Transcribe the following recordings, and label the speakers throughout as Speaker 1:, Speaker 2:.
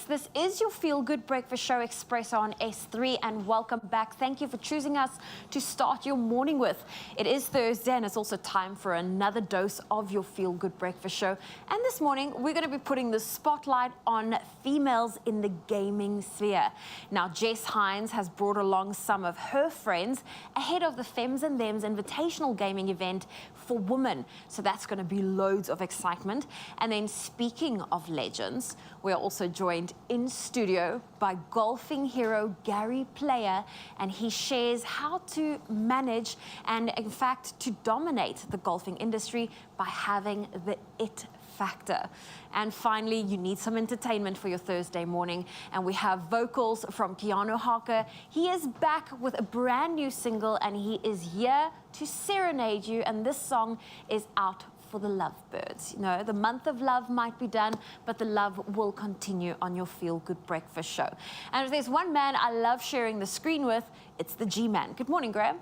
Speaker 1: this is your Feel Good Breakfast Show, Expresso on S3, and welcome back. Thank you for choosing us to start your morning with. It is Thursday, and it's also time for another dose of your Feel Good Breakfast Show. And this morning, we're going to be putting the spotlight on females in the gaming sphere. Now, Jess Hines has brought along some of her friends ahead of the Fems and Thems Invitational Gaming event for women. So that's going to be loads of excitement. And then speaking of legends, we're also joined in studio by golfing hero Gary Player, and he shares how to manage and in fact to dominate the golfing industry by having the it factor. And finally, you need some entertainment for your Thursday morning, and we have vocals from Keanu Harker. He is back with a brand new single, and he is here to serenade you, and this song is out for the lovebirds. You know, the month of love might be done, but the love will continue on your Feel Good Breakfast Show. And if there's one man I love sharing the screen with, it's the G-Man. Good morning, Graham.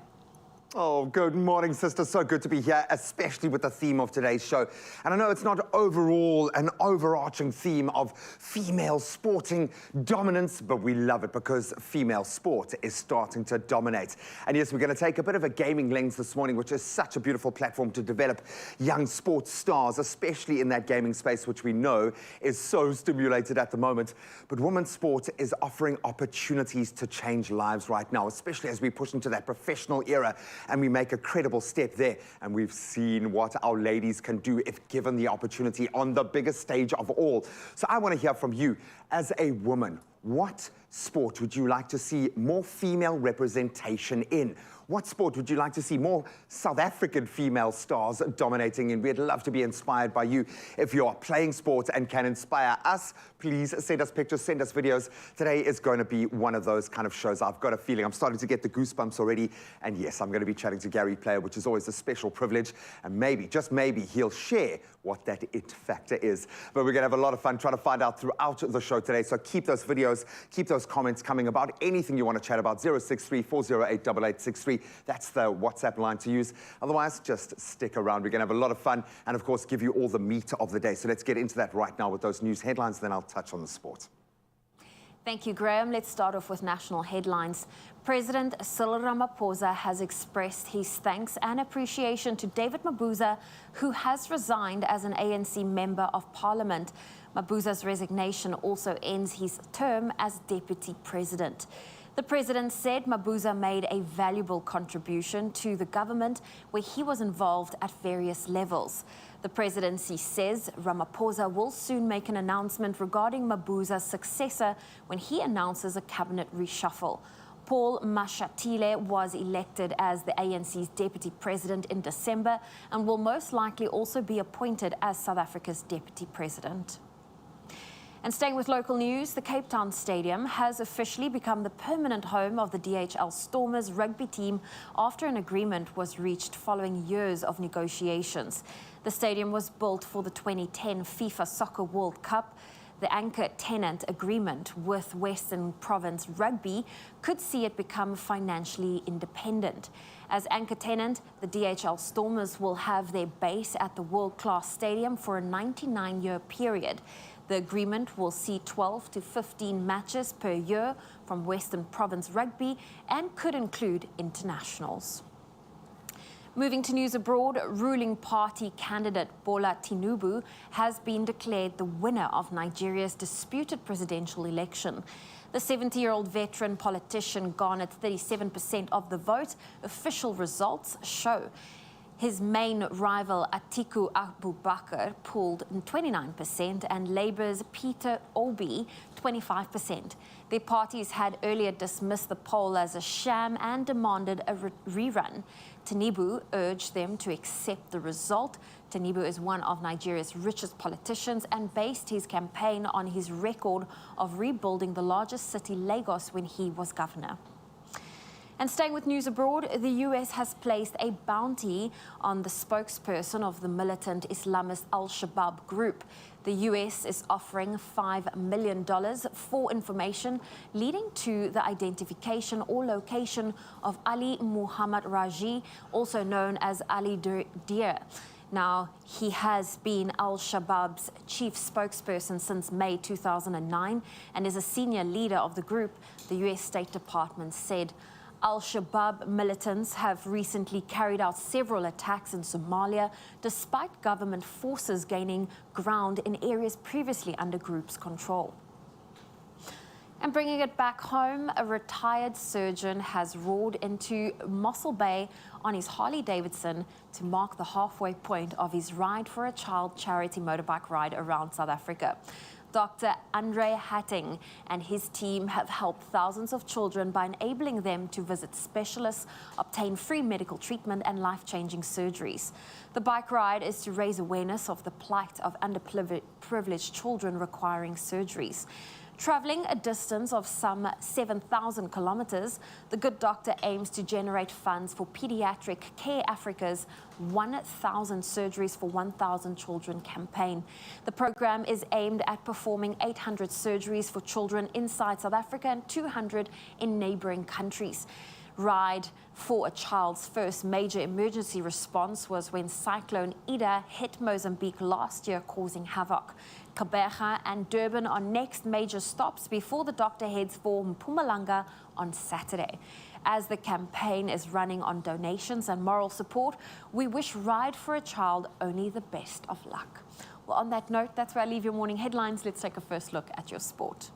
Speaker 2: Oh, good morning, sister. So good to be here, especially with the theme of today's show. And I know it's not overall an overarching theme of female sporting dominance, but we love it because female sport is starting to dominate. And yes, we're going to take a bit of a gaming lens this morning, which is such a beautiful platform to develop young sports stars, especially in that gaming space, which we know is so stimulated at the moment. But women's sport is offering opportunities to change lives right now, especially as we push into that professional era and we make a credible step there. And we've seen what our ladies can do if given the opportunity on the biggest stage of all. So I want to hear from you as a woman. What sport would you like to see more female representation in? What sport would you like to see more South African female stars dominating in? We'd love to be inspired by you. If you are playing sports and can inspire us, please send us pictures, send us videos. Today is going to be one of those kind of shows. I've got a feeling I'm starting to get the goosebumps already. And yes, I'm going to be chatting to Gary Player, which is always a special privilege. And maybe, just maybe, he'll share what that it factor is. But we're going to have a lot of fun trying to find out throughout the show today. So keep those videos, keep those comments coming about anything you want to chat about. 063 408 8863. That's the WhatsApp line to use. Otherwise, just stick around. We're going to have a lot of fun and, of course, give you all the meat of the day. So let's get into that right now with those news headlines, then I'll touch on the sport.
Speaker 1: Thank you, Graham. Let's start off with national headlines. President Cyril Ramaphosa has expressed his thanks and appreciation to David Mabuza, who has resigned as an ANC Member of Parliament. Mabuza's resignation also ends his term as Deputy President. The president said Mabuza made a valuable contribution to the government where he was involved at various levels. The presidency says Ramaphosa will soon make an announcement regarding Mabuza's successor when he announces a cabinet reshuffle. Paul Mashatile was elected as the ANC's deputy president in December and will most likely also be appointed as South Africa's deputy president. And staying with local news, the Cape Town Stadium has officially become the permanent home of the DHL Stormers rugby team after an agreement was reached following years of negotiations. The stadium was built for the 2010 FIFA Soccer World Cup. The anchor tenant agreement with Western Province Rugby could see it become financially independent. As anchor tenant, the DHL Stormers will have their base at the world-class stadium for a 99-year period. The agreement will see 12 to 15 matches per year from Western Province Rugby and could include internationals. Moving to news abroad, ruling party candidate Bola Tinubu has been declared the winner of Nigeria's disputed presidential election. The 70-year-old veteran politician garnered 37% of the vote, official results show. His main rival, Atiku Abubakar, pulled 29% and Labour's Peter Obi, 25%. Their parties had earlier dismissed the poll as a sham and demanded a rerun. Tinubu urged them to accept the result. Tinubu is one of Nigeria's richest politicians and based his campaign on his record of rebuilding the largest city, Lagos, when he was governor. And staying with news abroad, the US has placed a bounty on the spokesperson of the militant Islamist Al-Shabaab group. The US is offering $5 million for information leading to the identification or location of Ali Muhammad Raji, also known as Ali Deer. Now, he has been al-Shabaab's chief spokesperson since May 2009 and is a senior leader of the group, the U.S. State Department said. Al-Shabaab militants have recently carried out several attacks in Somalia, despite government forces gaining ground in areas previously under group's control. And bringing it back home, a retired surgeon has roared into Mossel Bay on his Harley-Davidson to mark the halfway point of his Ride for a Child charity motorbike ride around South Africa. Dr. Andre Hatting and his team have helped thousands of children by enabling them to visit specialists, obtain free medical treatment and life-changing surgeries. The bike ride is to raise awareness of the plight of underprivileged children requiring surgeries. Traveling a distance of some 7,000 kilometers, the Good Doctor aims to generate funds for Pediatric Care Africa's 1,000 Surgeries for 1,000 Children campaign. The program is aimed at performing 800 surgeries for children inside South Africa and 200 in neighboring countries. Ride for a Child's first major emergency response was when Cyclone Ida hit Mozambique last year, causing havoc. Kabeja and Durban are next major stops before the doctor heads for Mpumalanga on Saturday. As the campaign is running on donations and moral support, we wish Ride for a Child only the best of luck. Well, on that note, that's where I leave your morning headlines. Let's take a first look at your sport.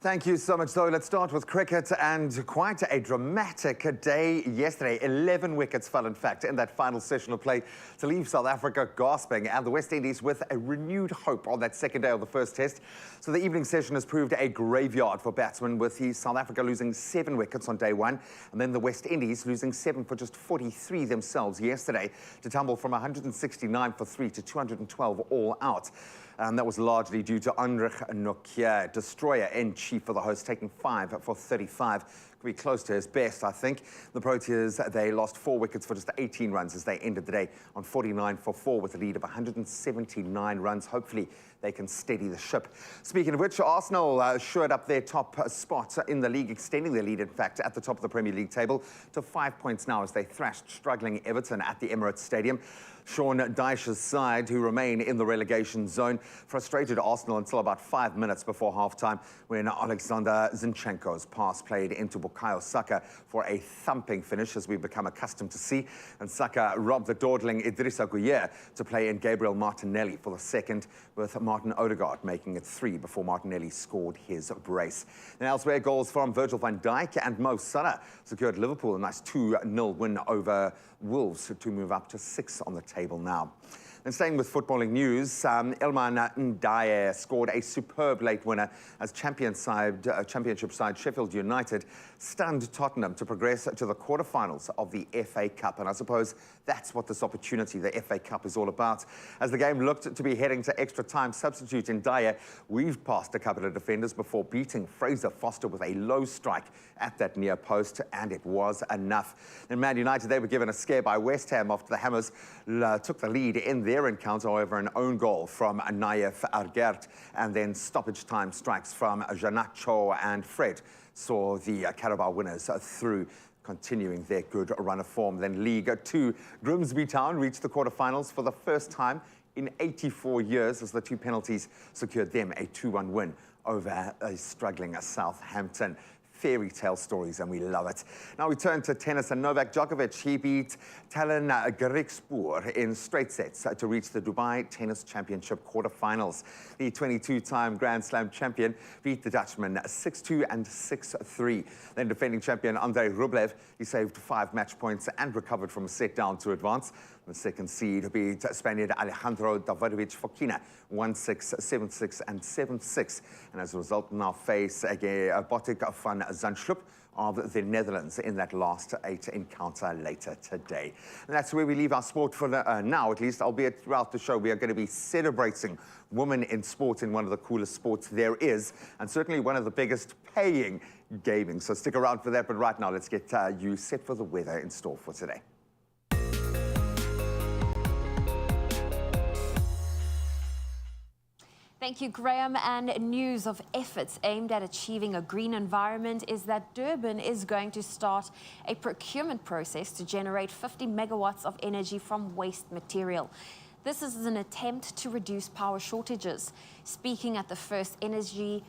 Speaker 2: Thank you so much, Zoe. Let's start with cricket, and quite a dramatic day yesterday. 11 wickets fell, in fact, in that final session of play to leave South Africa gasping, and the West Indies with a renewed hope on that second day of the first test. So the evening session has proved a graveyard for batsmen, with South Africa losing 7 wickets on day one, and then the West Indies losing 7 for just 43 themselves yesterday to tumble from 169 for 3 to 212 all out. And that was largely due to Anrich Nokia, destroyer-in-chief for the host, taking 5 for 35. Could be close to his best, I think. The Proteas, they lost 4 wickets for just 18 runs as they ended the day on 49 for 4 with a lead of 179 runs. Hopefully, they can steady the ship. Speaking of which, Arsenal shored up their top spot in the league, extending their lead, in fact, at the top of the Premier League table to 5 points now as they thrashed struggling Everton at the Emirates Stadium. Sean Dyche's side, who remain in the relegation zone, frustrated Arsenal until about 5 minutes before halftime when Alexander Zinchenko's pass played into Bukayo Saka for a thumping finish, as we've become accustomed to see. And Saka robbed the dawdling Idrissa Gueye to play in Gabriel Martinelli for the second, with Martin Odegaard making it 3 before Martinelli scored his brace. And elsewhere, goals from Virgil van Dijk and Mo Salah secured Liverpool a nice 2-0 win over Wolves to move up to 6 on the table now. And staying with footballing news, Ilman Ndiaye scored a superb late winner as championship side Sheffield United stunned Tottenham to progress to the quarterfinals of the FA Cup. And I suppose that's what this opportunity, the FA Cup, is all about. As the game looked to be heading to extra time, substitute Ndiaye weaved past a couple of defenders before beating Fraser Foster with a low strike at that near post, and it was enough. In Man United, they were given a scare by West Ham after the Hammers took the lead in their encounter. However, an own goal from Naif Argert and then stoppage time strikes from Janacho and Fred saw the Carabao winners through, continuing their good run of form. Then League 2, Grimsby Town reached the quarterfinals for the first time in 84 years as the 2 penalties secured them a 2-1 win over a struggling Southampton. Fairy tale stories, and we love it. Now we turn to tennis, and Novak Djokovic, he beat Talen Griekspoor in straight sets to reach the Dubai Tennis Championship quarterfinals. The 22-time Grand Slam champion beat the Dutchman 6-2 and 6-3. Then defending champion Andrei Rublev, he saved 5 match points and recovered from a set down to advance. The second seed beat Spaniard Alejandro Davidovich Fokina 1-6, 7-6 and 7-6. And as a result, now face Botic van Zandschulp of the Netherlands in that last 8 encounter later today. And that's where we leave our sport for now, at least, albeit throughout the show we are going to be celebrating women in sport in one of the coolest sports there is, and certainly one of the biggest paying gaming. So stick around for that, but right now let's get you set for the weather in store for today.
Speaker 1: Thank you, Graham. And news of efforts aimed at achieving a green environment is that Durban is going to start a procurement process to generate 50 megawatts of energy from waste material. This is an attempt to reduce power shortages. Speaking at the first Energy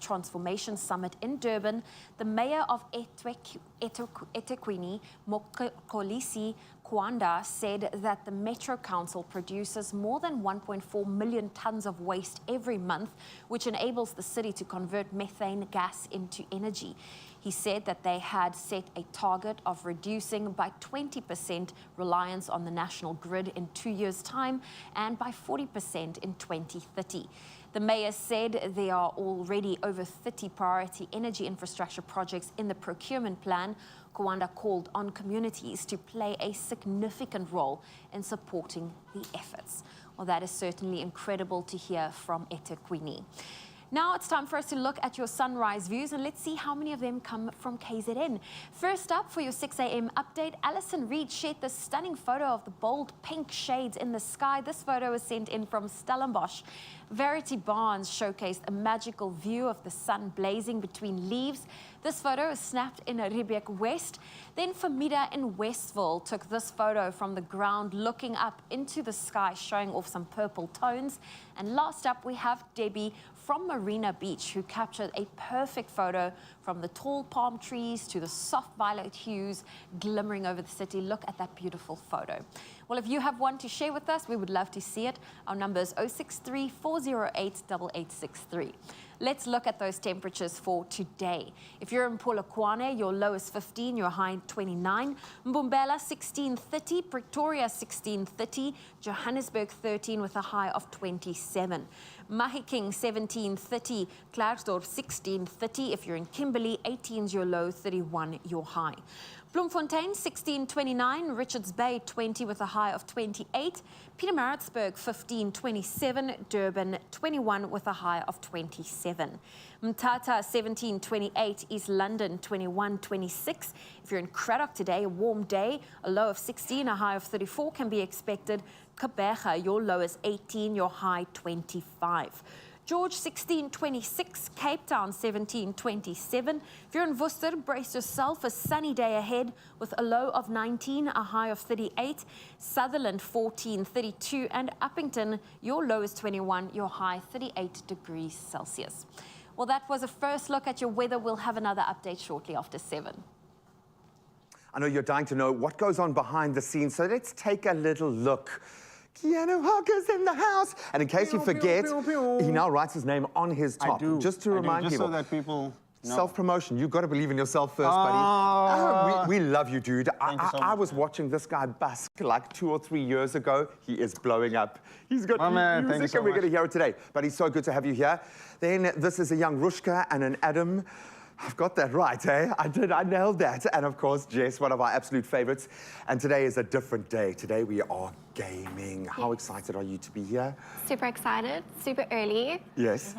Speaker 1: Transformation Summit in Durban, the mayor of eThekwini, Mokolisi Kwanda, said that the Metro Council produces more than 1.4 million tons of waste every month, which enables the city to convert methane gas into energy. He said that they had set a target of reducing by 20% reliance on the national grid in 2 years' time and by 40% in 2030. The mayor said there are already over 30 priority energy infrastructure projects in the procurement plan. Kwanda called on communities to play a significant role in supporting the efforts. Well, that is certainly incredible to hear from eThekwini. Now it's time for us to look at your sunrise views, and let's see how many of them come from KZN. First up, for your 6 a.m. update, Alison Reed shared this stunning photo of the bold pink shades in the sky. This photo was sent in from Stellenbosch. Verity Barnes showcased a magical view of the sun blazing between leaves. This photo was snapped in Riebeek West. Then Famida in Westville took this photo from the ground looking up into the sky, showing off some purple tones. And last up, we have Debbie from Marina Beach, who captured a perfect photo from the tall palm trees to the soft violet hues glimmering over the city. Look at that beautiful photo. Well, if you have one to share with us, we would love to see it. Our number is 063 408 8863. Let's look at those temperatures for today. If you're in Polokwane, your low is 15, your high 29. Mbombela 1630, Pretoria 1630, Johannesburg 13 with a high of 27. Mahikeng 1730, Klerksdorp 1630. If you're in Kimberley, 18 is your low, 31 your high. Bloemfontein 1629, Richards Bay 20 with a high of 28, Pietermaritzburg 1527, Durban 21 with a high of 27. Mthatha 1728, East London 2126. If you're in Cradock today, a warm day, a low of 16, a high of 34 can be expected. Gqeberha, your low is 18, your high 25. George 1626, Cape Town 1727. If you're in Worcester, brace yourself, a sunny day ahead with a low of 19, a high of 38. Sutherland 1432, and Uppington, your low is 21, your high 38 degrees Celsius. Well, that was a first look at your weather. We'll have another update shortly after 7.
Speaker 2: I know you're dying to know what goes on behind the scenes, so let's take a little look. Keanu Hawker's in the house. And in case you forget, he now writes his name on his top. Just to remind people.
Speaker 3: Just so that people know.
Speaker 2: Self-promotion. You've got to believe in yourself first, buddy. We love you, dude. I was watching this guy busk like 2 or 3 years ago. He is blowing up. He's got music, and we're going to hear it today. But it's so good to have you here. Then this is a young Rushka and an Adam. I've got that right, eh? I nailed that. And of course, Jess, one of our absolute favorites. And today is a different day. Today we are gaming. How excited are you to be here?
Speaker 4: Super excited, super early.
Speaker 2: Yes.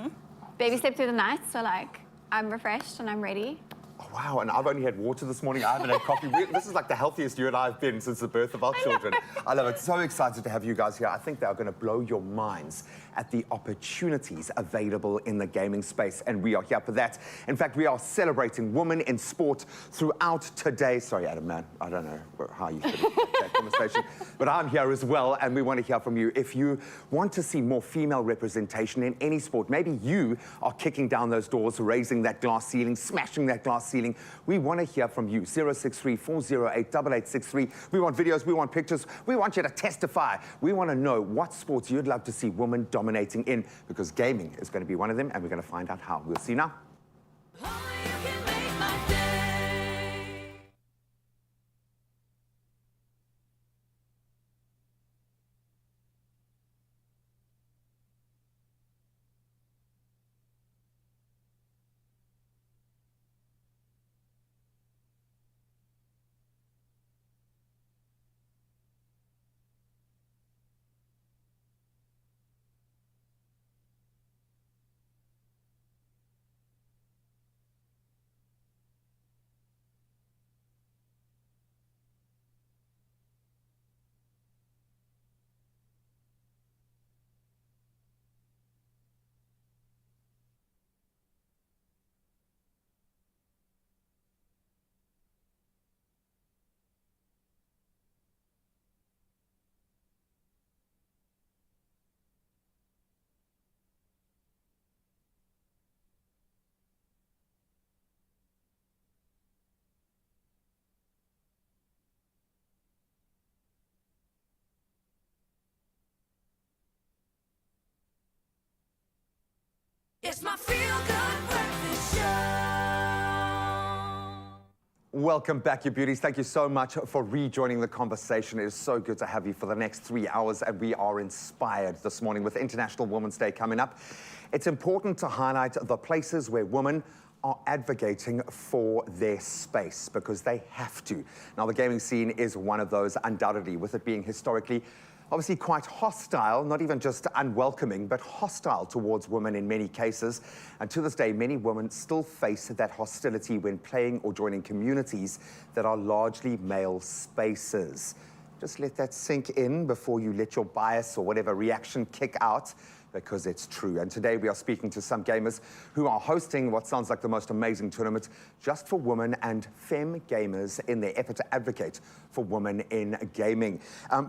Speaker 4: Baby slept through the night, so like, I'm refreshed and I'm ready.
Speaker 2: Oh, wow, and I've only had water this morning. I haven't had coffee. This is like the healthiest you and I have been since the birth of our children. I love it. So excited to have you guys here. I think they are going to blow your minds at the opportunities available in the gaming space, and we are here for that. In fact, we are celebrating women in sport throughout today. Sorry, Adam, man, I don't know how you fit that conversation, but I'm here as well, and we want to hear from you. If you want to see more female representation in any sport, maybe you are kicking down those doors, raising that glass ceiling, smashing that glass ceiling, we want to hear from you. 063 408 8863. We want videos, we want pictures, we want you to testify. We want to know what sports you'd love to see women dominating in, because gaming is going to be one of them, and we're going to find out how. We'll see now. Welcome back, you beauties. Thank you so much for rejoining the conversation. It is so good to have you for the next 3 hours, and we are inspired this morning with International Women's Day coming up. It's important to highlight the places where women are advocating for their space because they have to. Now, the gaming scene is one of those, undoubtedly, with it being historically obviously quite hostile, not even just unwelcoming, but hostile towards women in many cases. And to this day, many women still face that hostility when playing or joining communities that are largely male spaces. Just let that sink in before you let your bias or whatever reaction kick out, because it's true. And today we are speaking to some gamers who are hosting what sounds like the most amazing tournament just for women and femme gamers in their effort to advocate for women in gaming.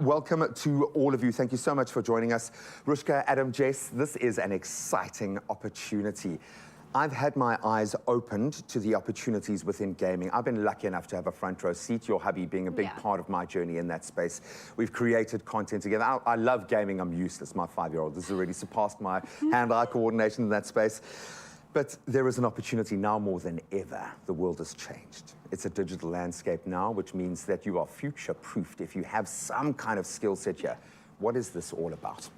Speaker 2: Welcome to all of you. Thank you so much for joining us. Rushka, Adam, Jess, this is an exciting opportunity. I've had my eyes opened to the opportunities within gaming. I've been lucky enough to have a front row seat, your hubby being a big part of my journey in that space. We've created content together. I love gaming. I'm useless. My 5-year-old. This has already surpassed my hand-eye coordination in that space. But there is an opportunity now more than ever. The world has changed. It's a digital landscape now, which means that you are future-proofed if you have some kind of skill set here. What is this all about?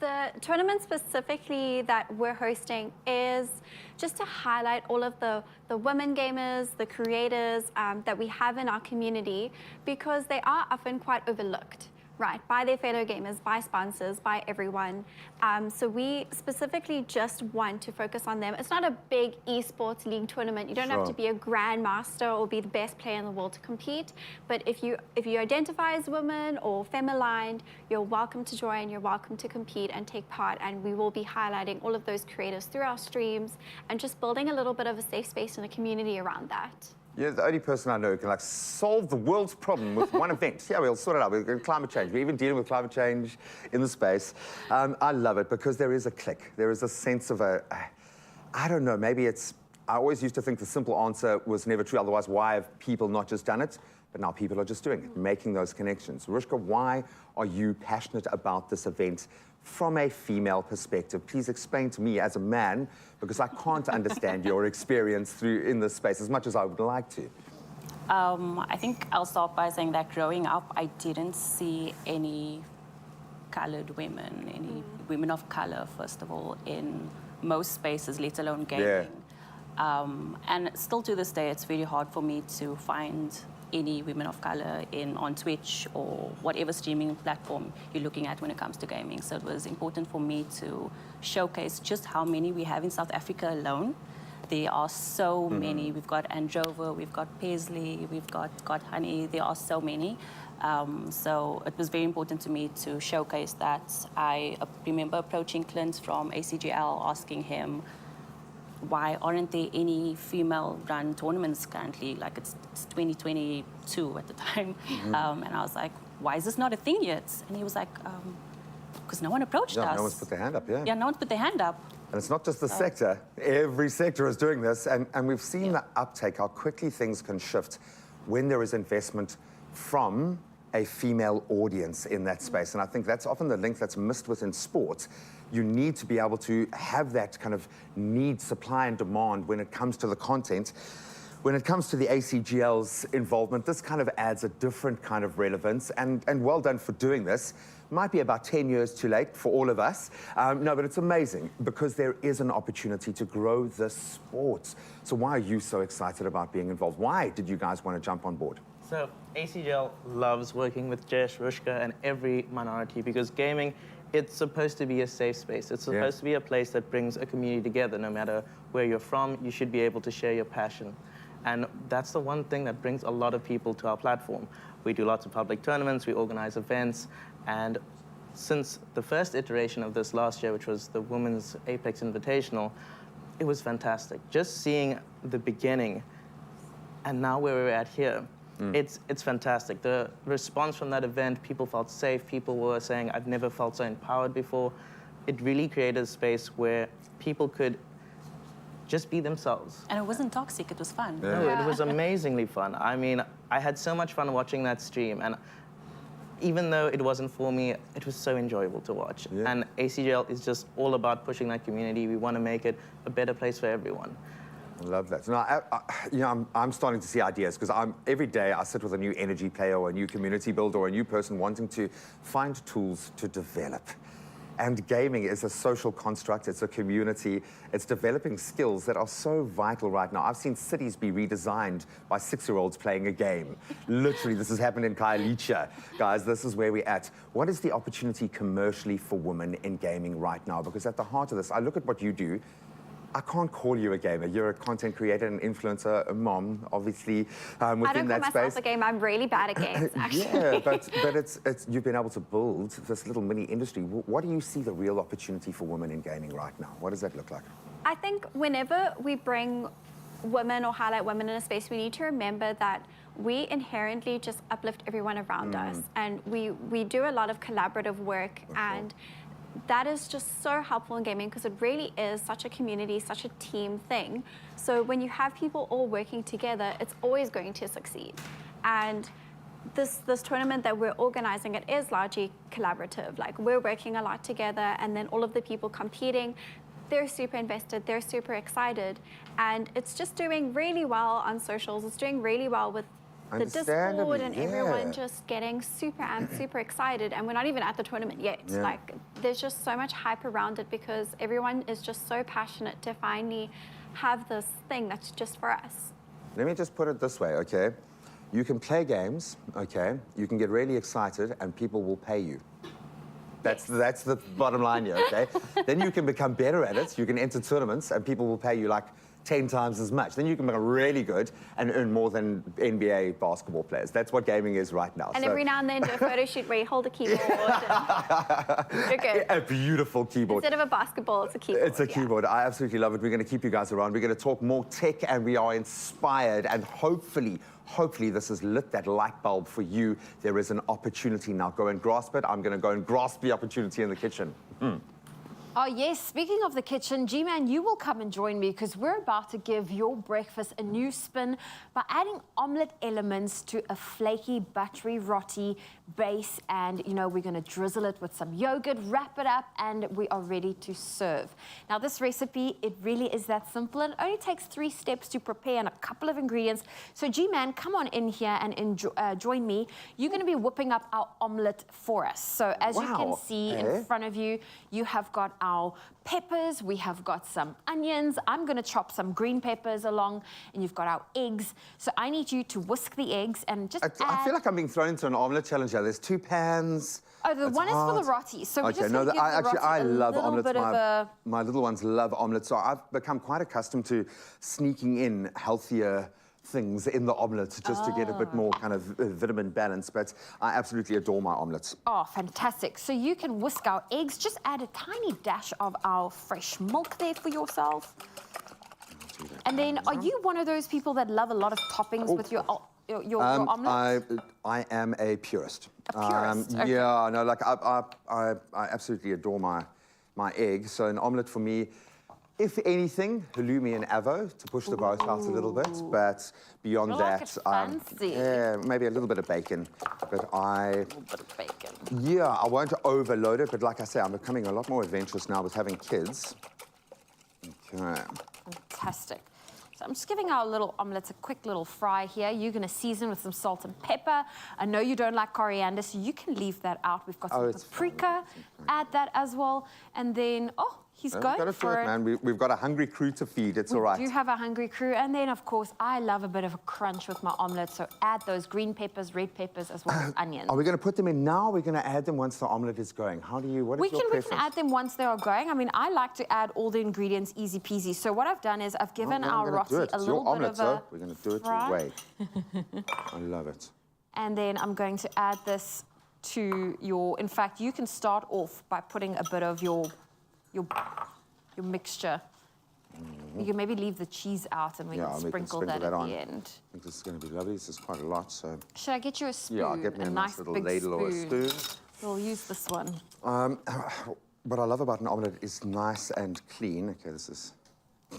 Speaker 4: The tournament specifically that we're hosting is just to highlight all of the women gamers, the creators that we have in our community, because they are often quite overlooked, right, by their fellow gamers, by sponsors, by everyone. So we specifically just want to focus on them. It's not a big esports league tournament. You don't have to be a grandmaster or be the best player in the world to compete. But if you identify as woman or femme-aligned, you're welcome to join, you're welcome to compete and take part. And we will be highlighting all of those creators through our streams and just building a little bit of a safe space and a community around that.
Speaker 2: You're the only person I know who can solve the world's problem with one event. Yeah, we'll sort it out. We're going to climate change. We're even dealing with climate change in the space. I love it because there is a click. There is a sense of I don't know, maybe it's, I always used to think the simple answer was never true. Otherwise, why have people not just done it? But now people are just doing it, making those connections. Rushka, why are you passionate about this event from a female perspective? Please explain to me as a man, because I can't understand your experience in this space as much as I would like to.
Speaker 3: I think I'll start by saying that growing up, I didn't see any colored women, any women of color, first of all, in most spaces, let alone gaming. Yeah. And still to this day, it's very hard for me to find any women of color on Twitch or whatever streaming platform you're looking at when it comes to gaming. So it was important for me to showcase just how many we have in South Africa alone. There are so many. We've got Androva, we've got Paisley, we've got Honey. There are so many. So it was very important to me to showcase that. I remember approaching Clint from ACGL, asking him, why aren't there any female-run tournaments currently? Like it's 2022 at the time. And I was like, why is this not a thing yet? And he was like, because no one approached us.
Speaker 2: No one's put their hand up, yeah.
Speaker 3: Yeah, no one's put their hand up.
Speaker 2: And it's not just the sector. Every sector is doing this. And we've seen the uptake, how quickly things can shift when there is investment from a female audience in that space. And I think that's often the link that's missed within sports. You need to be able to have that kind of need, supply and demand when it comes to the content. When it comes to the ACGL's involvement, this kind of adds a different kind of relevance, and well done for doing this. Might be about 10 years too late for all of us. No, but it's amazing because there is an opportunity to grow the sport. So why are you so excited about being involved? Why did you guys want to jump on board?
Speaker 5: So ACGL loves working with Jess, Rushka, and every minority because gaming, it's supposed to be a safe space. It's supposed to be a place that brings a community together. No matter where you're from, you should be able to share your passion. And that's the one thing that brings a lot of people to our platform. We do lots of public tournaments, we organize events, and since the first iteration of this last year, which was the Women's Apex Invitational, it was fantastic. Just seeing the beginning and now where we're at here, it's fantastic. The response from that event, people felt safe, people were saying, I've never felt so empowered before. It really created a space where people could just be themselves.
Speaker 3: And it wasn't toxic, it was fun.
Speaker 5: No, it was amazingly fun. I mean, I had so much fun watching that stream, and even though it wasn't for me, it was so enjoyable to watch. And ACGL is just all about pushing that community. We want to make it a better place for everyone.
Speaker 2: I love that. No, I'm starting to see ideas because every day I sit with a new energy player or a new community builder or a new person wanting to find tools to develop. And gaming is a social construct, it's a community, it's developing skills that are so vital right now. I've seen cities be redesigned by 6-year-olds playing a game. Literally, this has happened in Khayelitsha. Guys, this is where we're at. What is the opportunity commercially for women in gaming right now? Because at the heart of this, I look at what you do. I can't call you a gamer. You're a content creator, an influencer, a mom, obviously, within that space.
Speaker 4: I don't call myself a gamer. I'm really bad at games, actually.
Speaker 2: Yeah, but you've been able to build this little mini industry. What do you see the real opportunity for women in gaming right now? What does that look like?
Speaker 4: I think whenever we bring women or highlight women in a space, we need to remember that we inherently just uplift everyone around us. And we do a lot of collaborative work, and that is just so helpful in gaming because it really is such a community, such a team thing. So when you have people all working together, it's always going to succeed. And this tournament that we're organizing, it is largely collaborative. Like, we're working a lot together, and then all of the people competing, they're super invested, they're super excited, and it's just doing really well on socials. It's doing really well with the Discord and everyone just getting super amped, super excited, and we're not even at the tournament yet. Like, there's just so much hype around it because everyone is just so passionate to finally have this thing that's just for us.
Speaker 2: Let me just put it this way, okay? You can play games, okay? You can get really excited and people will pay you. That's the bottom line here, okay? Then you can become better at it. You can enter tournaments and people will pay you like 10 times as much. Then you can become really good and earn more than NBA basketball players. That's what gaming is right now.
Speaker 4: And every now and then do a photo shoot where you hold a keyboard. And you're good.
Speaker 2: A beautiful keyboard.
Speaker 4: Instead of a basketball, it's a keyboard.
Speaker 2: It's a keyboard. I absolutely love it. We're going to keep you guys around. We're going to talk more tech, and we are inspired, and hopefully this has lit that light bulb for you. There is an opportunity now. Go and grasp it. I'm going to go and grasp the opportunity in the kitchen.
Speaker 1: Oh, yes. Speaking of the kitchen, G-Man, you will come and join me because we're about to give your breakfast a new spin by adding omelette elements to a flaky, buttery roti base. And, you know, we're going to drizzle it with some yogurt, wrap it up, and we are ready to serve. Now, this recipe, it really is that simple. It only takes 3 steps to prepare and a couple of ingredients. So, G-Man, come on in here and join me. You're going to be whipping up our omelette for us. So, as you can see in front of you, you have got our peppers, we have got some onions. I'm going to chop some green peppers along, and you've got our eggs. So I need you to whisk the eggs and just
Speaker 2: I feel like I'm being thrown into an omelette challenge here. There's 2 pans.
Speaker 1: Oh, the one is for the roti. So
Speaker 2: okay, I love omelets. My little ones love omelets. So I've become quite accustomed to sneaking in healthier things in the omelette just to get a bit more kind of vitamin balance, but I absolutely adore my omelettes.
Speaker 1: Oh, fantastic. So you can whisk our eggs, just add a tiny dash of our fresh milk there for yourself. And then, are you one of those people that love a lot of toppings with your omelette?
Speaker 2: I am a purist.
Speaker 1: A purist, okay.
Speaker 2: Yeah, no, like I absolutely adore my egg. So an omelette for me, if anything, halloumi and avo to push the growth out a little bit, but beyond that, yeah, maybe a little bit of bacon. But a little bit of bacon. Yeah, I won't overload it, but like I say, I'm becoming a lot more adventurous now with having kids. Okay.
Speaker 1: Fantastic. So I'm just giving our little omelettes a quick little fry here. You're going to season with some salt and pepper. I know you don't like coriander, so you can leave that out. We've got some paprika. Add that as well. And then, he's going for it.
Speaker 2: Man. We've got a hungry crew to feed. It's all right.
Speaker 1: We do have a hungry crew. And then, of course, I love a bit of a crunch with my omelette. So add those green peppers, red peppers, as well as onions.
Speaker 2: Are we going to put them in now? Or are we going to add them once the omelette is going? What is your preference?
Speaker 1: We can add them once they are going. I mean, I like to add all the ingredients easy peasy. So what I've done is I've given our roti a little bit of a
Speaker 2: We're going to do it your way. I love it.
Speaker 1: And then I'm going to add this to your... In fact, you can start off by putting a bit of your mixture. You can maybe leave the cheese out and we can sprinkle that at the end.
Speaker 2: I think this is going to be lovely. This is quite a lot, so...
Speaker 1: Should I get you a spoon?
Speaker 2: Yeah, get me a nice little ladle or a spoon.
Speaker 1: We'll use this one.
Speaker 2: What I love about an omelette is nice and clean. Okay, this is... I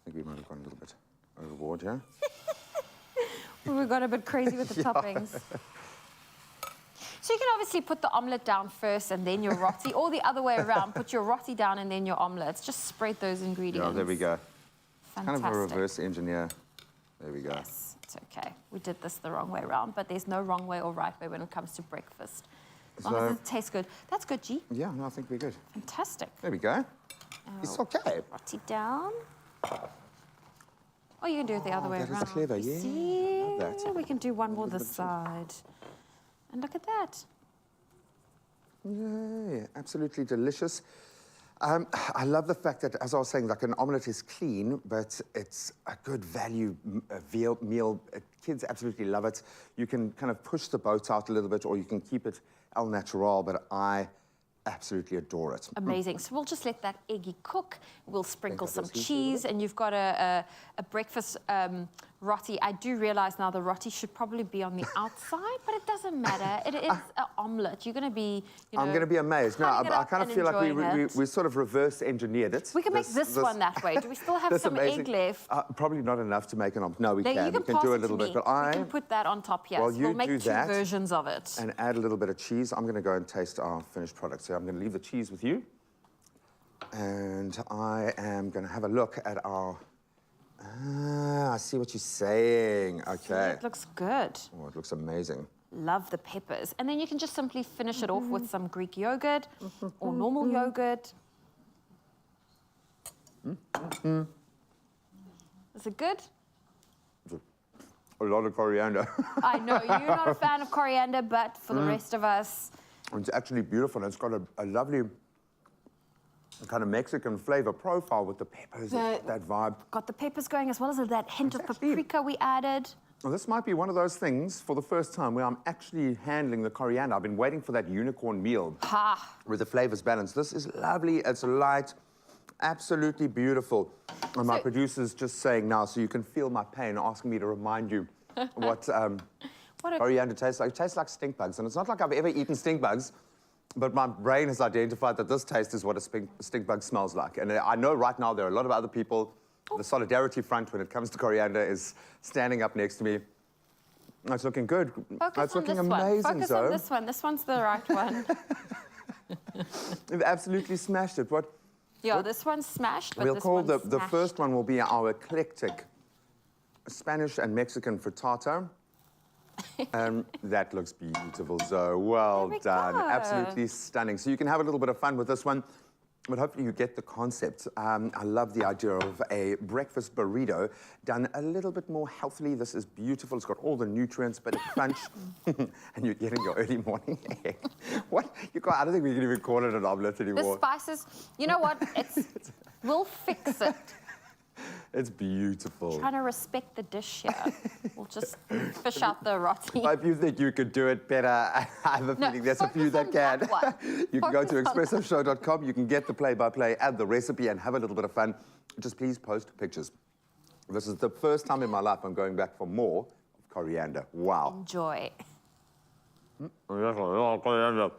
Speaker 2: think we might have gone a little bit overboard, yeah?
Speaker 1: We got a bit crazy with the toppings. So you can obviously put the omelette down first and then your roti, or the other way around. Put your roti down and then your omelettes. Just spread those ingredients.
Speaker 2: Yeah, there we go.
Speaker 1: Fantastic.
Speaker 2: Kind of a reverse engineer. There we go.
Speaker 1: Yes, it's okay. We did this the wrong way around, but there's no wrong way or right way when it comes to breakfast. As long as it tastes good. That's good, G.
Speaker 2: Yeah, no, I think we're good.
Speaker 1: Fantastic.
Speaker 2: There we go. It's okay.
Speaker 1: Roti down. Or you can do it the other way
Speaker 2: that is
Speaker 1: around.
Speaker 2: clever,
Speaker 1: You
Speaker 2: yeah,
Speaker 1: See?
Speaker 2: I love that.
Speaker 1: We can do one more this side. And look at that.
Speaker 2: Yeah, absolutely delicious. I love the fact that, as I was saying, like an omelette is clean, but it's a good value meal. Kids absolutely love it. You can kind of push the boat out a little bit, or you can keep it al natural, but I absolutely adore it.
Speaker 1: Amazing. So we'll just let that eggy cook. We'll sprinkle some
Speaker 2: Sprinkle some
Speaker 1: cheese, and you've got a breakfast roti. I do realize now the roti should probably be on the outside, but it doesn't matter. It is an omelette. You're going to be, you know,
Speaker 2: I'm going to be amazed. No,
Speaker 1: cutting it
Speaker 2: I
Speaker 1: up
Speaker 2: kind of
Speaker 1: and
Speaker 2: feel like
Speaker 1: enjoying it.
Speaker 2: we sort of reverse engineered it.
Speaker 1: We can make this one that way. Do we still have
Speaker 2: That's
Speaker 1: some
Speaker 2: amazing.
Speaker 1: egg left?
Speaker 2: Probably not enough to make an omelette. No, we
Speaker 1: Then
Speaker 2: can.
Speaker 1: you can
Speaker 2: We can
Speaker 1: pass
Speaker 2: do a
Speaker 1: it
Speaker 2: little
Speaker 1: to
Speaker 2: bit,
Speaker 1: me.
Speaker 2: but
Speaker 1: We can put that on top here.
Speaker 2: While
Speaker 1: So
Speaker 2: you
Speaker 1: we'll make
Speaker 2: do
Speaker 1: two
Speaker 2: that,
Speaker 1: versions of it.
Speaker 2: and add a little bit of cheese. I'm going to go and taste our finished product. So I'm going to leave the cheese with you. And I am going to have a look at our... I see what you're saying. Okay.
Speaker 1: It looks good.
Speaker 2: Oh, it looks amazing.
Speaker 1: Love the peppers. And then you can just simply finish it off with some Greek yogurt or normal yogurt. Is it good?
Speaker 2: A lot of coriander.
Speaker 1: I know you're not a fan of coriander, but for the rest of us,
Speaker 2: It's actually beautiful. And it's got a lovely kind of Mexican flavor profile with the peppers, that vibe.
Speaker 1: got the peppers going as well as that hint of
Speaker 2: Actually-
Speaker 1: paprika we added.
Speaker 2: Well, this might be one of those things for the first time where I'm actually handling the coriander. I've been waiting for that unicorn meal
Speaker 1: Ha!
Speaker 2: with the flavors balanced. This is lovely. It's light, absolutely beautiful. And my
Speaker 1: So-
Speaker 2: producer's just saying now, so you can feel my pain, asking me to remind you what
Speaker 1: What a
Speaker 2: coriander tastes like. It tastes like stink bugs. And it's not like I've ever eaten stink bugs, but my brain has identified that this taste is what a stink bug smells like. And I know right now there are a lot of other people. The Solidarity Front, when it comes to coriander, is standing up next to me. It's looking good.
Speaker 1: Focus
Speaker 2: It's
Speaker 1: on
Speaker 2: looking
Speaker 1: this one.
Speaker 2: amazing,
Speaker 1: Focus
Speaker 2: Zoe.
Speaker 1: on this one. This one's the right one.
Speaker 2: You've absolutely smashed it. What
Speaker 1: Yeah, this one's smashed, but
Speaker 2: we'll
Speaker 1: this
Speaker 2: call
Speaker 1: one's
Speaker 2: the
Speaker 1: smashed.
Speaker 2: first one will be our eclectic Spanish and Mexican frittata. That looks beautiful, Zoe. Well
Speaker 1: There we
Speaker 2: done.
Speaker 1: go.
Speaker 2: Absolutely stunning. So you can have a little bit of fun with this one, but hopefully you get the concept. I love the idea of a breakfast burrito done a little bit more healthily. This is beautiful. It's got all the nutrients, but a crunch, and you're getting your early morning egg. What? I don't think we can even call it an omelette
Speaker 1: The
Speaker 2: anymore.
Speaker 1: spices, you know what? We'll fix it.
Speaker 2: It's beautiful.
Speaker 1: Trying to respect the dish here. We'll just fish out the roti.
Speaker 2: If you think you could do it better, I have a
Speaker 1: No,
Speaker 2: feeling there's a few
Speaker 1: focus
Speaker 2: that
Speaker 1: on
Speaker 2: can.
Speaker 1: that one.
Speaker 2: You can go to
Speaker 1: Focus on
Speaker 2: expressoshow.com. You can get the play-by-play and the recipe and have a little bit of fun. Just please post pictures. This is the first time in my life I'm going back for more of coriander. Wow.
Speaker 1: Enjoy.
Speaker 2: Coriander.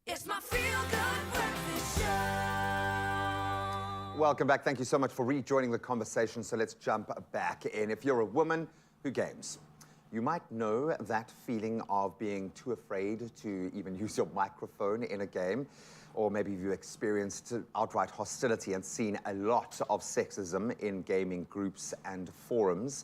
Speaker 6: It's my feel-good breakfast show.
Speaker 2: Welcome back. Thank you so much for rejoining the conversation. So let's jump back in. If you're a woman who games, you might know that feeling of being too afraid to even use your microphone in a game. Or maybe you experienced outright hostility and seen a lot of sexism in gaming groups and forums,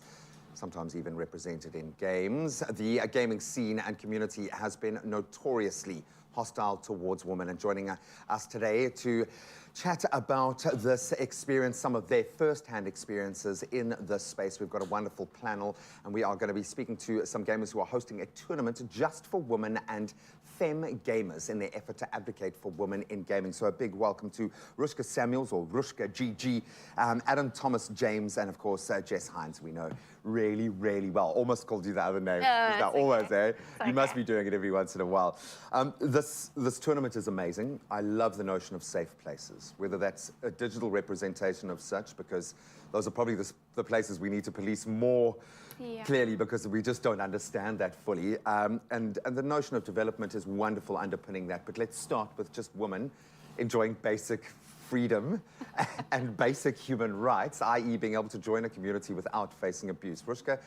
Speaker 2: sometimes even represented in games. The gaming scene and community has been notoriously hostile towards women. And joining us today to chat about this experience, some of their first-hand experiences in this space, we've got a wonderful panel, and we are going to be speaking to some gamers who are hosting a tournament just for women and femme gamers in their effort to advocate for women in gaming. So a big welcome to Rushka Samuels, or Rushka GG, Adam Thomas James, and of course Jess Hines, we know really, really well. Almost called you the other name. Always, eh? You must be doing it every once in a while. This tournament is amazing. I love the notion of safe places, whether that's a digital representation of such, because those are probably the places we need to police more clearly, because we just don't understand that fully. And the notion of development is wonderful underpinning that. But let's start with just women enjoying basic freedom and basic human rights, i.e. being able to join a community without facing abuse. Rushka,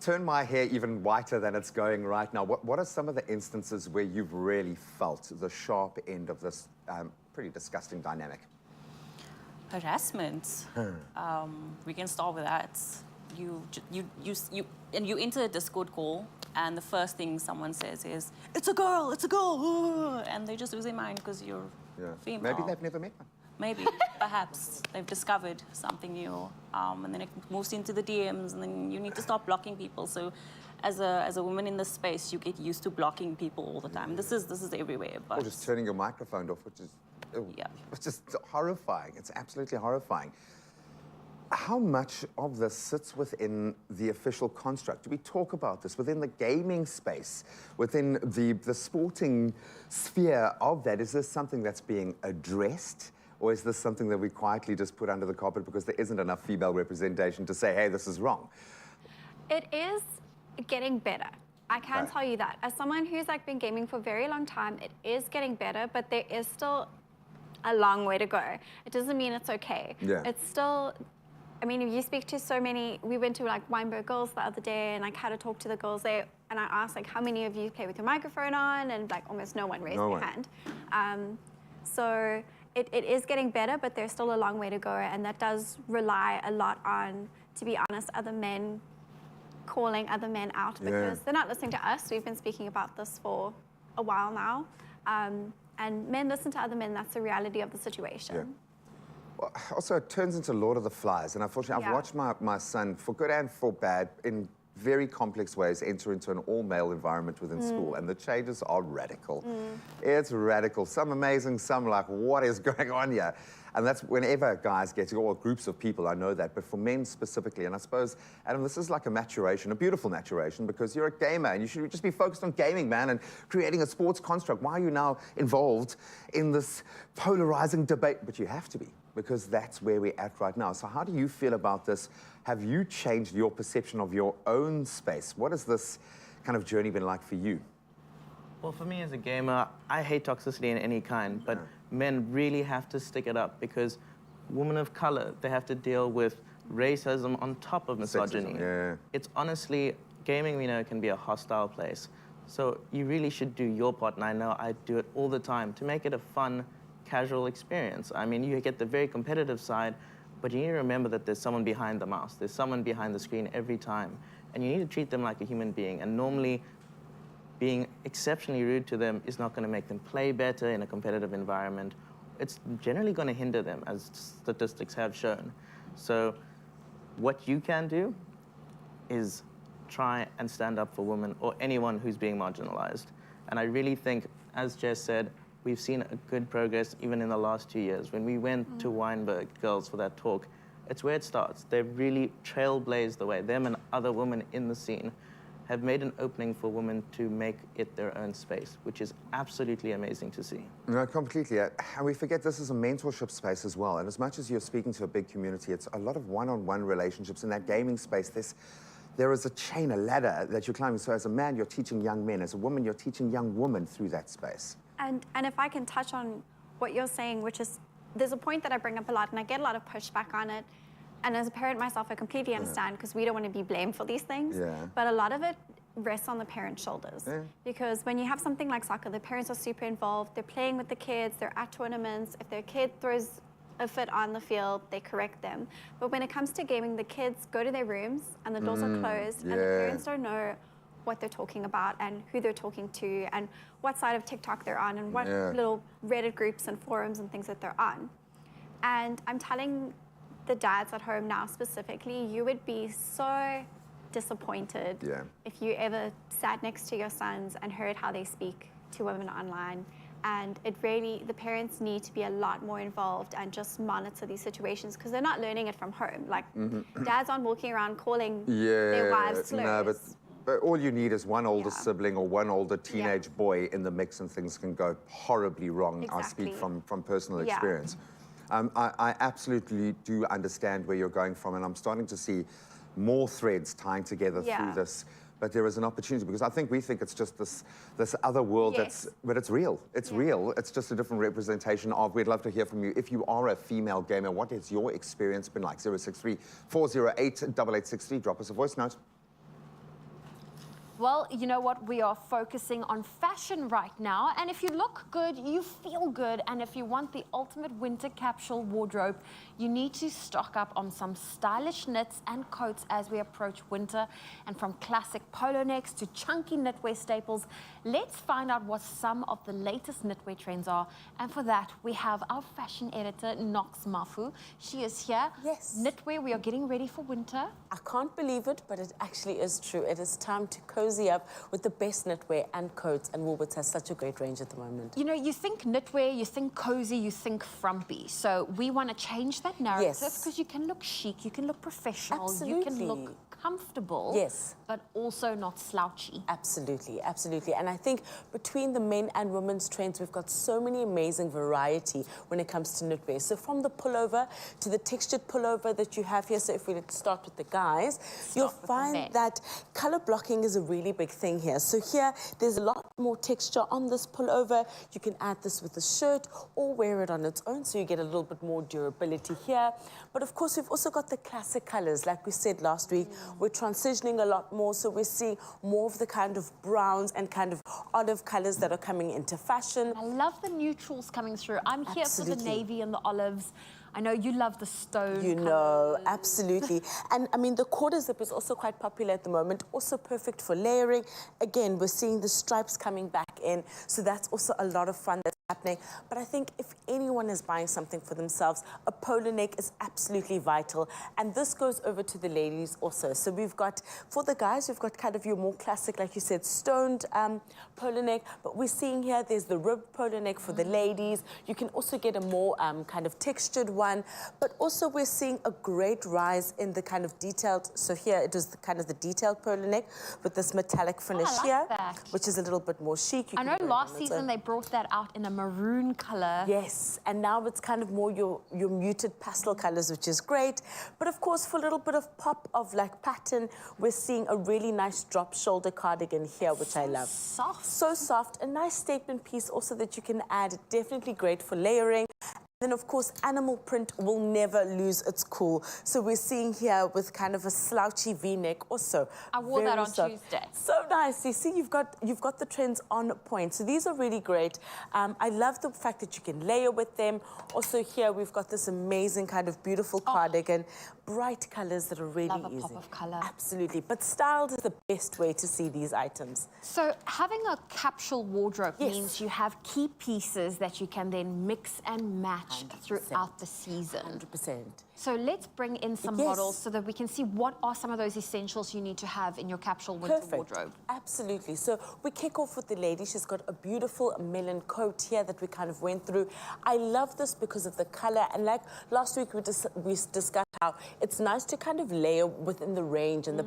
Speaker 2: turn my hair even whiter than it's going right now. What are some of the instances where you've really felt the sharp end of this pretty disgusting dynamic?
Speaker 3: Harassment. We can start with that. You enter a Discord call, and the first thing someone says is, "It's a girl, it's a girl," and they just lose their mind because you're female.
Speaker 2: Maybe they've never met one.
Speaker 3: Maybe, perhaps they've discovered something new, and then it moves into the DMs, and then you need to start blocking people. So, as a woman in this space, you get used to blocking people all the time. This is everywhere. But
Speaker 2: or just turning your microphone off, which is it's just horrifying. It's absolutely horrifying. How much of this sits within the official construct? Do we talk about this within the gaming space, within the sporting sphere of that? Is this something that's being addressed? Or is this something that we quietly just put under the carpet because there isn't enough female representation to say, hey, this is wrong?
Speaker 4: It is getting better. I can tell you that. As someone who's been gaming for a very long time, it is getting better, but there is still a long way to go. It doesn't mean it's okay.
Speaker 2: Yeah.
Speaker 4: It's still, I mean, if you speak to so many, we went to Weinberg Girls the other day, and I had to talk to the girls there, and I asked how many of you play with your microphone on, and almost no one raised their hand. So it is getting better, but there's still a long way to go, and that does rely a lot on, to be honest, other men calling other men out, because they're not listening to us. We've been speaking about this for a while now, and men listen to other men. That's the reality of the situation.
Speaker 2: Well, also, it turns into Lord of the Flies, and unfortunately, I've watched my son, for good and for bad, in very complex ways, enter into an all-male environment within school, and the changes are radical. It's radical. Some amazing, some like, what is going on here? And that's whenever guys get to, or groups of people, I know that, but for men specifically, and I suppose, Adam, this is like a maturation, a beautiful maturation, because you're a gamer, and you should just be focused on gaming, man, and creating a sports construct. Why are you now involved in this polarizing debate? But you have to be, because that's where we're at right now. So how do you feel about this? Have you changed your perception of your own space? What has this kind of journey been like for you?
Speaker 5: Well, for me as a gamer, I hate toxicity in any kind, but men really have to stick it up, because women of color, they have to deal with racism on top of misogyny.
Speaker 2: Sexism,
Speaker 5: It's honestly, gaming, we know, can be a hostile place. So you really should do your part, and I know I do it all the time, to make it a fun, casual experience. I mean, you get the very competitive side, but you need to remember that there's someone behind the mouse. There's someone behind the screen every time. And you need to treat them like a human being. And normally, being exceptionally rude to them is not going to make them play better in a competitive environment. It's generally going to hinder them, as statistics have shown. So what you can do is try and stand up for women or anyone who's being marginalized. And I really think, as Jess said, we've seen a good progress even in the last 2 years. When we went to Weinberg Girls for that talk, it's where it starts. They've really trailblazed the way. Them and other women in the scene have made an opening for women to make it their own space, which is absolutely amazing to see.
Speaker 2: No, completely. And we forget this is a mentorship space as well. And as much as you're speaking to a big community, it's a lot of one-on-one relationships. In that gaming space, there is a chain, a ladder that you're climbing. So as a man, you're teaching young men. As a woman, you're teaching young women through that space.
Speaker 4: And if I can touch on what you're saying, which is, there's a point that I bring up a lot, and I get a lot of pushback on it. And as a parent myself, I completely understand, because we don't want to be blamed for these things.
Speaker 2: Yeah.
Speaker 4: But a lot of it rests on the parents' shoulders.
Speaker 2: Yeah.
Speaker 4: Because when you have something like soccer, the parents are super involved. They're playing with the kids. They're at tournaments. If their kid throws a fit on the field, they correct them. But when it comes to gaming, the kids go to their rooms and the doors are closed, and the parents don't know what they're talking about and who they're talking to and what side of TikTok they're on and what little Reddit groups and forums and things that they're on. And I'm telling the dads at home now specifically, you would be so disappointed if you ever sat next to your sons and heard how they speak to women online. And it really, the parents need to be a lot more involved and just monitor these situations, because they're not learning it from home. Like, dads aren't walking around calling their wives slurs.
Speaker 2: No, but all you need is one older sibling or one older teenage boy in the mix, and things can go horribly wrong.
Speaker 4: Exactly.
Speaker 2: I speak from personal experience. I absolutely do understand where you're going from, and I'm starting to see more threads tying together through this. But there is an opportunity, because I think we think it's just this other world but it's real. It's real. It's just a different representation of. We'd love to hear from you. If you are a female gamer, what has your experience been like? 063-408-8863. Drop us a voice note.
Speaker 1: Well, you know what? We are focusing on fashion right now. And if you look good, you feel good. And if you want the ultimate winter capsule wardrobe, you need to stock up on some stylish knits and coats as we approach winter. And from classic polo necks to chunky knitwear staples, let's find out what some of the latest knitwear trends are. And for that, we have our fashion editor, Nox Mafu. She is here.
Speaker 7: Yes.
Speaker 1: Knitwear, we are getting ready for winter.
Speaker 7: I can't believe it, but it actually is true. It is time to cozy up with the best knitwear and coats, and Woolworths has such a great range at the moment.
Speaker 1: You know, you think knitwear, you think cozy, you think frumpy. So we want to change that narrative, because you can look chic, you can look professional, you can look comfortable, but also not slouchy.
Speaker 7: Absolutely, absolutely. And I think between the men and women's trends, we've got so many amazing variety when it comes to knitwear. So from the pullover to the textured pullover that you have here. So if we start with the guys, you'll find that color blocking is a really big thing here. So here, there's a lot more texture on this pullover. You can add this with a shirt or wear it on its own, so you get a little bit more durability here. But of course, we've also got the classic colors. Like we said last week, we're transitioning a lot more, so we're seeing more of the kind of browns and kind of olive colors that are coming into fashion.
Speaker 1: I love the neutrals coming through. I'm here for the navy and the olives. I know you love the stone.
Speaker 7: You know, absolutely. And I mean, the quarter zip is also quite popular at the moment, also perfect for layering. Again, we're seeing the stripes coming back in, so that's also a lot of fun that's happening. But I think if anyone is buying something for themselves, a polo neck is absolutely vital. And this goes over to the ladies also. So we've got, for the guys, we've got kind of your more classic, like you said, stoned polo neck. But we're seeing here, there's the ribbed polo neck for the ladies. You can also get a more kind of textured one. But also we're seeing a great rise in the kind of detailed, so here it is the kind of the detailed polo neck with this metallic finish here, which is a little bit more chic.
Speaker 1: I know last season they brought that out in a maroon color.
Speaker 7: Yes, and now it's kind of more your muted pastel colors, which is great. But of course, for a little bit of pop of like pattern, we're seeing a really nice drop shoulder cardigan here, which I love.
Speaker 1: Soft.
Speaker 7: So soft, a nice statement piece also that you can add, definitely great for layering. Then, of course, animal print will never lose its cool. So we're seeing here with kind of a slouchy V-neck also.
Speaker 1: I wore that on Tuesday.
Speaker 7: So nice. You see, you've got the trends on point. So these are really great. I love the fact that you can layer with them. Also here, we've got this amazing kind of beautiful cardigan. Bright colors that are really
Speaker 1: Love a
Speaker 7: easy.
Speaker 1: pop of color.
Speaker 7: Absolutely. But styled is the best way to see these items.
Speaker 1: So having a capsule wardrobe means you have key pieces that you can then mix and match
Speaker 7: 100%.
Speaker 1: throughout the season.
Speaker 7: 100%.
Speaker 1: So let's bring in some models so that we can see what are some of those essentials you need to have in your capsule winter wardrobe.
Speaker 7: Absolutely. So we kick off with the lady. She's got a beautiful melon coat here that we kind of went through. I love this because of the color. And like last week, we discussed how it's nice to kind of layer within the range and the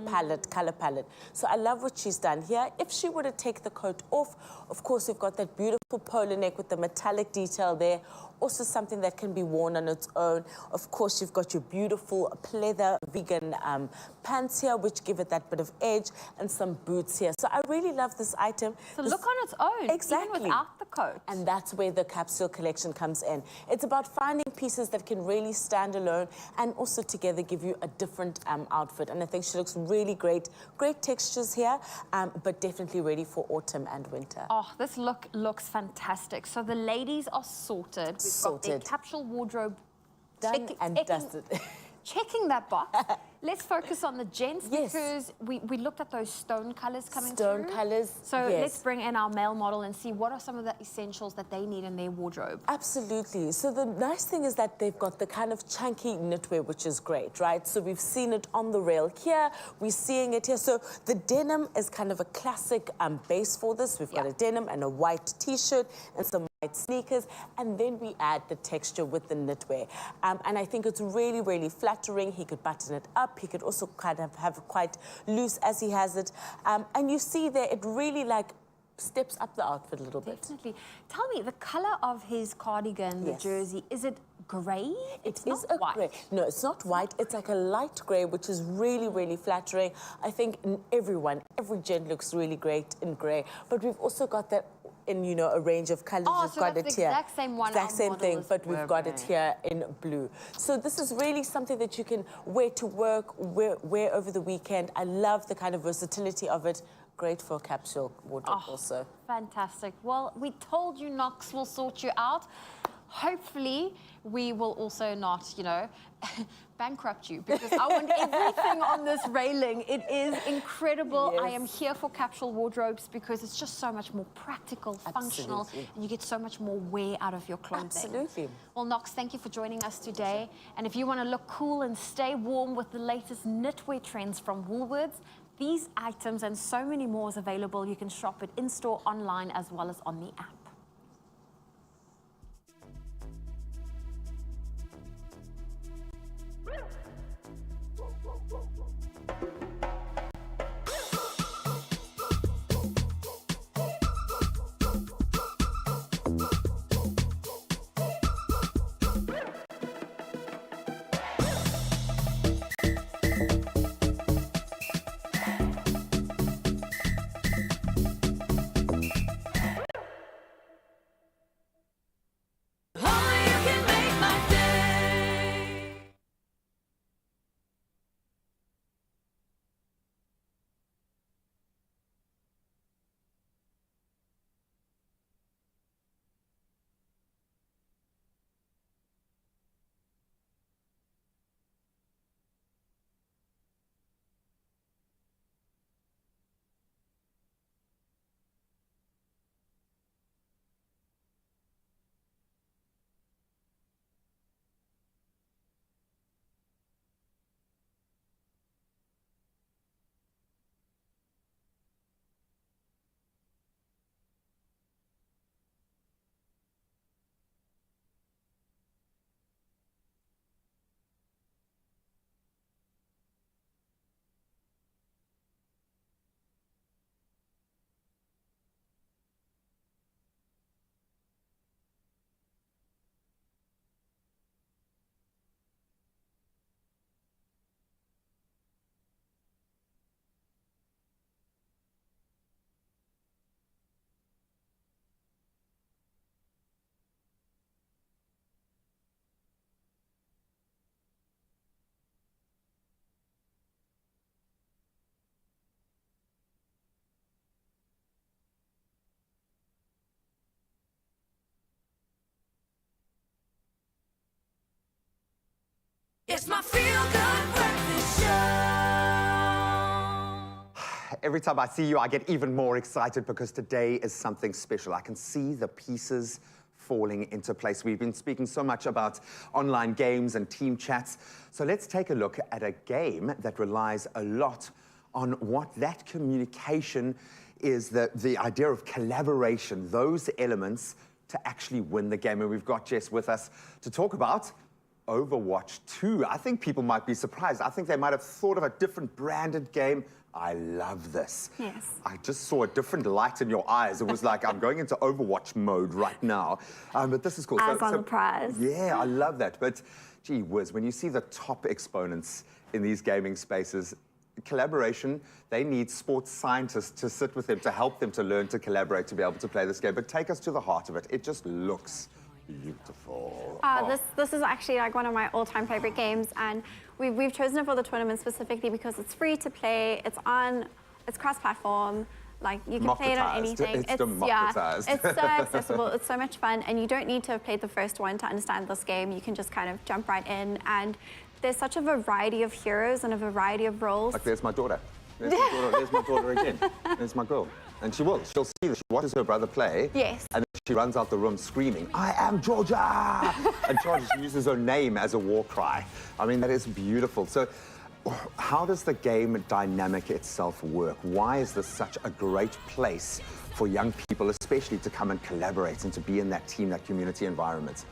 Speaker 7: color palette. So I love what she's done here. If she were to take the coat off, of course, we've got that beautiful polo neck with the metallic detail there. Also something that can be worn on its own. Of course, you've got your beautiful pleather vegan pants here, which give it that bit of edge, and some boots here. So I really love this item.
Speaker 1: So look on its own,
Speaker 7: Exactly.
Speaker 1: even without the coat.
Speaker 7: And that's where the capsule collection comes in. It's about finding pieces that can really stand alone and also together give you a different outfit. And I think she looks really great. Great textures here, but definitely ready for autumn and winter.
Speaker 1: Oh, this look looks fantastic. So the ladies are sorted. We've got their
Speaker 7: Sorted.
Speaker 1: capsule wardrobe
Speaker 7: Done and dusted.
Speaker 1: checking that box. Let's focus on the gents
Speaker 7: Yes.
Speaker 1: because we looked at those stone colors coming
Speaker 7: Stone
Speaker 1: through.
Speaker 7: colours,
Speaker 1: So
Speaker 7: yes.
Speaker 1: let's bring in our male model and see what are some of the essentials that they need in their wardrobe.
Speaker 7: Absolutely. So the nice thing is that they've got the kind of chunky knitwear, which is great, right? So we've seen it on the rail here. We're seeing it here. So the denim is kind of a classic base for this. We've got a denim and a white T-shirt and some white sneakers. And then we add the texture with the knitwear. And I think it's really, really flattering. He could button it up. He could also kind of have it quite loose as he has it. And you see there, it really like steps up the outfit a little bit.
Speaker 1: Definitely. Tell me, the color of his cardigan, the
Speaker 7: Yes.
Speaker 1: jersey, is it grey?
Speaker 7: It
Speaker 1: It's
Speaker 7: is
Speaker 1: not
Speaker 7: a
Speaker 1: white.
Speaker 7: grey. No, it's not white. It's like a light grey, which is really, really flattering. I think every gent looks really great in grey. But we've also got that in, you know, a range of colours.
Speaker 1: Oh,
Speaker 7: we've
Speaker 1: so
Speaker 7: got
Speaker 1: that's
Speaker 7: it
Speaker 1: the
Speaker 7: here.
Speaker 1: exact same one
Speaker 7: Exact
Speaker 1: our
Speaker 7: same
Speaker 1: model
Speaker 7: thing,
Speaker 1: is
Speaker 7: but we've got it
Speaker 1: wearing.
Speaker 7: here in blue. So this is really something that you can wear to work, wear over the weekend. I love the kind of versatility of it. Great for a capsule wardrobe also.
Speaker 1: Fantastic. Well, we told you Knox will sort you out. Hopefully, we will also not, you know, bankrupt you because I want everything on this railing. It is incredible. I am
Speaker 7: Yes.
Speaker 1: here for capsule wardrobes because it's just so much more practical, functional,
Speaker 7: Absolutely.
Speaker 1: and you get so much more wear out of your clothing.
Speaker 7: Absolutely.
Speaker 1: Well, Knox, thank you for joining us today. And if you want to look cool and stay warm with the latest knitwear trends from Woolworths, these items and so many more is available. You can shop it in-store, online, as well as on the app.
Speaker 6: Only you can make my day. It's my feel-good breakfast show.
Speaker 2: Every time I see you, I get even more excited because today is something special. I can see the pieces falling into place. We've been speaking so much about online games and team chats. So let's take a look at a game that relies a lot on what that communication is, the idea of collaboration, those elements to actually win the game. And we've got Jess with us to talk about Overwatch 2. I think people might be surprised. I think they might have thought of a different branded game. I love this.
Speaker 4: Yes.
Speaker 2: I just saw a different light in your eyes. It was like, I'm going into Overwatch mode right now. But this is cool.
Speaker 4: Eyes on the prize.
Speaker 2: Yeah, I love that. But gee whiz, when you see the top exponents in these gaming spaces, collaboration, they need sports scientists to sit with them, to help them to learn to collaborate, to be able to play this game. But take us to the heart of it. It just looks beautiful.
Speaker 4: This is actually like one of my all-time favorite games, and we've chosen it for the tournament specifically because it's free to play. It's cross-platform. Like you can play it on anything.
Speaker 2: It's democratized.
Speaker 4: Yeah, it's so accessible. It's so much fun, and you don't need to have played the first one to understand this game. You can just kind of jump right in, and there's such a variety of heroes and a variety of roles.
Speaker 2: Like, there's my daughter. There's my daughter again. There's my girl. And she'll see this. She watches her brother play.
Speaker 4: Yes.
Speaker 2: And then she runs out the room screaming, "I am Georgia!" And Georgia, she uses her name as a war cry. I mean, that is beautiful. So, how does the game dynamic itself work? Why is this such a great place for young people, especially to come and collaborate and to be in that team, that community environment?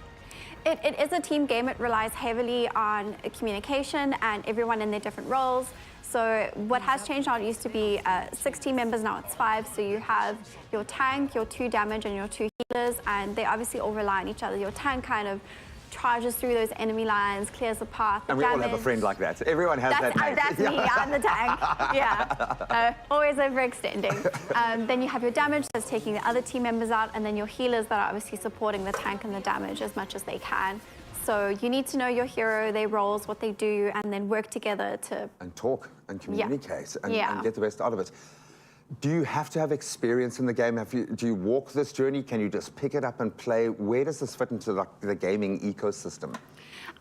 Speaker 4: It is a team game. It relies heavily on communication and everyone in their different roles. So what has changed now, it used to be 6 team members, now it's 5. So you have your tank, your 2 damage, and your 2 healers, and they obviously all rely on each other. Your tank kind of charges through those enemy lines, clears the path.
Speaker 2: And we all have a friend like that. Everyone has that mate.
Speaker 4: That's me, I'm the tank. Yeah, always overextending. Then you have your damage that's taking the other team members out, and then your healers that are obviously supporting the tank and the damage as much as they can. So you need to know your hero, their roles, what they do, and then work together to...
Speaker 2: And talk and communicate and get the best out of it. Do you have to have experience in the game? Do you walk this journey? Can you just pick it up and play? Where does this fit into the gaming ecosystem?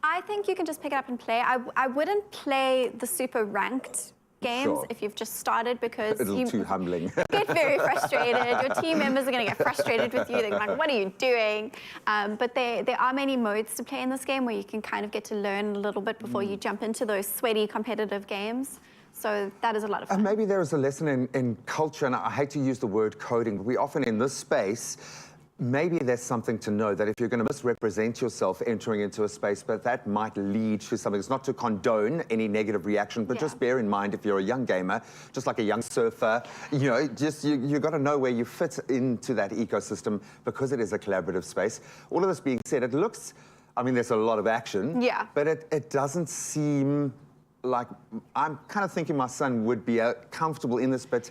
Speaker 4: I think you can just pick it up and play. I wouldn't play the super ranked games if you've just started, because
Speaker 2: a little too humbling.
Speaker 4: You get very frustrated. Your team members are going to get frustrated with you. They're like, what are you doing? But there are many modes to play in this game where you can kind of get to learn a little bit before you jump into those sweaty competitive games. So that is a lot of fun.
Speaker 2: And maybe there is a lesson in culture, and I hate to use the word coding, but we often in this space, maybe there's something to know that if you're going to misrepresent yourself entering into a space, but that might lead to something. It's not to condone any negative reaction, but just bear in mind if you're a young gamer, just like a young surfer, you know, just you got to know where you fit into that ecosystem because it is a collaborative space. All of this being said, it looks, I mean, there's a lot of action, but it doesn't seem like, I'm kind of thinking my son would be comfortable in this, but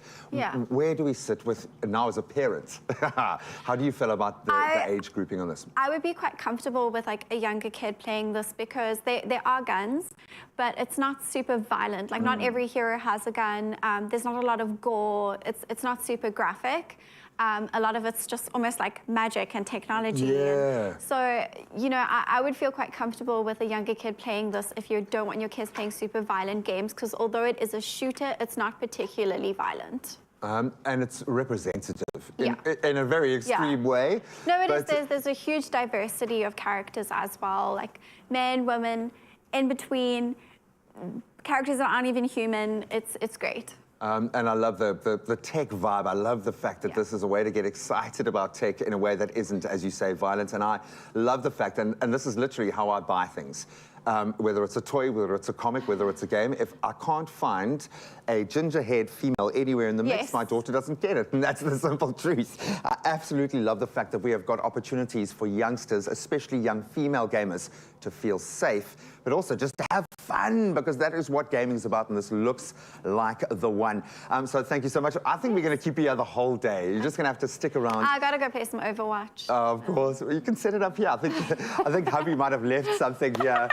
Speaker 2: where do we sit with now as a parent? How do you feel about the age grouping on this?
Speaker 4: I would be quite comfortable with like a younger kid playing this because there are guns, but it's not super violent. Like not every hero has a gun. There's not a lot of gore. It's not super graphic. A lot of it's just almost like magic and technology. And so, you know, I would feel quite comfortable with a younger kid playing this if you don't want your kids playing super violent games, because although it is a shooter, it's not particularly violent.
Speaker 2: And it's representative in a very extreme way.
Speaker 4: No, it is. There's a huge diversity of characters as well, like men, women, in between, characters that aren't even human. It's great.
Speaker 2: And I love the tech vibe. I love the fact that this is a way to get excited about tech in a way that isn't, as you say, violent. And I love the fact, and this is literally how I buy things. Whether it's a toy, whether it's a comic, whether it's a game, if I can't find a ginger-haired female anywhere in the mix, my daughter doesn't get it, and that's the simple truth. I absolutely love the fact that we have got opportunities for youngsters, especially young female gamers, to feel safe, but also just to have fun, because that is what gaming is about, and this looks like the one. So thank you so much. I think we're going to keep you here the whole day. You're just going to have to stick around.
Speaker 4: I got to go play some Overwatch.
Speaker 2: Of course. You can set it up here. I think hubby might have left something here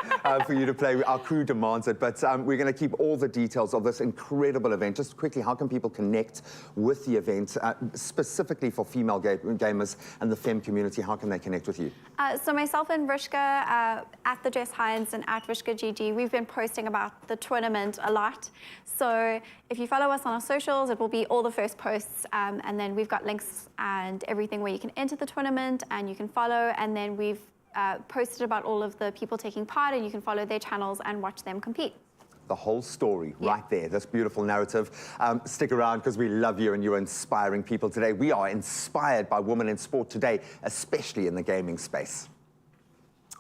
Speaker 2: for you to play. Our crew demands it, but we're going to keep all the details of this incredible event. Just quickly, how can people connect with the event, specifically for female gamers and the femme community? How can they connect with you?
Speaker 4: So myself and Rushka, at the Jess Hines and at Rushka GG, we've been posting about the tournament a lot. So if you follow us on our socials, it will be all the first posts, and then we've got links and everything where you can enter the tournament and you can follow, and then we've posted about all of the people taking part, and you can follow their channels and watch them compete.
Speaker 2: The whole story right there, this beautiful narrative. Stick around because we love you and you're inspiring people today. We are inspired by women in sport today, especially in the gaming space.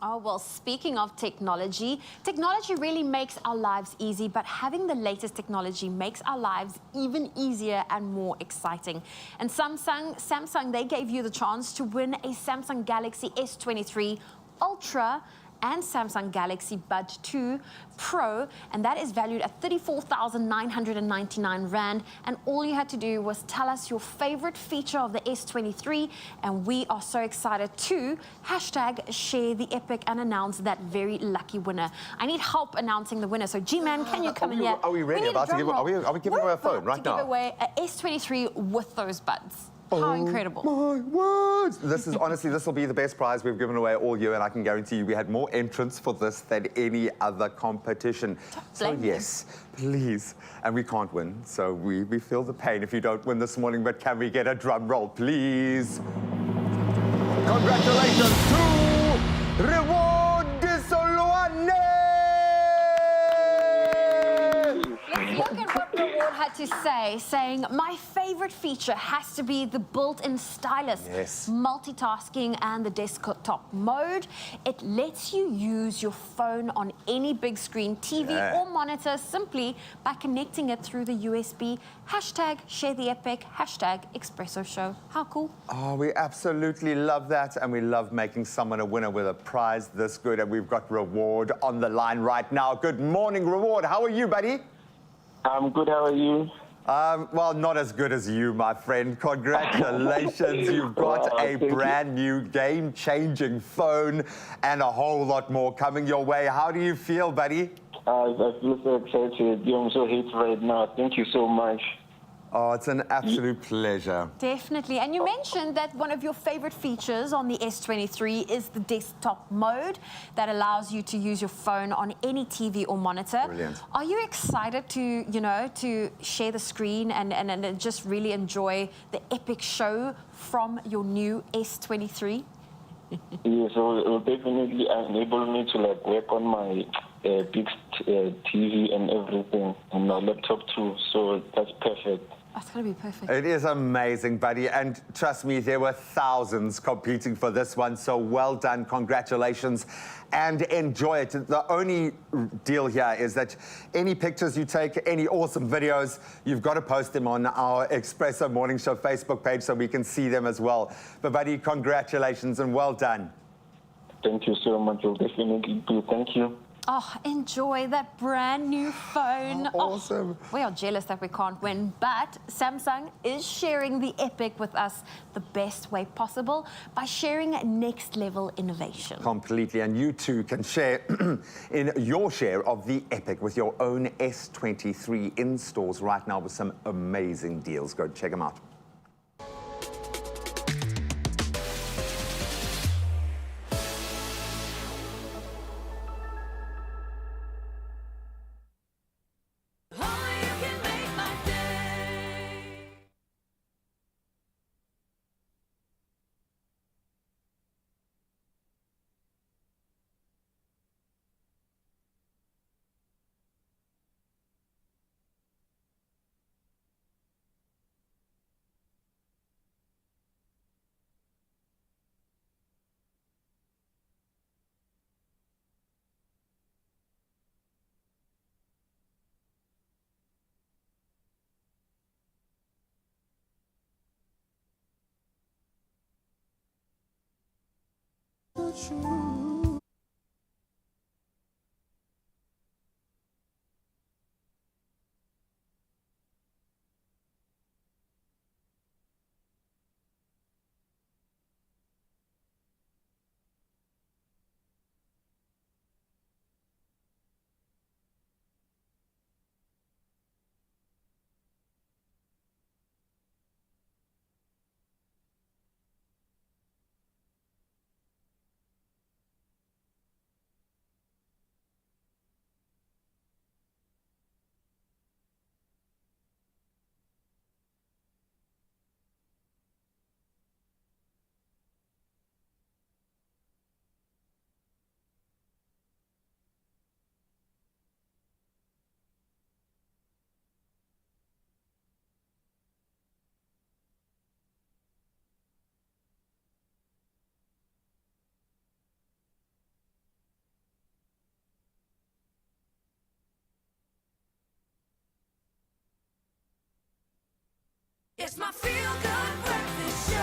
Speaker 1: Oh, well, speaking of technology, technology really makes our lives easy, but having the latest technology makes our lives even easier and more exciting. And Samsung, they gave you the chance to win a Samsung Galaxy S23 Ultra and Samsung Galaxy Buds 2 Pro, and that is valued at 34,999 Rand. And all you had to do was tell us your favorite feature of the S23, and we are so excited to hashtag share the epic and announce that very lucky winner. I need help announcing the winner, so G-Man, can you come in here?
Speaker 2: Are we really
Speaker 1: need a
Speaker 2: about to
Speaker 1: drum
Speaker 2: give?
Speaker 1: roll.
Speaker 2: Are we giving away a phone right
Speaker 1: to
Speaker 2: now?
Speaker 1: give away a S23 with those buds. How incredible.
Speaker 2: My word! This is honestly, this will be the best prize we've given away all year, and I can guarantee you we had more entrants for this than any other competition. So
Speaker 1: blame you.
Speaker 2: yes, please. And we can't win, so we feel the pain if you don't win this morning, but can we get a drum roll, please? Congratulations to Reward Disoluane!
Speaker 1: Let's look at what Reward had to say, saying, my favorite feature has to be the built-in stylus,
Speaker 2: Yes.
Speaker 1: multitasking and the desktop mode. It lets you use your phone on any big screen, TV or monitor simply by connecting it through the USB. Hashtag share the epic, hashtag Expresso show. How cool.
Speaker 2: Oh, we absolutely love that, and we love making someone a winner with a prize this good, and we've got Reward on the line right now. Good morning, Reward. How are you, buddy?
Speaker 8: I'm good, how are you?
Speaker 2: Well, not as good as you, my friend. Congratulations. You've got a brand new game-changing phone and a whole lot more coming your way. How do you feel, buddy?
Speaker 8: I feel so excited. I'm so happy right now. Thank you so much.
Speaker 2: Oh, it's an absolute pleasure.
Speaker 1: Definitely. And you mentioned that one of your favorite features on the S23 is the desktop mode that allows you to use your phone on any TV or monitor.
Speaker 2: Brilliant.
Speaker 1: Are you excited to, to share the screen and just really enjoy the epic show from your new S23?
Speaker 8: Yeah, so it will definitely enable me to work on my big TV and everything, and my laptop too, so that's perfect.
Speaker 1: That's going to be perfect.
Speaker 2: It is amazing, buddy. And trust me, there were thousands competing for this one. So well done. Congratulations. And enjoy it. The only deal here is that any pictures you take, any awesome videos, you've got to post them on our Expresso Morning Show Facebook page so we can see them as well. But, buddy, congratulations and well done.
Speaker 8: Thank you so much. You'll definitely do. Thank you.
Speaker 1: Oh, enjoy that brand new phone.
Speaker 2: Oh, awesome.
Speaker 1: Oh, we are jealous that we can't win, but Samsung is sharing the epic with us the best way possible by sharing next level innovation.
Speaker 2: Completely. And you too can share in your share of the epic with your own S23 in stores right now with some amazing deals. Go check them out.
Speaker 6: Only you can make my day. It's my feel-good breakfast show.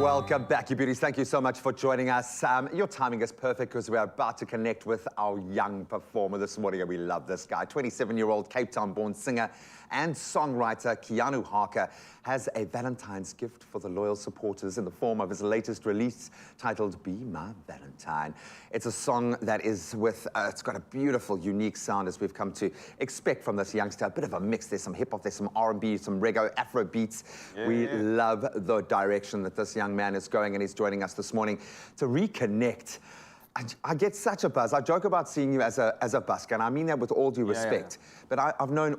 Speaker 2: Welcome back, you beauties. Thank you so much for joining us. Your timing is perfect because we're about to connect with our young performer this morning, and we love this guy. 27-year-old Cape Town-born singer and songwriter Keanu Harker has a Valentine's gift for the loyal supporters in the form of his latest release titled Be My Valentine. It's a song that is it's got a beautiful, unique sound as we've come to expect from this youngster. A bit of a mix. There's some hip-hop, there's some R&B, some reggae, Afro beats.
Speaker 9: Yeah.
Speaker 2: We love the direction that this young man is going, and he's joining us this morning to reconnect. I get such a buzz. I joke about seeing you as a busker, and I mean that with all due respect. But I've known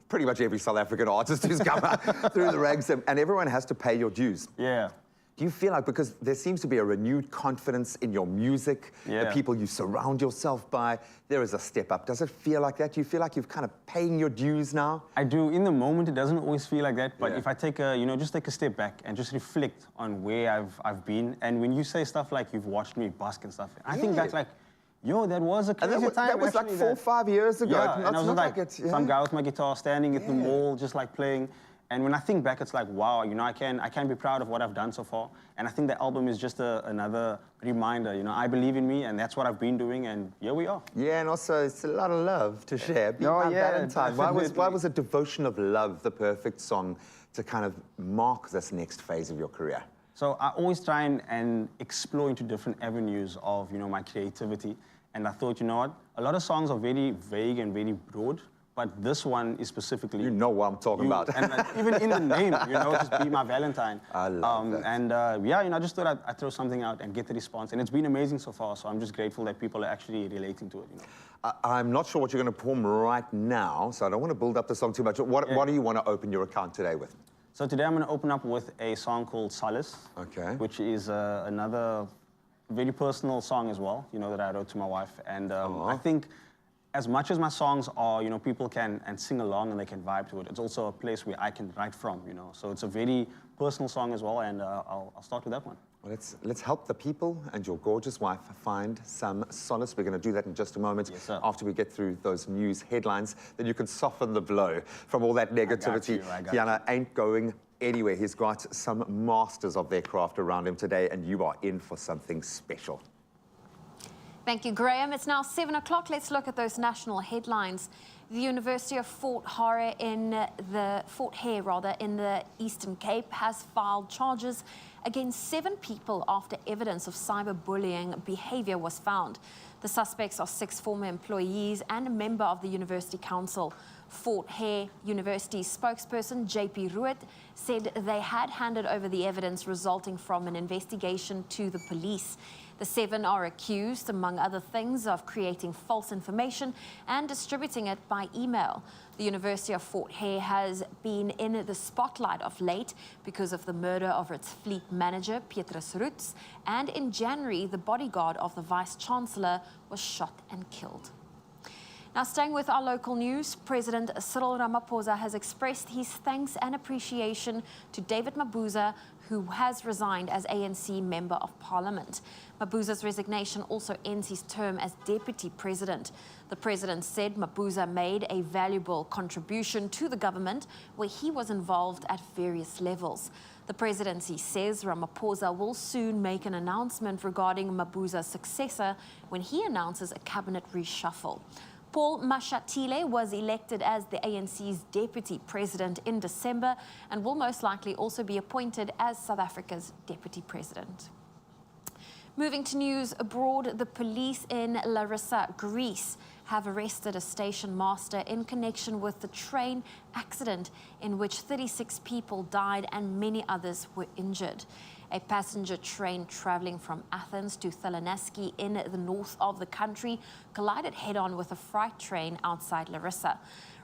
Speaker 2: pretty much every South African artist who's come up through the ranks, and everyone has to pay your dues.
Speaker 9: Yeah.
Speaker 2: Do you feel like, because there seems to be a renewed confidence in your music, the
Speaker 9: Yeah.
Speaker 2: people you surround yourself by, there is a step up. Does it feel like that? Do you feel like you've kind of paying your dues now?
Speaker 9: I do. In the moment, it doesn't always feel like that. But
Speaker 2: Yeah.
Speaker 9: if I take just take a step back and just reflect on where I've been, and when you say stuff like you've watched me busk and stuff, I think
Speaker 2: Yeah.
Speaker 9: back like, yo, that was a
Speaker 2: And
Speaker 9: crazy time.
Speaker 2: that was like
Speaker 9: actually,
Speaker 2: 4 or 5 years ago.
Speaker 9: Yeah,
Speaker 2: It's
Speaker 9: and I was
Speaker 2: not
Speaker 9: like
Speaker 2: it's,
Speaker 9: some guy with my guitar standing at the mall, just like playing. And when I think back, it's like, wow, I can be proud of what I've done so far. And I think the album is just another reminder. I believe in me, and that's what I've been doing, and here we are.
Speaker 2: Yeah, and also it's a lot of love to share. Be
Speaker 9: Oh,
Speaker 2: My
Speaker 9: yeah,
Speaker 2: Valentine. Why
Speaker 9: definitely.
Speaker 2: was a Devotion of Love the perfect song to kind of mark this next phase of your career?
Speaker 9: So I always try and explore into different avenues of, my creativity. And I thought, you know what? A lot of songs are very vague and very broad, but this one is specifically...
Speaker 2: You know what I'm talking about.
Speaker 9: And even in the name, just Be My Valentine.
Speaker 2: I love that.
Speaker 9: And I just thought I'd throw something out and get the response. And it's been amazing so far, so I'm just grateful that people are actually relating to it,
Speaker 2: I'm not sure what you're going to perform right now, so I don't want to build up the song too much. What do you want to open your account today with?
Speaker 9: So today I'm going to open up with a song called Solace.
Speaker 2: Okay.
Speaker 9: Which is another very personal song as well, that I wrote to my wife. And I think as much as my songs are, people can sing along and they can vibe to it, it's also a place where I can write from, So it's a very personal song as well, and I'll start with that one.
Speaker 2: Well, let's help the people and your gorgeous wife find some solace. We're going to do that in just a moment.
Speaker 9: Yes, sir.
Speaker 2: After we get through those news headlines, then you can soften the blow from all that negativity.
Speaker 9: I got
Speaker 2: Kiana ain't going anywhere. He's got some masters of their craft around him today, and you are in for something special.
Speaker 1: Thank you, Graham. It's now 7 o'clock. Let's look at those national headlines. The University of Fort Hare in the Eastern Cape has filed charges against 7 people after evidence of cyberbullying behavior was found. The suspects are 6 former employees and a member of the University Council. Fort Hare University spokesperson JP Ruet said they had handed over the evidence resulting from an investigation to the police. The 7 are accused, among other things, of creating false information and distributing it by email. The University of Fort Hare has been in the spotlight of late because of the murder of its fleet manager, Petrus Roots, and in January, the bodyguard of the Vice-Chancellor was shot and killed. Now, staying with our local news, President Cyril Ramaphosa has expressed his thanks and appreciation to David Mabuza, who has resigned as ANC Member of Parliament. Mabuza's resignation also ends his term as Deputy President. The President said Mabuza made a valuable contribution to the government where he was involved at various levels. The presidency says Ramaphosa will soon make an announcement regarding Mabuza's successor when he announces a cabinet reshuffle. Paul Mashatile was elected as the ANC's deputy president in December and will most likely also be appointed as South Africa's deputy president. Moving to news abroad, the police in Larissa, Greece, have arrested a station master in connection with the train accident in which 36 people died and many others were injured. A passenger train traveling from Athens to Thessaloniki in the north of the country collided head-on with a freight train outside Larissa.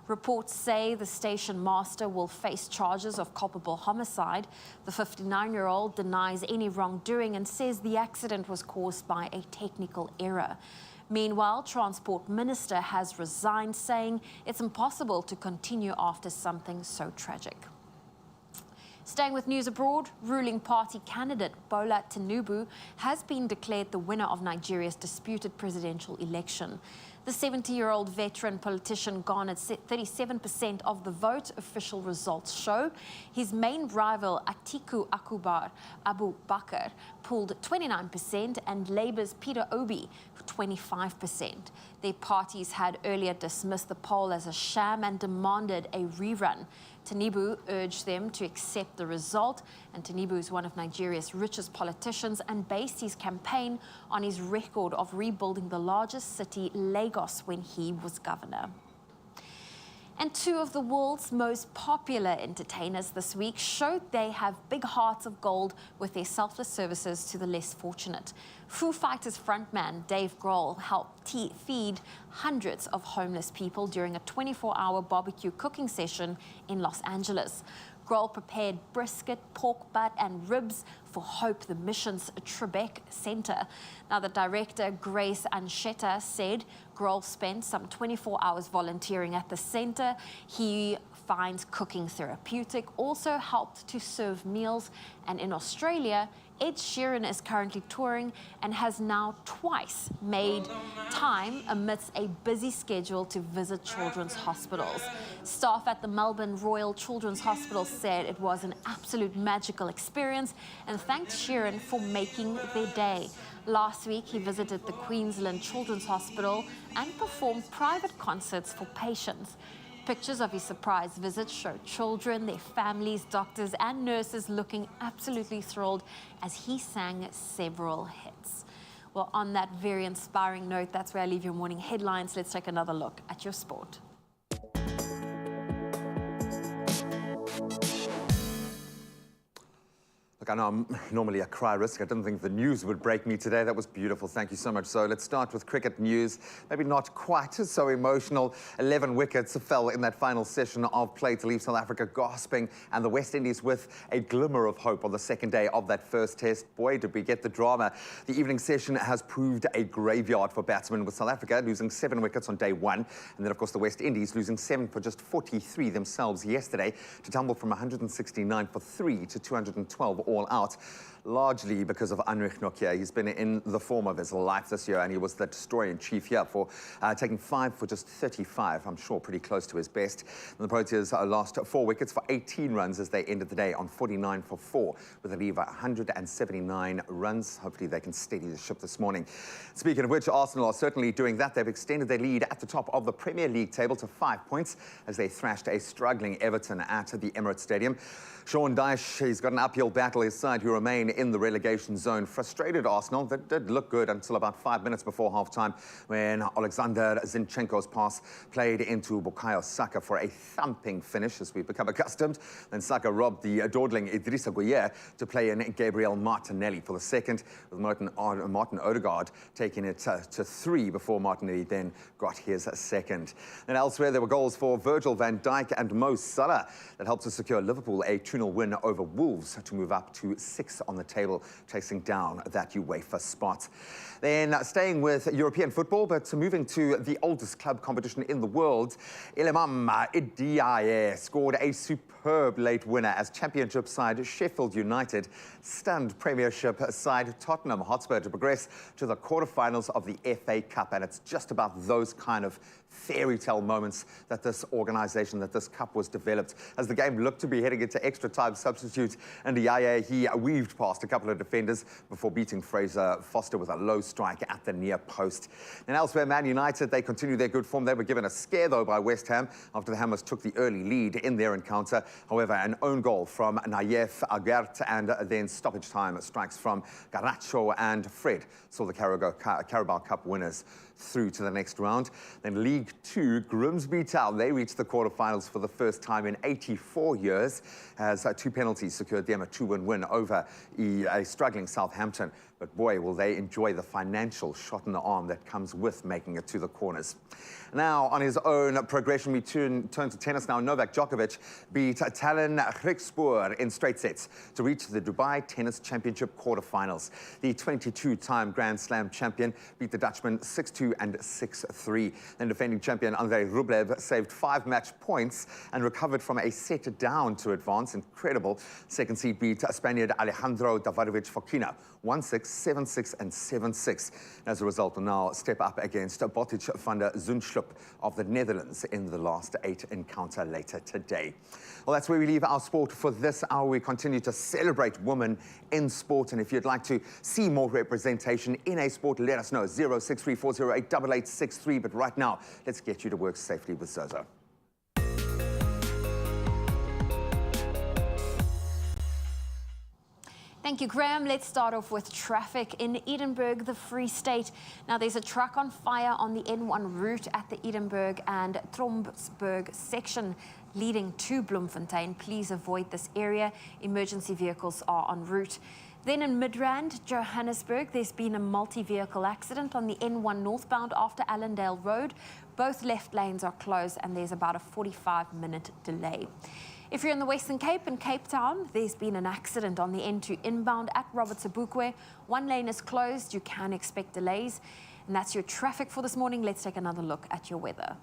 Speaker 1: Reports say the station master will face charges of culpable homicide. The 59-year-old denies any wrongdoing and says the accident was caused by a technical error. Meanwhile, Transport Minister has resigned, saying it's impossible to continue after something so tragic. Staying with news abroad, ruling party candidate Bola Tinubu has been declared the winner of Nigeria's disputed presidential election. The 70-year-old veteran politician garnered 37% of the vote, official results show. His main rival, Atiku Abu Bakr, pulled 29%, and Labour's Peter Obi, 25%. Their parties had earlier dismissed the poll as a sham and demanded a rerun. Tinubu urged them to accept the result, and Tinubu is one of Nigeria's richest politicians and based his campaign on his record of rebuilding the largest city, Lagos, when he was governor. And two of the world's most popular entertainers this week showed they have big hearts of gold with their selfless services to the less fortunate. Foo Fighters frontman Dave Grohl helped feed hundreds of homeless people during a 24-hour barbecue cooking session in Los Angeles. Grohl prepared brisket, pork butt, and ribs for Hope, the mission's Trebek Center. Now, the director, Grace Ancheta, said Grohl spent some 24 hours volunteering at the center. He finds cooking therapeutic, also helped to serve meals. And in Australia, Ed Sheeran is currently touring and has now twice made time amidst a busy schedule to visit children's hospitals. Staff at the Melbourne Royal Children's Hospital said it was an absolute magical experience and thanked Sheeran for making their day. Last week, he visited the Queensland Children's Hospital and performed private concerts for patients. Pictures of his surprise visit show children, their families, doctors, and nurses looking absolutely thrilled as he sang several hits. Well, on that very inspiring note, that's where I leave your morning headlines. Let's take another look at your sport.
Speaker 2: Look, I know I'm normally a cry risk. I didn't think the news would break me today. That was beautiful. Thank you so much. So let's start with cricket news. Maybe not quite so emotional. 11 wickets fell in that final session of play to leave South Africa gasping, and the West Indies with a glimmer of hope on the second day of that first test. Boy, did we get the drama. The evening session has proved a graveyard for batsmen, with South Africa losing 7 wickets on day one. And then, of course, the West Indies losing 7 for just 43 themselves yesterday to tumble from 169 for 3 to 212 all out, largely because of Anrich Nokia. He's been in the form of his life this year, and he was the destroyer-in-chief here for taking 5 for just 35. I'm sure pretty close to his best. And the Proteas lost 4 wickets for 18 runs as they ended the day on 49 for 4, with a lead of 179 runs. Hopefully they can steady the ship this morning. Speaking of which, Arsenal are certainly doing that. They've extended their lead at the top of the Premier League table to 5 points as they thrashed a struggling Everton at the Emirates Stadium. Sean Dyche, he's got an uphill battle. His side, who remain in the relegation zone. Frustrated Arsenal, that did look good until about 5 minutes before half-time, when Alexander Zinchenko's pass played into Bukayo Saka for a thumping finish, as we've become accustomed. Then Saka robbed the dawdling Idrissa Gueye to play in Gabriel Martinelli for the second, with Martin Odegaard taking it to 3 before Martinelli then got his second. And elsewhere, there were goals for Virgil van Dijk and Mo Salah that helped to secure Liverpool a 2-0 win over Wolves to move up to 6 on the table, chasing down that UEFA spot. Then staying with European football, but moving to the oldest club competition in the world, Ilimam Idiaye scored a superb late winner as Championship side Sheffield United stunned Premiership side Tottenham Hotspur to progress to the quarterfinals of the FA Cup. And it's just about those kind of fairy tale moments that this organisation, that this cup was developed. As the game looked to be heading into extra time substitute, and Idiaye, he weaved past a couple of defenders before beating Fraser Foster with a low strike at the near post. And elsewhere, Man United, they continue their good form. They were given a scare, though, by West Ham after the Hammers took the early lead in their encounter. However, an own goal from Nayef Agert and then stoppage time strikes from Garnacho and Fred saw the Carabao Cup winners through to the next round. Then League Two, Grimsby Town, they reached the quarterfinals for the first time in 84 years as 2 penalties secured them a 2-1 win over a struggling Southampton. But boy, will they enjoy the financial shot in the arm that comes with making it to the corners. Now, on his own progression, we turn to tennis now. Novak Djokovic beat Tallon Griekspoor in straight sets to reach the Dubai Tennis Championship quarterfinals. The 22-time Grand Slam champion beat the Dutchman 6-2 and 6-3. Then defending champion Andrei Rublev saved 5 match points and recovered from a set down to advance. Incredible. Second seed beat Spaniard Alejandro Davidovich Fokina 1-6, 7-6 and 7-6. As a result, they'll now step up against Botic van der Zundschlup of the Netherlands in the last 8 encounter later today. Well, that's where we leave our sport for this hour. We continue to celebrate women in sport, and if you'd like to see more representation in a sport, let us know. 0634088863. But right now, let's get you to work safely with Zozo.
Speaker 1: Thank you, Graham. Let's start off with traffic in Edinburgh, the Free State. Now, there's a truck on fire on the N1 route at the Edinburgh and Trombsburg section leading to Bloemfontein. Please avoid this area. Emergency vehicles are en route. Then in Midrand, Johannesburg, there's been a multi-vehicle accident on the N1 northbound after Allendale Road. Both left lanes are closed and there's about a 45-minute delay. If you're in the Western Cape and Cape Town, there's been an accident on the N2 inbound at Robert Sobukwe. One lane is closed. You can expect delays. And that's your traffic for this morning. Let's take another look at your weather.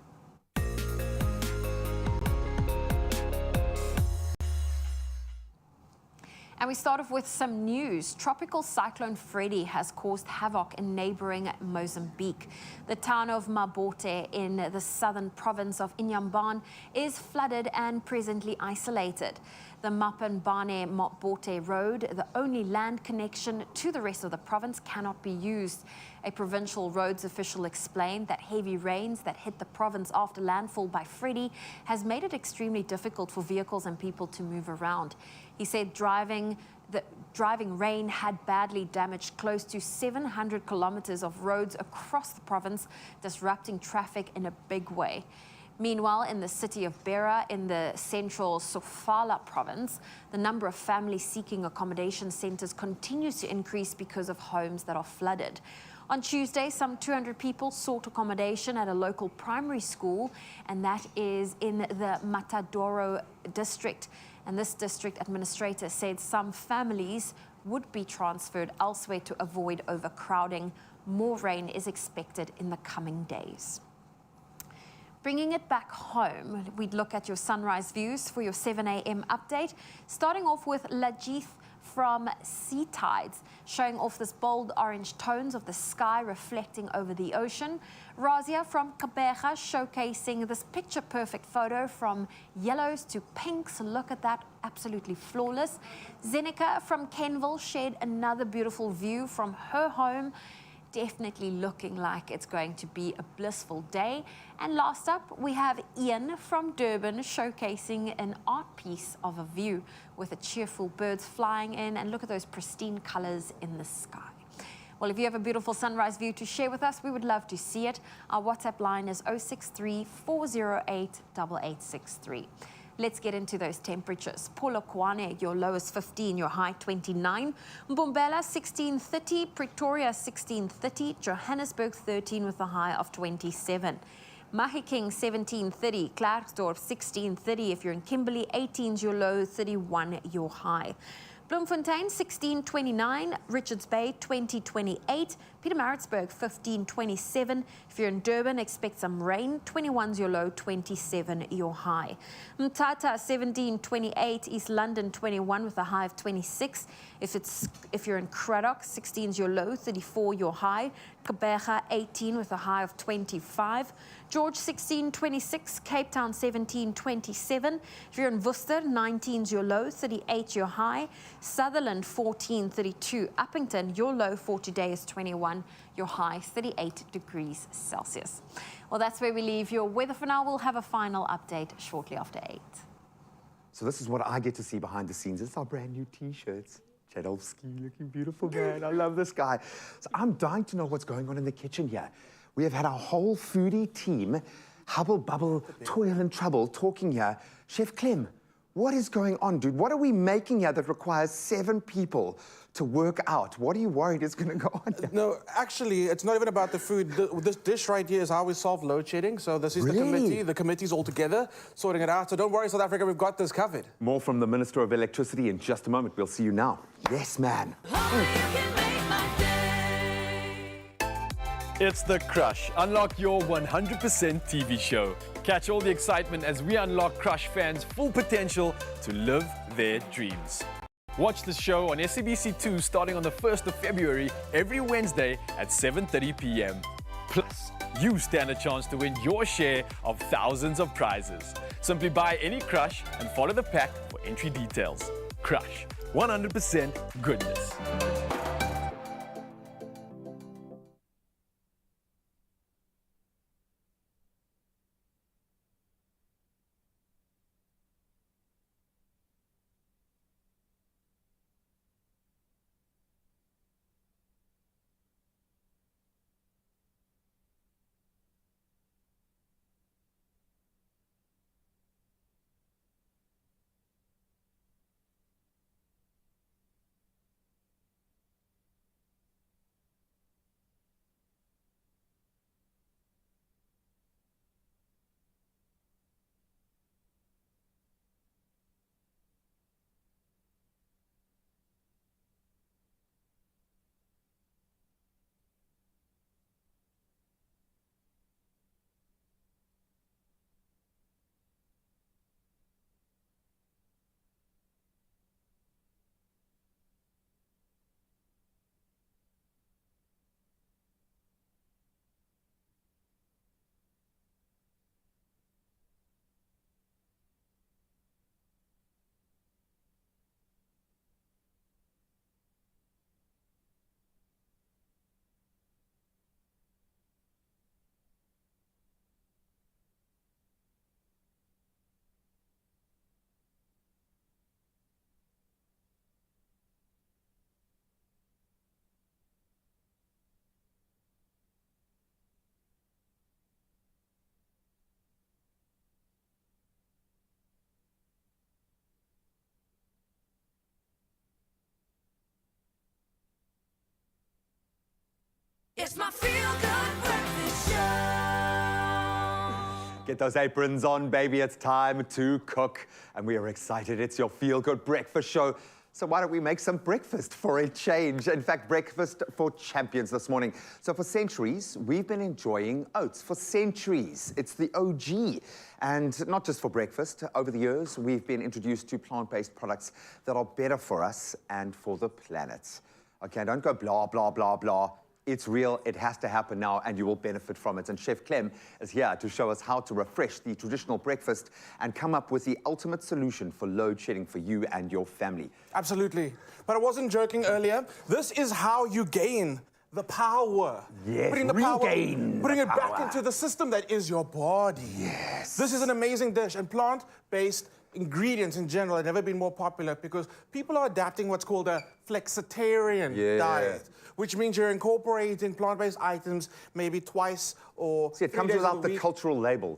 Speaker 1: And we start off with some news. Tropical cyclone Freddy has caused havoc in neighboring Mozambique. The town of Mabote in the southern province of Inhambane is flooded and presently isolated. The Mapembane-Mabote Road, the only land connection to the rest of the province, cannot be used. A provincial roads official explained that heavy rains that hit the province after landfall by Freddy has made it extremely difficult for vehicles and people to move around. He said driving rain had badly damaged close to 700 kilometers of roads across the province, disrupting traffic in a big way. Meanwhile, in the city of Beira, in the central Sofala province, the number of families seeking accommodation centers continues to increase because of homes that are flooded. On Tuesday, some 200 people sought accommodation at a local primary school, and that is in the Matadoro district. And this district administrator said some families would be transferred elsewhere to avoid overcrowding. More rain is expected in the coming days. Bringing it back home, we'd look at your sunrise views for your 7 a.m. update, starting off with Lajith from Sea Tides, showing off this bold orange tones of the sky reflecting over the ocean. Razia from Kabeja showcasing this picture-perfect photo from yellows to pinks. Look at that, absolutely flawless. Zeneca from Kenville shared another beautiful view from her home. Definitely looking like it's going to be a blissful day. And last up, we have Ian from Durban showcasing an art piece of a view with the cheerful birds flying in, and look at those pristine colors in the sky. Well, if you have a beautiful sunrise view to share with us, we would love to see it. Our WhatsApp line is 063 408 8863. Let's get into those temperatures. Polokwane, your low is 15, your high 29. Mbombela, 1630. Pretoria, 1630. Johannesburg, 13 with a high of 27. Mahikeng, 1730. Klerksdorp, 1630. If you're in Kimberley, 18's your low, 31 your high. Bloemfontein, 1629. Richards Bay, 2028. Pietermaritzburg, 1527. If you're in Durban, expect some rain. 21's your low, 27 your high. Mthatha, 1728. East London, 21 with a high of 26. If you're in Cradock, 16's your low, 34 your high. Kabeja, 18 with a high of 25. George, 1626. Cape Town, 1727. If you're in Worcester, 19's your low, 38 your high. Sutherland, 1432. Uppington, your low for today is 21. Your high, 38 degrees Celsius. Well, that's where we leave your weather for now. We'll have a final update shortly after 8.
Speaker 2: So this is what I get to see behind the scenes. It's our brand new T-shirts. Chadovsky, looking beautiful, man. I love this guy. So I'm dying to know what's going on in the kitchen here. We have had our whole foodie team, hubble, bubble, toil and trouble, talking here. Chef Clem, what is going on, dude? What are we making here that requires 7 people to work out? What are you worried is going to go on here?
Speaker 10: No, actually, it's not even about the food. This dish right here is how we solve load shedding. So this is the committee. The committee's all together sorting it out. So don't worry, South Africa, we've got this covered.
Speaker 2: More from the Minister of Electricity in just a moment. We'll see you now. Yes, man.
Speaker 11: It's The Crush. Unlock your 100% TV show. Catch all the excitement as we unlock Crush fans' full potential to live their dreams. Watch the show on SABC2 starting on the 1st of February every Wednesday at 7:30 p.m. Plus, you stand a chance to win your share of thousands of prizes. Simply buy any Crush and follow the pack for entry details. Crush, 100% goodness.
Speaker 6: It's my feel-good breakfast show.
Speaker 2: Get those aprons on, baby. It's time to cook. And we are excited. It's your feel-good breakfast show. So why don't we make some breakfast for a change? In fact, breakfast for champions this morning. So for centuries, we've been enjoying oats. For centuries, it's the OG. And not just for breakfast. Over the years, we've been introduced to plant-based products that are better for us and for the planet. Okay, don't go blah, blah, blah, blah. It's real, it has to happen now, and you will benefit from it. And Chef Clem is here to show us how to refresh the traditional breakfast and come up with the ultimate solution for load shedding for you and your family.
Speaker 10: Absolutely. But I wasn't joking earlier. This is how you gain the power.
Speaker 2: Yes,
Speaker 10: putting it
Speaker 2: the
Speaker 10: back
Speaker 2: power.
Speaker 10: into the system that is your body.
Speaker 2: Yes.
Speaker 10: This is an amazing dish, and plant-based ingredients in general have never been more popular because people are adapting what's called a flexitarian diet, which means you're incorporating plant-based items maybe twice or
Speaker 2: See, it
Speaker 10: 3
Speaker 2: comes
Speaker 10: days
Speaker 2: without
Speaker 10: a
Speaker 2: the
Speaker 10: week.
Speaker 2: cultural label.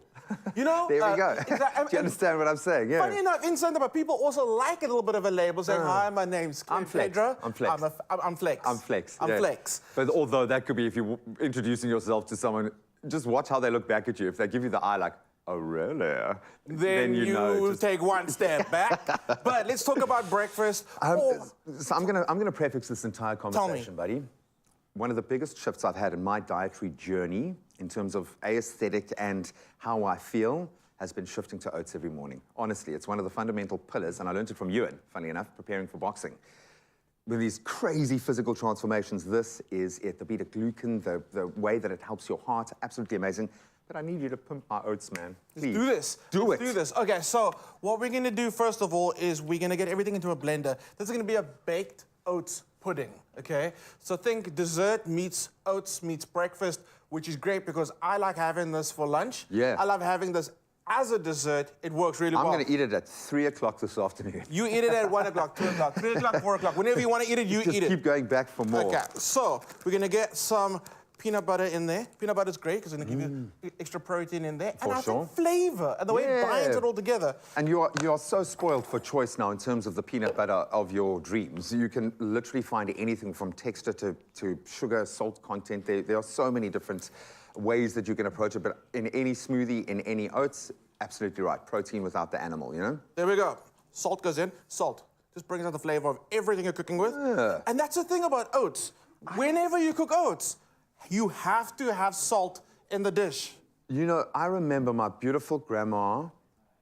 Speaker 10: You know?
Speaker 2: There we go. Do you understand what I'm saying? Yeah.
Speaker 10: Funny enough, inside but people also like a little bit of a label saying, hi, my name's
Speaker 2: I'm Flex.
Speaker 10: Pedro.
Speaker 2: I'm Flex.
Speaker 10: I'm Flex.
Speaker 2: I'm Flex.
Speaker 10: I'm
Speaker 2: yeah.
Speaker 10: Flex.
Speaker 2: But although that could be if you're introducing yourself to someone, just watch how they look back at you. If they give you the eye like, oh, really?
Speaker 10: Then you
Speaker 2: know.
Speaker 10: will take one step back. But let's talk about breakfast.
Speaker 2: So I'm gonna prefix this entire conversation, buddy. One of the biggest shifts I've had in my dietary journey in terms of aesthetic and how I feel has been shifting to oats every morning. Honestly, it's one of the fundamental pillars, and I learned it from Ewan, funny enough, preparing for boxing. With these crazy physical transformations, this is it. The beta-glucan, the way that it helps your heart, absolutely amazing. But I need you to pimp my oats, man. Please.
Speaker 10: Do this.
Speaker 2: Let's
Speaker 10: do this. Okay, so what we're gonna do first of all is we're gonna get everything into a blender. This is gonna be a baked oats pudding, okay? So think dessert meets oats meets breakfast, which is great because I like having this for lunch.
Speaker 2: Yeah.
Speaker 10: I love having this as a dessert. It works really well.
Speaker 2: I'm gonna eat it at 3 o'clock this afternoon.
Speaker 10: You eat it at 1 o'clock, 2 o'clock, 3 o'clock, 4 o'clock. Whenever you want to eat it, you
Speaker 2: Just
Speaker 10: eat it.
Speaker 2: keep going back for more.
Speaker 10: Okay, so we're gonna get some peanut butter in there. Peanut butter is great because it's gonna give you extra protein in there.
Speaker 2: For
Speaker 10: and I
Speaker 2: sure.
Speaker 10: think flavor and the way it binds it all together.
Speaker 2: And you are so spoiled for choice now in terms of the peanut butter of your dreams. You can literally find anything from texture to sugar, salt content. There are so many different ways that you can approach it, but in any smoothie, in any oats, absolutely right. Protein without the animal, you know?
Speaker 10: There we go. Salt goes in. Salt just brings out the flavor of everything you're cooking with.
Speaker 2: Yeah.
Speaker 10: And that's the thing about oats. Whenever you cook oats, you have to have salt in the dish.
Speaker 2: You know, I remember my beautiful grandma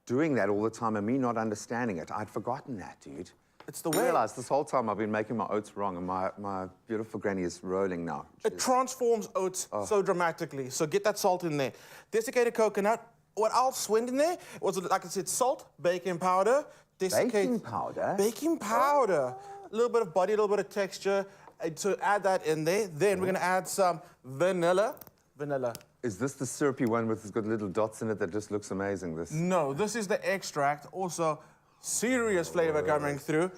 Speaker 2: doing that all the time and me not understanding it. I'd forgotten that, dude.
Speaker 10: It's the
Speaker 2: I
Speaker 10: way.
Speaker 2: realize this whole time I've been making my oats wrong, and my beautiful granny is rolling now.
Speaker 10: It transforms oats so dramatically. So get that salt in there. Desiccated coconut. What else went in there was, like I said, salt, baking powder,
Speaker 2: Baking powder?
Speaker 10: baking powder, a little bit of body, a little bit of texture. And so add that in there. Then we're gonna add some vanilla. Vanilla.
Speaker 2: Is this the syrupy one with it's got little dots in it that just looks amazing? This.
Speaker 10: No, this is the extract. Also, serious flavor coming through.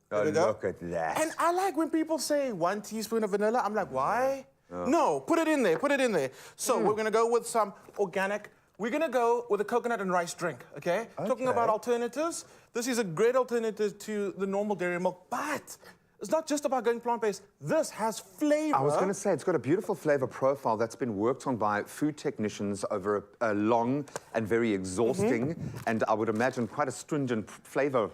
Speaker 10: There we go.
Speaker 2: Look at that.
Speaker 10: And I like when people say 1 teaspoon of vanilla. I'm like, why? No, put it in there, put it in there. So we're gonna go with some organic. We're gonna go with a coconut and rice drink, okay? Talking about alternatives, this is a great alternative to the normal dairy milk, but it's not just about going plant-based. This has flavor.
Speaker 2: I was going to say, it's got a beautiful flavor profile that's been worked on by food technicians over a long and very exhausting, and I would imagine quite a stringent flavor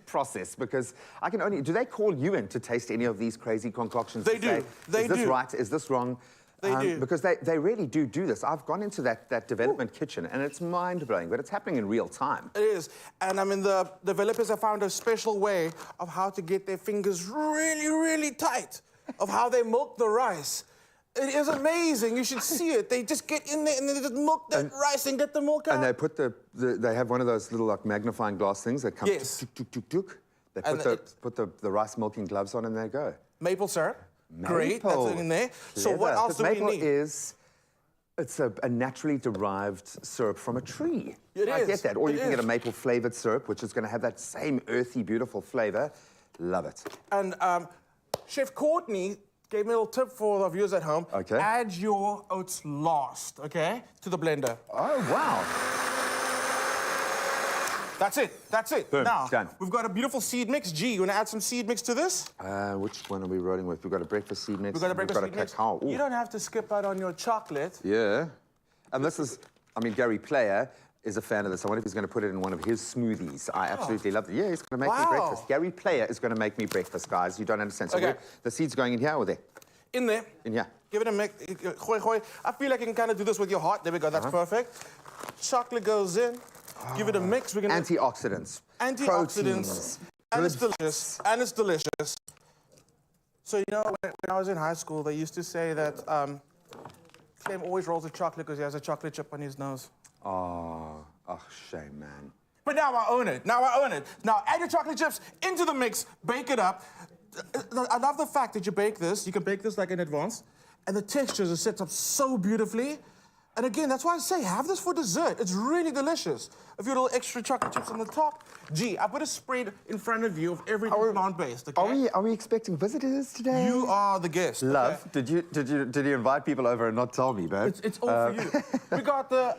Speaker 2: process, because I can only... Do they call you in to taste any of these crazy concoctions?
Speaker 10: They do.
Speaker 2: Say,
Speaker 10: They
Speaker 2: is this
Speaker 10: do.
Speaker 2: right? Is this wrong?
Speaker 10: They do.
Speaker 2: Because they really do this. I've gone into that development kitchen, and it's mind-blowing, but it's happening in real time.
Speaker 10: It is. And I mean, the developers have found a special way of how to get their fingers really, really tight, of how they milk the rice. It is amazing. You should see it. They just get in there and they just milk that rice and get the milk out.
Speaker 2: And they put they have one of those little like magnifying glass things that come
Speaker 10: Yes.
Speaker 2: tuk, tuk, tuk, tuk. They
Speaker 10: And
Speaker 2: put the rice milking gloves on and they go.
Speaker 10: Maple syrup. Great, that's in there. So what
Speaker 2: Clever.
Speaker 10: else do we
Speaker 2: maple
Speaker 10: need?
Speaker 2: It's a naturally derived syrup from a tree.
Speaker 10: It
Speaker 2: I
Speaker 10: is.
Speaker 2: get that. Or you
Speaker 10: It
Speaker 2: can get a
Speaker 10: is.
Speaker 2: maple flavored syrup, which is going to have that same earthy, beautiful flavor. Love it.
Speaker 10: And Chef Courtney gave me a little tip for the viewers at home.
Speaker 2: Okay.
Speaker 10: Add your oats last, okay, to the blender.
Speaker 2: Oh, wow.
Speaker 10: That's it. That's it.
Speaker 2: Boom,
Speaker 10: Now,
Speaker 2: done.
Speaker 10: we've got a beautiful seed mix. G, you want to add some seed mix to this?
Speaker 2: Which one are we rolling with? We've got a breakfast seed mix.
Speaker 10: We've got a
Speaker 2: and
Speaker 10: breakfast
Speaker 2: we've
Speaker 10: seed
Speaker 2: got a
Speaker 10: mix.
Speaker 2: cacao. Ooh.
Speaker 10: You don't have to skip out on your chocolate.
Speaker 2: Yeah. And this is, I mean, Gary Player is a fan of this. I wonder if he's going to put it in one of his smoothies. I absolutely love it. Yeah, he's going to make me breakfast. Gary Player is going to make me breakfast, guys. You don't understand. So
Speaker 10: Okay.
Speaker 2: the seeds going in here or there?
Speaker 10: In there.
Speaker 2: In here.
Speaker 10: Give it a mix. Gooi, gooi. I feel like you can kind of do this with your heart. There we go. That's perfect. Chocolate goes in. Give it a mix. We're gonna
Speaker 2: Antioxidants.
Speaker 10: antioxidants.
Speaker 2: Proteins.
Speaker 10: And it's
Speaker 2: Good
Speaker 10: delicious. And it's delicious. So you know, when I was in high school, they used to say that Clem always rolls with chocolate because he has a chocolate chip on his nose.
Speaker 2: Oh, shame, man.
Speaker 10: But now I own it. Now I own it. Now add your chocolate chips into the mix, bake it up. I love the fact that you bake this. You can bake this like in advance, and the textures are set up so beautifully. And again, that's why I say have this for dessert. It's really delicious. A few little extra chocolate chips on the top. Gee, I put a spread in front of you of everything plant-based. Okay?
Speaker 2: Are we expecting visitors today?
Speaker 10: You are the guest.
Speaker 2: Love.
Speaker 10: okay?
Speaker 2: Did you invite people over and not tell me, babe?
Speaker 10: It's all for you. We got the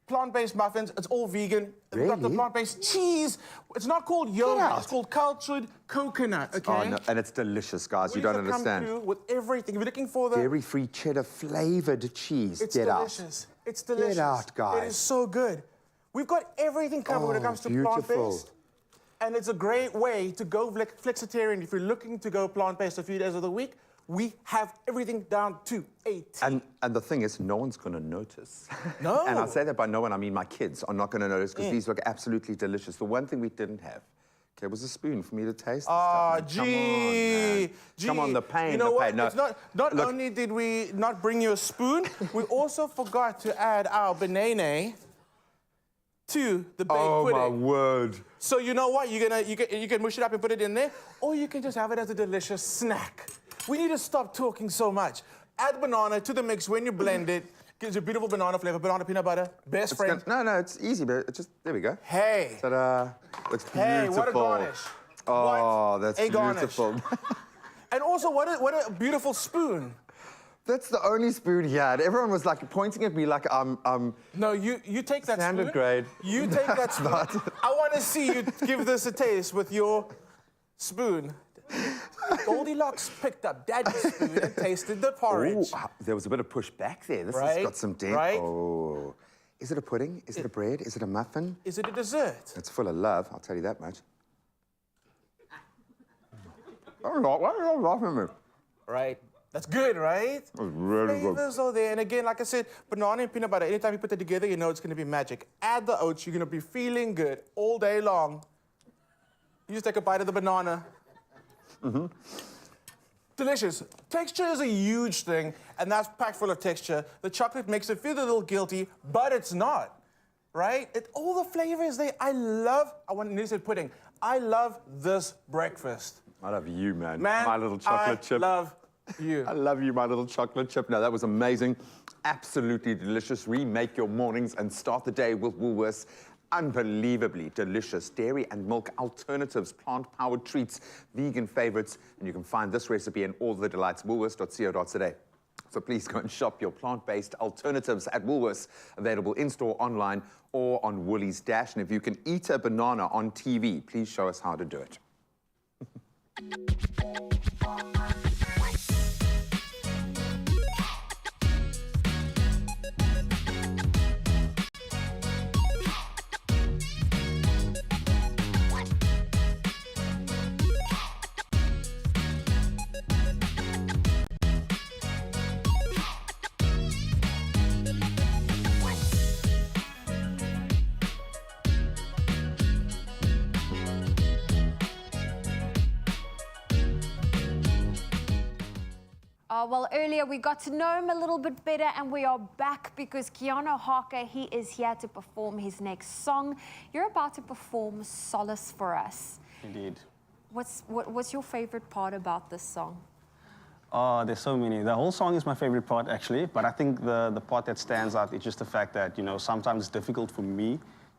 Speaker 10: plant-based muffins. It's all vegan. We got the
Speaker 2: Really?
Speaker 10: plant-based cheese. It's not called
Speaker 2: Get
Speaker 10: yogurt.
Speaker 2: out.
Speaker 10: It's called cultured coconut. Okay.
Speaker 2: Oh, no, and it's delicious, guys. You don't
Speaker 10: Come
Speaker 2: understand.
Speaker 10: through with everything. If you're looking for the,
Speaker 2: Dairy-free cheddar flavored cheese.
Speaker 10: it's
Speaker 2: Get
Speaker 10: delicious. It's delicious.
Speaker 2: out, guys.
Speaker 10: It is so good. We've got everything covered when it comes to
Speaker 2: beautiful.
Speaker 10: plant-based. And it's a great way to go flexitarian if you're looking to go plant-based a few days of the week. We have everything down to a T.
Speaker 2: And the thing is, no one's going to notice.
Speaker 10: No.
Speaker 2: And I say that by no one, I mean my kids are not going to notice because these look absolutely delicious. The one thing we didn't have, okay, was a spoon for me to taste.
Speaker 10: Ah,
Speaker 2: this stuff, man. Come on, man.
Speaker 10: gee.
Speaker 2: Come on, the pain,
Speaker 10: You know
Speaker 2: the
Speaker 10: what?
Speaker 2: pain. No,
Speaker 10: It's not
Speaker 2: look,
Speaker 10: only did we not bring you a spoon, we also forgot to add our banana to the baked
Speaker 2: oh
Speaker 10: pudding.
Speaker 2: my word.
Speaker 10: So you know what? You can mush it up and put it in there, or you can just have it as a delicious snack. We need to stop talking so much. Add banana to the mix when you blend it. Gives you beautiful banana flavor, banana peanut butter, best friend.
Speaker 2: No, it's easy, but it just, there we go.
Speaker 10: Hey.
Speaker 2: Ta-da. Looks beautiful.
Speaker 10: Hey, what a garnish.
Speaker 2: Oh,
Speaker 10: What
Speaker 2: that's
Speaker 10: a garnish.
Speaker 2: beautiful.
Speaker 10: And also, what a beautiful spoon.
Speaker 2: That's the only spoon he had. Everyone was like pointing at me like
Speaker 10: No, you take that
Speaker 2: Standard
Speaker 10: spoon.
Speaker 2: grade.
Speaker 10: You take that spoon. I want to see you give this a taste with your spoon. Goldilocks picked up Daddy's spoon and tasted the porridge.
Speaker 2: Ooh, there was a bit of push back there. This has
Speaker 10: Right,
Speaker 2: got some dent.
Speaker 10: right.
Speaker 2: Oh. Is it a pudding? Is it a bread? Is it a muffin?
Speaker 10: Is it a dessert?
Speaker 2: It's full of love, I'll tell you that much. Why are you laughing at me?
Speaker 10: Right. That's good, right?
Speaker 2: It's really good.
Speaker 10: Flavors are there. And again, like I said, banana and peanut butter, anytime you put it together, you know it's going to be magic. Add the oats, you're going to be feeling good all day long. You just take a bite of the banana. Delicious. Texture is a huge thing, and that's packed full of texture. The chocolate makes it feel a little guilty, but it's not, right? All the flavors there. I want to say pudding. I love this breakfast.
Speaker 2: I love you, man.
Speaker 10: Man,
Speaker 2: my little chocolate chip.
Speaker 10: I love you.
Speaker 2: I love you, my little chocolate chip. No, that was amazing. Absolutely delicious. Remake your mornings and start the day with Woolworths. Unbelievably delicious dairy and milk alternatives, plant-powered treats, vegan favorites, and you can find this recipe and all the delights woolworths.co.za. So please go and shop your plant-based alternatives at Woolworths, available in-store, online, or on Woolies Dash. And if you can eat a banana on TV, please show us how to do it.
Speaker 1: Well, earlier we got to know him a little bit better, and we are back because Keanu Harker, he is here to perform his next song. You're about to perform Solace for us.
Speaker 9: Indeed.
Speaker 1: What's your favorite part about this song?
Speaker 9: Oh, there's so many. The whole song is my favorite part, actually. But I think the part that stands out is just the fact that, you know, sometimes it's difficult for me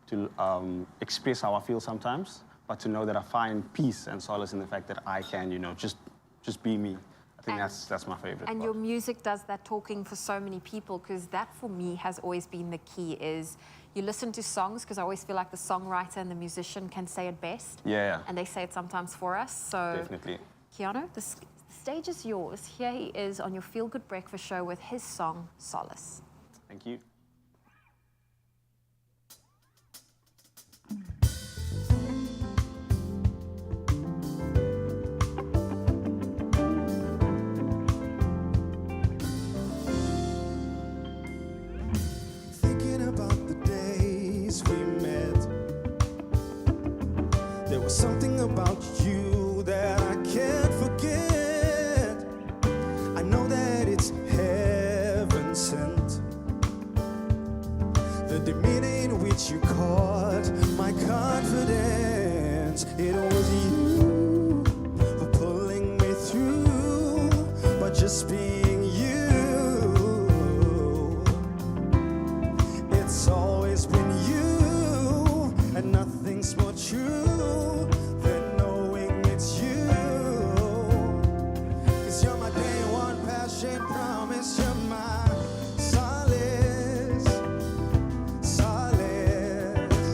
Speaker 9: to express how I feel sometimes, but to know that I find peace and solace in the fact that I can, you know, just be me. I think that's my favorite
Speaker 1: And
Speaker 9: part.
Speaker 1: your music does that talking for so many people, because that for me has always been the key, is you listen to songs, because I always feel like the songwriter and the musician can say it best.
Speaker 9: Yeah.
Speaker 1: And they say it sometimes for us. So
Speaker 9: Definitely.
Speaker 1: Keanu, the stage is yours. Here he is on your Feel Good Breakfast show with his song, Solace.
Speaker 9: Thank you.
Speaker 12: Thinking about the days we met, there was something about you that I can't forget. I know that it's heaven sent. The demeanor in which you caught my confidence, it was you for pulling me through, but just being you. It's always been you, and nothing's more true than knowing it's you. 'Cause you're my day one passion, promise you're my solace, solace.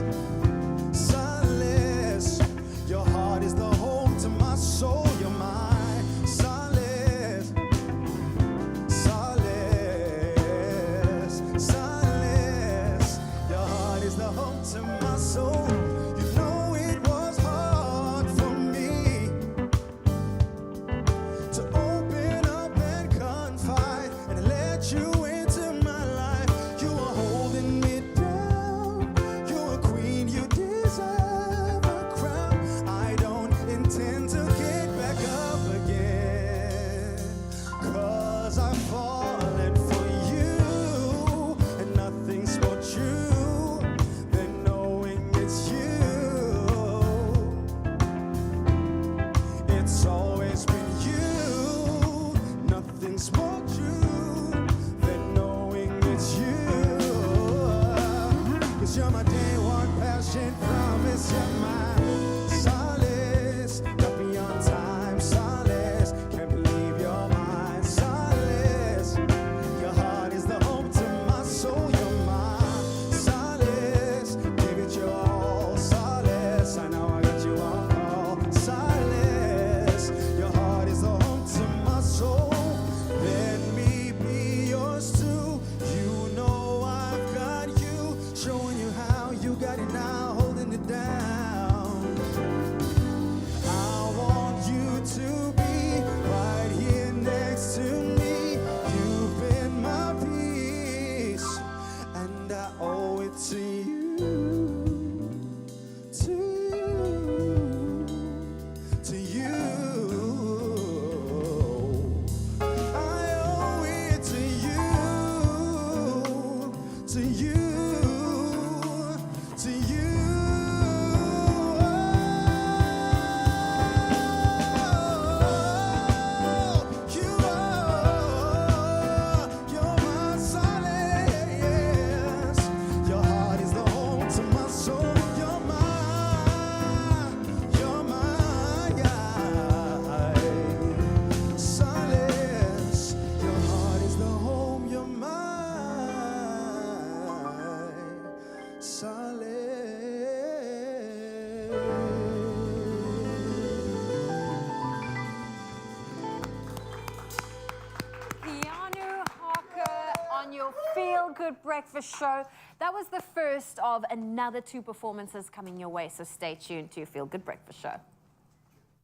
Speaker 1: your feel-good breakfast show. That was the first of another 2 performances coming your way, so stay tuned to your feel-good breakfast show.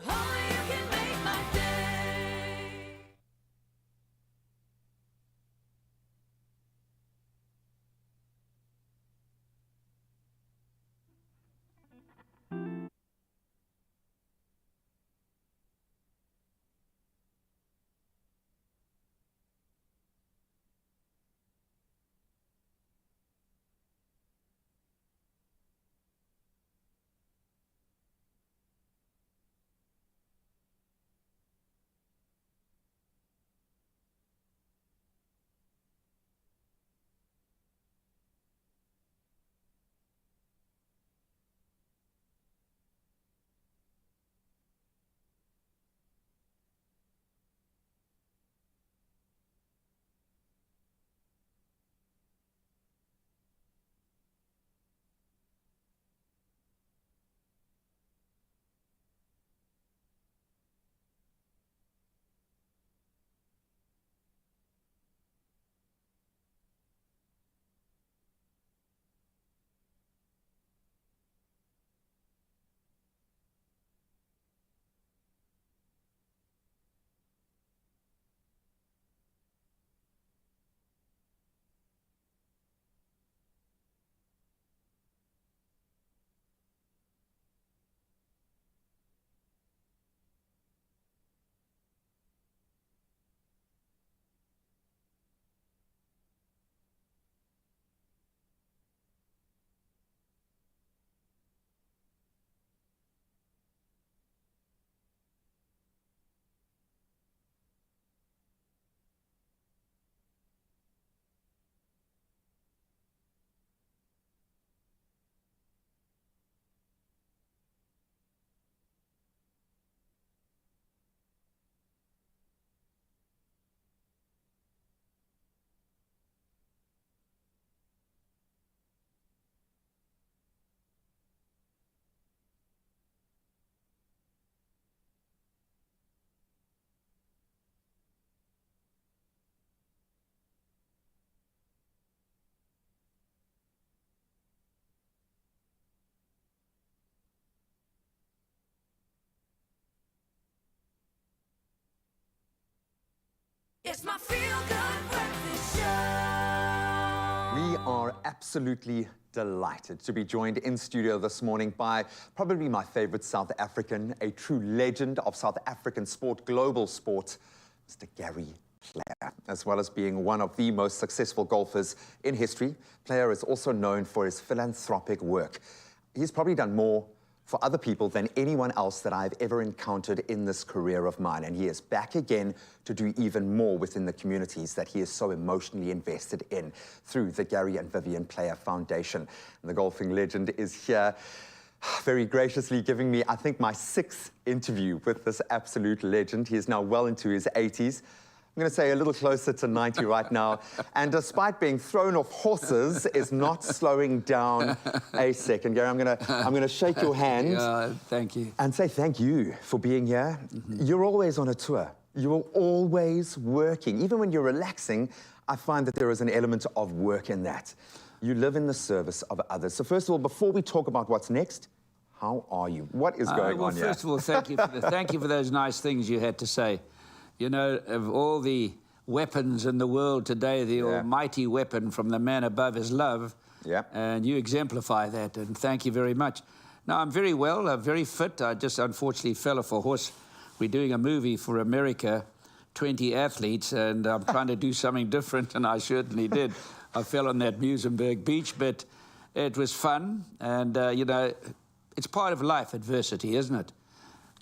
Speaker 6: Only you can make my day. It's my feel-good breakfast show.
Speaker 2: We are absolutely delighted to be joined in studio this morning by probably my favorite South African, a true legend of South African sport, global sport, Mr. Gary Player. As well as being one of the most successful golfers in history, Player is also known for his philanthropic work. He's probably done more for other people than anyone else that I've ever encountered in this career of mine. And he is back again to do even more within the communities that he is so emotionally invested in through the Gary and Vivian Player Foundation. And the golfing legend is here, very graciously giving me, I think, my 6th interview with this absolute legend. He is now well into his 80s. I'm going to say a little closer to 90 right now. And despite being thrown off horses, is not slowing down a second. Gary, I'm going to shake your hand.
Speaker 13: Thank you.
Speaker 2: And say thank you for being here. You're always on a tour. You're always working. Even when you're relaxing, I find that there is an element of work in that. You live in the service of others. So first of all, before we talk about what's next, how are you? What is going on here?
Speaker 13: First of all, thank you for those nice things you had to say. You know, of all the weapons in the world today, the almighty weapon from the man above is love.
Speaker 2: Yeah.
Speaker 13: And you exemplify that, and thank you very much. No, I'm very well, very fit. I just unfortunately fell off a horse. We're doing a movie for America, 20 athletes, and I'm trying to do something different, and I certainly did. I fell on that Musenberg beach, but it was fun, and, you know, it's part of life, adversity, isn't it?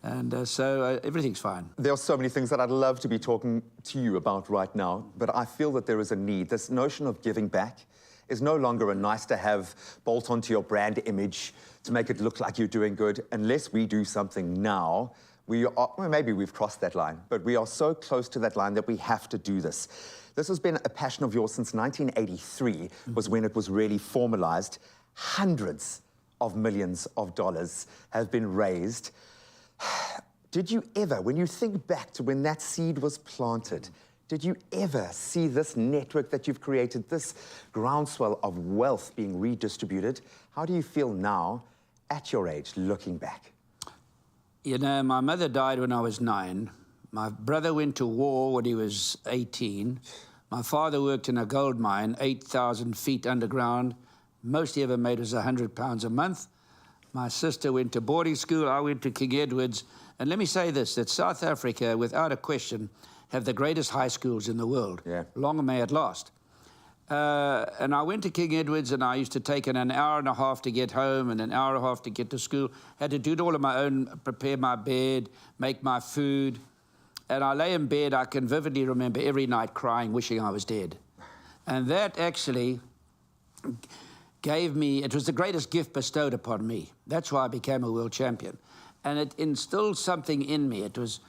Speaker 13: And so everything's fine.
Speaker 2: There are so many things that I'd love to be talking to you about right now, but I feel that there is a need. This notion of giving back is no longer a nice-to-have bolt onto your brand image to make it look like you're doing good. Unless we do something now, we are, well, maybe we've crossed that line, but we are so close to that line that we have to do this. This has been a passion of yours since 1983, was when it was really formalized. Hundreds of millions of dollars have been raised. Did you ever, when you think back to when that seed was planted, Did you ever see this network that you've created, this groundswell of wealth being redistributed? How do you feel now, at your age, looking back?
Speaker 13: You know, my mother died when I was 9. My brother went to war when he was 18. My father worked in a gold mine, 8,000 feet underground. Most he ever made was £100 a month. My sister went to boarding school. I went to King Edward's. And let me say this, that South Africa, without a question, have the greatest high schools in the world.
Speaker 2: Yeah.
Speaker 13: Long may it last. And I went to King Edward's, and I used to take an hour and a half to get home and an hour and a half to get to school. Had to do it all on my own, prepare my bed, make my food. And I lay in bed, I can vividly remember every night crying, wishing I was dead. And that actually gave me, it was the greatest gift bestowed upon me. That's why I became a world champion. And it instilled something in me. It was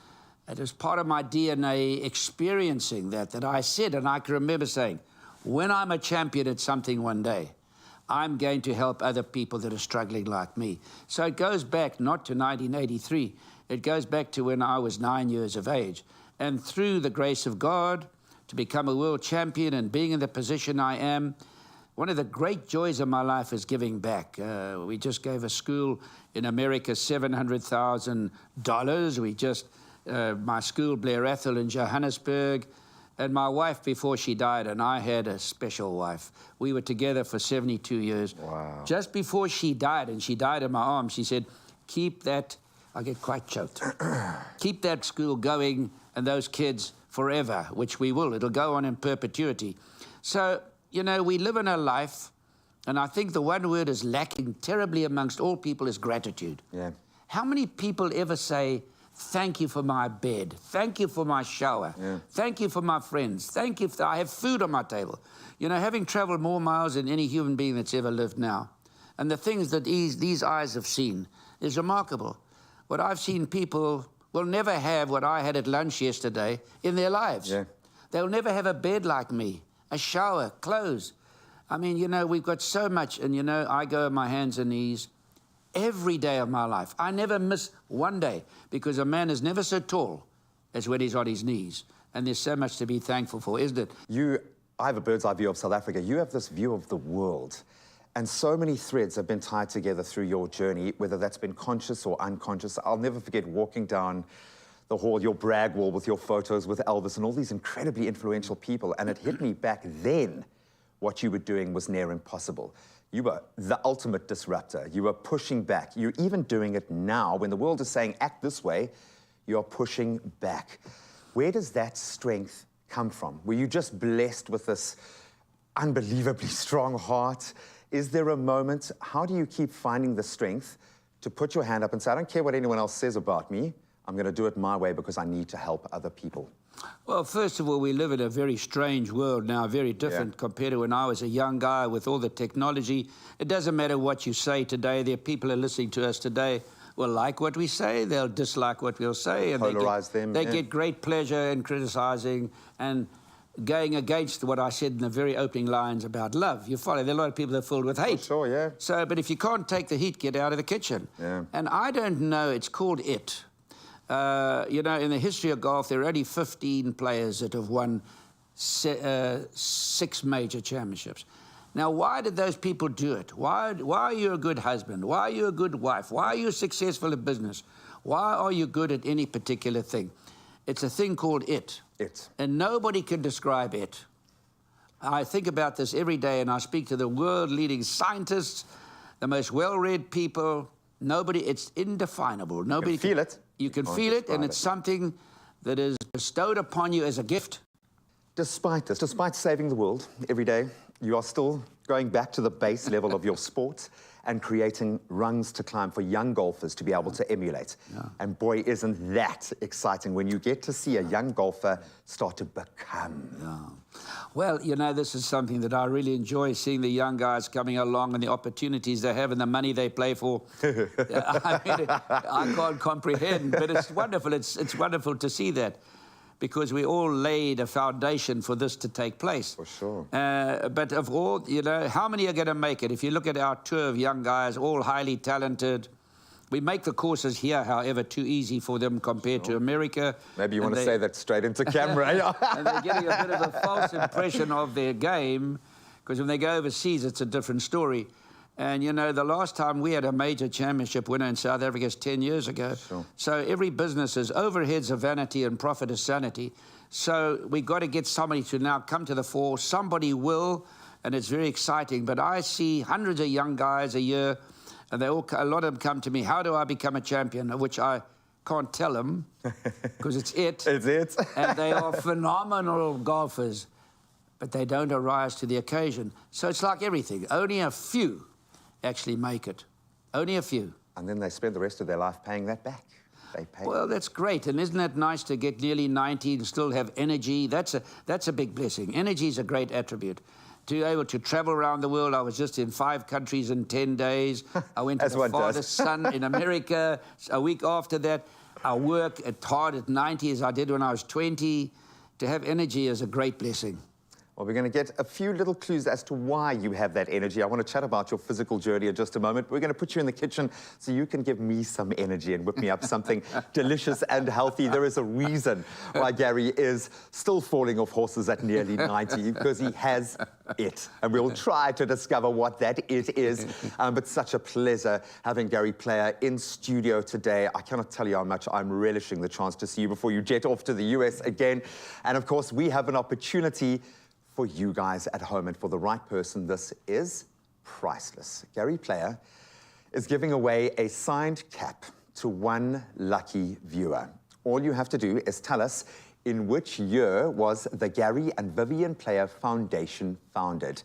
Speaker 13: part of my DNA experiencing that I said, and I can remember saying, when I'm a champion at something one day, I'm going to help other people that are struggling like me. So it goes back not to 1983, it goes back to when I was 9 years of age. And through the grace of God, to become a world champion and being in the position I am, one of the great joys of my life is giving back. We just gave a school in America $700,000. We just, my school, Blair Athol in Johannesburg, and my wife before she died, and I had a special wife. We were together for 72 years.
Speaker 2: Wow.
Speaker 13: Just before she died, and she died in my arms, she said, keep that, I get quite choked, keep that school going and those kids forever, which we will. It'll go on in perpetuity. So, you know, we live in a life, and I think the one word is lacking terribly amongst all people is gratitude.
Speaker 2: Yeah.
Speaker 13: How many people ever say, thank you for my bed, thank you for my shower, thank you for my friends, thank you I have food on my table. You know, having traveled more miles than any human being that's ever lived now, and the things that these eyes have seen is remarkable. What I've seen, people will never have what I had at lunch yesterday in their lives.
Speaker 2: Yeah.
Speaker 13: They'll never have a bed like me, a shower, clothes. I mean, you know, we've got so much, and you know, I go on my hands and knees every day of my life. I never miss one day, because a man is never so tall as when he's on his knees. And there's so much to be thankful for, isn't it?
Speaker 2: I have a bird's eye view of South Africa. You have this view of the world. And so many threads have been tied together through your journey, whether that's been conscious or unconscious. I'll never forget walking down the hall, your brag wall with your photos with Elvis and all these incredibly influential people. And it hit me back then, what you were doing was near impossible. You were the ultimate disruptor. You were pushing back. You're even doing it now. When the world is saying, act this way, you're pushing back. Where does that strength come from? Were you just blessed with this unbelievably strong heart? Is there a moment? How do you keep finding the strength to put your hand up and say, I don't care what anyone else says about me. I'm going to do it my way because I need to help other people?
Speaker 13: Well, first of all, we live in a very strange world now, very different compared to when I was a young guy with all the technology. It doesn't matter what you say today. There are people who are listening to us today will like what we say, they'll dislike what we'll say. And
Speaker 2: polarize
Speaker 13: they get great pleasure in criticizing and going against what I said in the very opening lines about love. You follow, there are a lot of people that are filled with hate.
Speaker 2: Oh, sure, yeah.
Speaker 13: So, but if you can't take the heat, get out of the kitchen.
Speaker 2: Yeah.
Speaker 13: And I don't know, it's called it. You know, in the history of golf, there are only 15 players that have won 6 major championships. Now, why did those people do it? Why are you a good husband? Why are you a good wife? Why are you successful in business? Why are you good at any particular thing? It's a thing called it.
Speaker 2: It.
Speaker 13: And nobody can describe it. I think about this every day, and I speak to the world-leading scientists, the most well-read people. Nobody, it's indefinable. Nobody
Speaker 2: you can feel it.
Speaker 13: You can feel it, and it's something that is bestowed upon you as a gift.
Speaker 2: Despite this, despite saving the world every day, you are still going back to the base level of your sport and creating rungs to climb for young golfers to be able to emulate. And boy, isn't that exciting when you get to see a young golfer start to become.
Speaker 13: Well, you know, this is something that I really enjoy, seeing the young guys coming along and the opportunities they have and the money they play for. I mean, I can't comprehend, but it's wonderful. It's wonderful to see that, because we all laid a foundation for this to take place.
Speaker 2: For sure.
Speaker 13: But of all, you know, how many are going to make it? If you look at our tour of young guys, all highly talented, We make the courses here, however, too easy for them compared to America.
Speaker 2: Maybe you want to say that straight into camera.
Speaker 13: And they're getting a bit of a false impression of their game, because when they go overseas, it's a different story. And, you know, the last time we had a major championship winner in South Africa is 10 years ago.
Speaker 2: Sure.
Speaker 13: So every business is overheads are vanity and profit is sanity. So we've got to get somebody to now come to the fore. Somebody will, and it's very exciting. But I see hundreds of young guys a year, and a lot of them come to me, how do I become a champion? Which I can't tell them, because it's it.
Speaker 2: It's it.
Speaker 13: And they are phenomenal golfers, but they don't arise to the occasion. So it's like everything. Only a few actually make it. Only a few.
Speaker 2: And then they spend the rest of their life paying that back. They pay.
Speaker 13: Well, that's great. And isn't that nice to get nearly 90 and still have energy? That's a big blessing. Energy is a great attribute. To be able to travel around the world. I was just in 5 countries in 10 days. I went to the farthest sun in America. A week after that, I work as hard at 90 as I did when I was 20. To have energy is a great blessing.
Speaker 2: Well, we're going to get a few little clues as to why you have that energy. I want to chat about your physical journey in just a moment. We're going to put you in the kitchen so you can give me some energy and whip me up something delicious and healthy. There is a reason why Gary is still falling off horses at nearly 90, because he has it. And we'll try to discover what that it is. But such a pleasure having Gary Player in studio today. I cannot tell you how much I'm relishing the chance to see you before you jet off to the US again. And of course, we have an opportunity for you guys at home, and for the right person, this is priceless. Gary Player is giving away a signed cap to one lucky viewer. All you have to do is tell us in which year was the Gary and Vivian Player Foundation founded.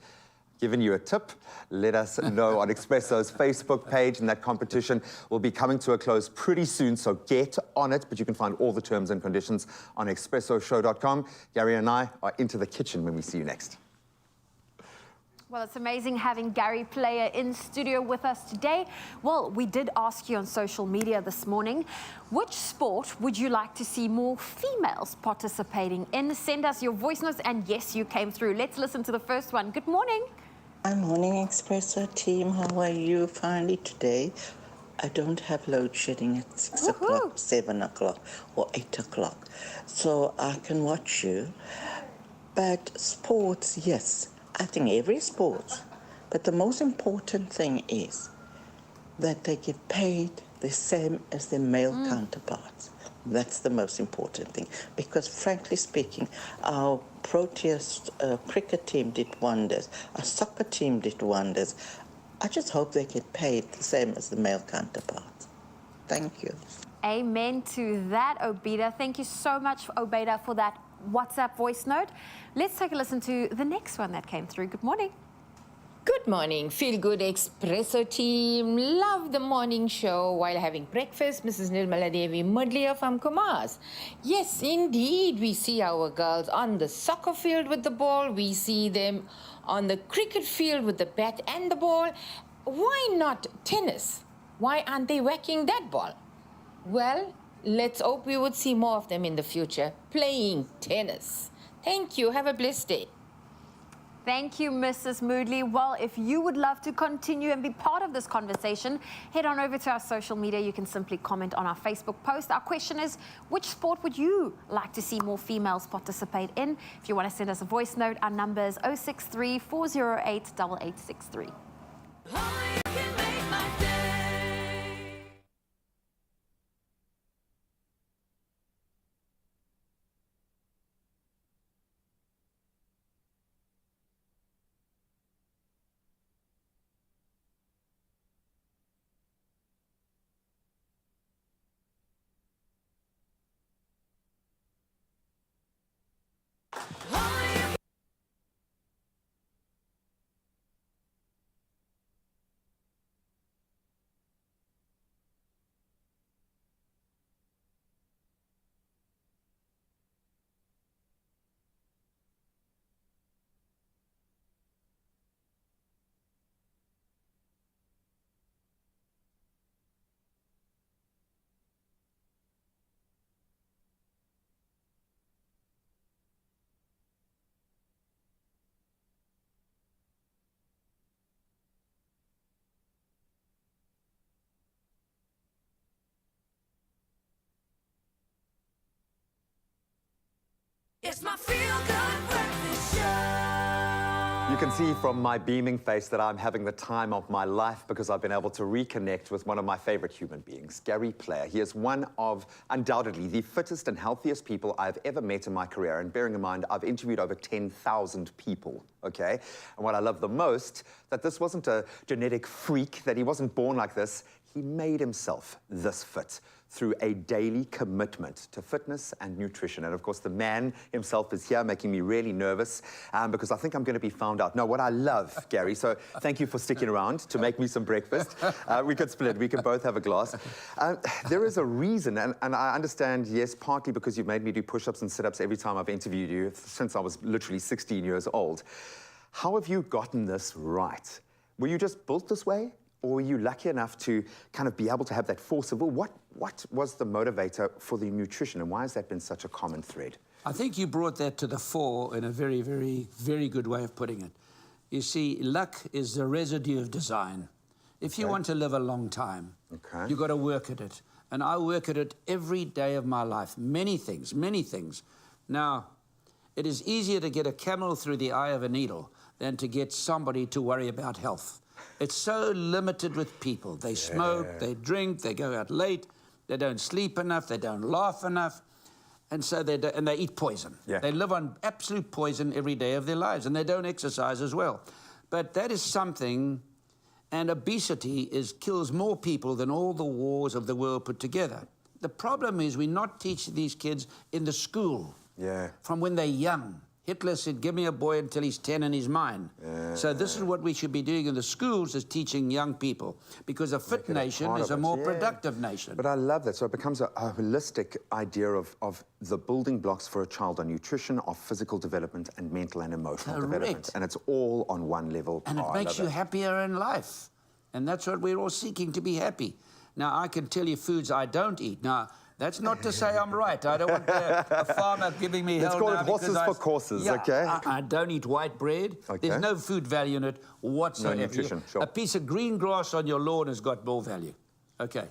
Speaker 2: Given you a tip, let us know on Expresso's Facebook page, and that competition will be coming to a close pretty soon, so get on it. But you can find all the terms and conditions on expressoshow.com. Gary and I are into the kitchen when we see you next.
Speaker 1: Well, it's amazing having Gary Player in studio with us today. Well, we did ask you on social media this morning, which sport would you like to see more females participating in? Send us your voice notes, and yes, you came through. Let's listen to the first one. Good morning.
Speaker 14: Good morning, Expresso team. How are you finally today? I don't have load shedding at 6 o'clock, 7 o'clock, or 8 o'clock. So I can watch you. But sports, yes. I think every sport. But the most important thing is that they get paid the same as their male counterparts. That's the most important thing. Because frankly speaking, our Proteas cricket team did wonders. Our soccer team did wonders. I just hope they get paid the same as the male counterparts. Thank you.
Speaker 1: Amen to that, Obeda. Thank you so much, Obeda, for that WhatsApp voice note. Let's take a listen to the next one that came through. Good morning.
Speaker 15: Good morning, Feel Good Expresso team. Love the morning show while having breakfast. Mrs. Nirmala Devi Mudliya from Kumars. Yes, indeed, we see our girls on the soccer field with the ball. We see them on the cricket field with the bat and the ball. Why not tennis? Why aren't they whacking that ball? Well, let's hope we would see more of them in the future playing tennis. Thank you. Have a blessed day.
Speaker 1: Thank you, Mrs. Moodley. Well, if you would love to continue and be part of this conversation, head on over to our social media. You can simply comment on our Facebook post. Our question is, which sport would you like to see more females participate in? If you want to send us a voice note, our number is 063 408 8863.
Speaker 6: It's my feel-good breakfast show.
Speaker 2: You can see from my beaming face that I'm having the time of my life because I've been able to reconnect with one of my favorite human beings, Gary Player. He is one of, undoubtedly, the fittest and healthiest people I've ever met in my career. And bearing in mind, I've interviewed over 10,000 people, okay? And what I love the most, that this wasn't a genetic freak, that he wasn't born like this. He made himself this fit through a daily commitment to fitness and nutrition. And of course, the man himself is here making me really nervous because I think I'm going to be found out. No, what I love, Gary, so thank you for sticking around to make me some breakfast. We could split, we could both have a glass. There is a reason, and I understand, yes, partly because you've made me do push-ups and sit-ups every time I've interviewed you since I was literally 16 years old. How have you gotten this right? Were you just built this way? Or were you lucky enough to kind of be able to have that force of will? What was the motivator for the nutrition, and why has that been such a common thread?
Speaker 13: I think you brought that to the fore in a very, very, very good way of putting it. You see, luck is the residue of design. If you want to live a long time, you've got to work at it. And I work at it every day of my life. Many things, many things. Now, it is easier to get a camel through the eye of a needle than to get somebody to worry about health. It's so limited with people. They smoke, they drink, they go out late, they don't sleep enough, they don't laugh enough, and so they eat poison. They live on absolute poison every day of their lives, and they don't exercise as well. But that is something, and obesity kills more people than all the wars of the world put together. The problem is we're not teaching these kids in the school from when they're young. Hitler said, give me a boy until he's 10 and he's mine. So this is what we should be doing in the schools, is teaching young people, because a fit nation is a more productive nation.
Speaker 2: But I love that. So it becomes a holistic idea of the building blocks for a child on nutrition, of physical development and mental and emotional development. And it's all on one level.
Speaker 13: And it makes you happier in life. And that's what we're all seeking, to be happy. Now, I can tell you foods I don't eat. Now, that's not to say I'm right. I don't want a farmer giving me hell.
Speaker 2: Let's call it horses for courses, okay?
Speaker 13: I don't eat white bread. There's no food value in it whatsoever.
Speaker 2: No nutrition, sure.
Speaker 13: A piece of green grass on your lawn has got more value. Okay.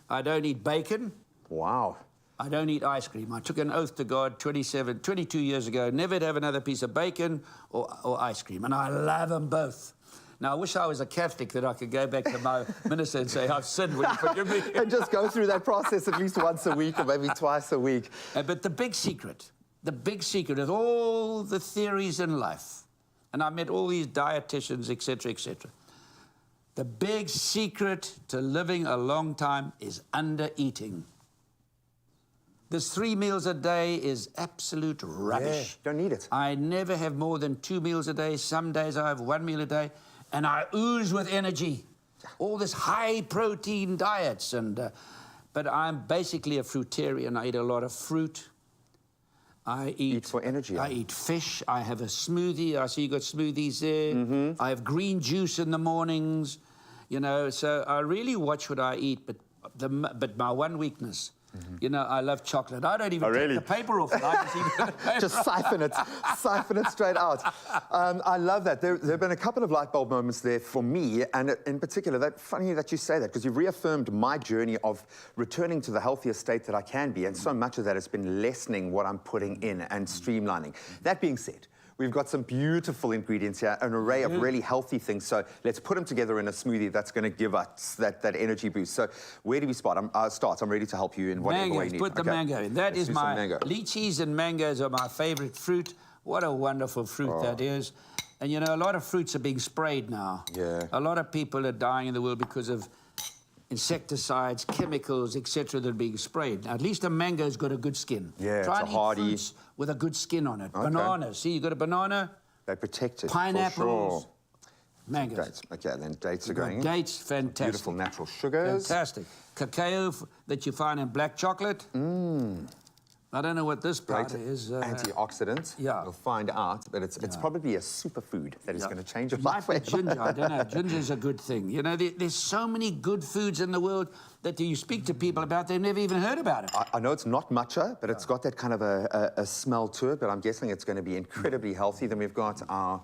Speaker 13: I don't eat bacon.
Speaker 2: Wow.
Speaker 13: I don't eat ice cream. I took an oath to God 22 years ago, never to have another piece of bacon or ice cream. And I love them both. Now, I wish I was a Catholic, that I could go back to my minister and say, I've sinned, will you forgive me?
Speaker 2: And just go through that process at least once a week or maybe twice a week.
Speaker 13: But the big secret of all the theories in life, and I met all these dietitians, etc., etc., the big secret to living a long time is under-eating. This 3 meals a day is absolute rubbish.
Speaker 2: Don't need it.
Speaker 13: I never have more than 2 meals a day. Some days I have 1 meal a day. And I ooze with energy. All this high-protein diets. But I'm basically a fruitarian. I eat a lot of fruit. I eat
Speaker 2: for energy.
Speaker 13: I eat fish. I have a smoothie. I see you got smoothies there. I have green juice in the mornings. You know, so I really watch what I eat. But my one weakness, you know, I love chocolate. I don't even take the paper off it. I just eat the paper.
Speaker 2: Just siphon it straight out. I love that. There have been a couple of light bulb moments there for me, and in particular, funny that you say that, because you've reaffirmed my journey of returning to the healthiest state that I can be, and so much of that has been lessening what I'm putting in and streamlining. That being said, we've got some beautiful ingredients here, an array of really healthy things. So let's put them together in a smoothie that's going to give us that energy boost. So where do we start? I'm ready to help you in whatever way you need.
Speaker 13: Put the mango in. That is my lychees and mangoes are my favorite fruit. What a wonderful fruit that is. And you know, a lot of fruits are being sprayed now. A lot of people are dying in the world because of insecticides, chemicals, etc. that are being sprayed. Now, at least a mango's got a good skin. Try and eat fruits with a good skin on it. Bananas. See, you got a banana.
Speaker 2: They protect it.
Speaker 13: Pineapples.
Speaker 2: For sure.
Speaker 13: Mangoes.
Speaker 2: Dates. Okay, then dates are going in.
Speaker 13: Dates, fantastic.
Speaker 2: Beautiful natural sugars.
Speaker 13: Fantastic. Cacao that you find in black chocolate. I don't know what this part is.
Speaker 2: Antioxidant. You'll find out, but it's probably a superfood that is going to change your life.
Speaker 13: Ginger, I don't know. Ginger's a good thing. You know, there's so many good foods in the world that you speak to people about, they've never even heard about it.
Speaker 2: I know it's not matcha, but it's got that kind of a smell to it, but I'm guessing it's going to be incredibly healthy. Then we've got our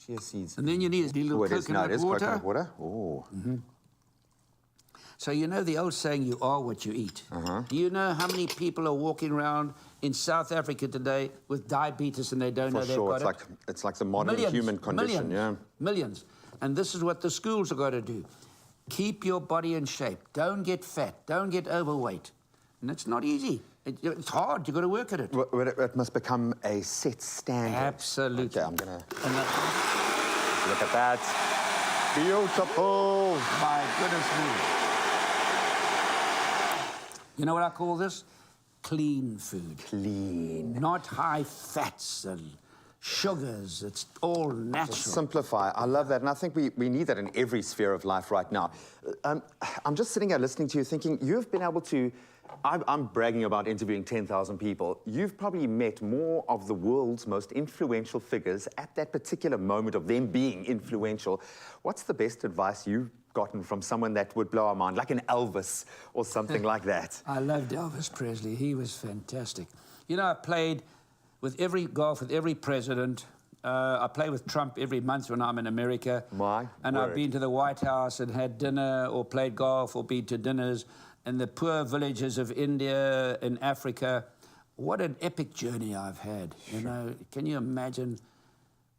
Speaker 2: chia seeds.
Speaker 13: And then you need a little coconut water.
Speaker 2: Coconut water. Oh.
Speaker 13: So you know the old saying, you are what you eat. Do you know how many people are walking around in South Africa today with diabetes and they don't know they've got it?
Speaker 2: It's like the modern human condition,
Speaker 13: Millions. And this is what the schools have got to do. Keep your body in shape. Don't get fat. Don't get overweight. And it's not easy. It's hard. You've got to work at it.
Speaker 2: Well, it must become a set standard.
Speaker 13: Absolutely.
Speaker 2: Okay, I'm going to... Look at that. Beautiful.
Speaker 13: My goodness me. You know what I call this? Clean food.
Speaker 2: Clean.
Speaker 13: Not high fats and sugars. It's all natural.
Speaker 2: Simplify. I love that. And I think we need that in every sphere of life right now. I'm just sitting here listening to you thinking, you've been able to... I'm bragging about interviewing 10,000 people. You've probably met more of the world's most influential figures at that particular moment of them being influential. What's the best advice you've gotten from someone that would blow our mind, like an Elvis or something like that?
Speaker 13: I loved Elvis Presley. He was fantastic. You know, I played with every president. I play with Trump every month when I'm in America. I've been to the White House and had dinner or played golf or been to dinners in the poor villages of India and Africa. What an epic journey I've had. You know, can you imagine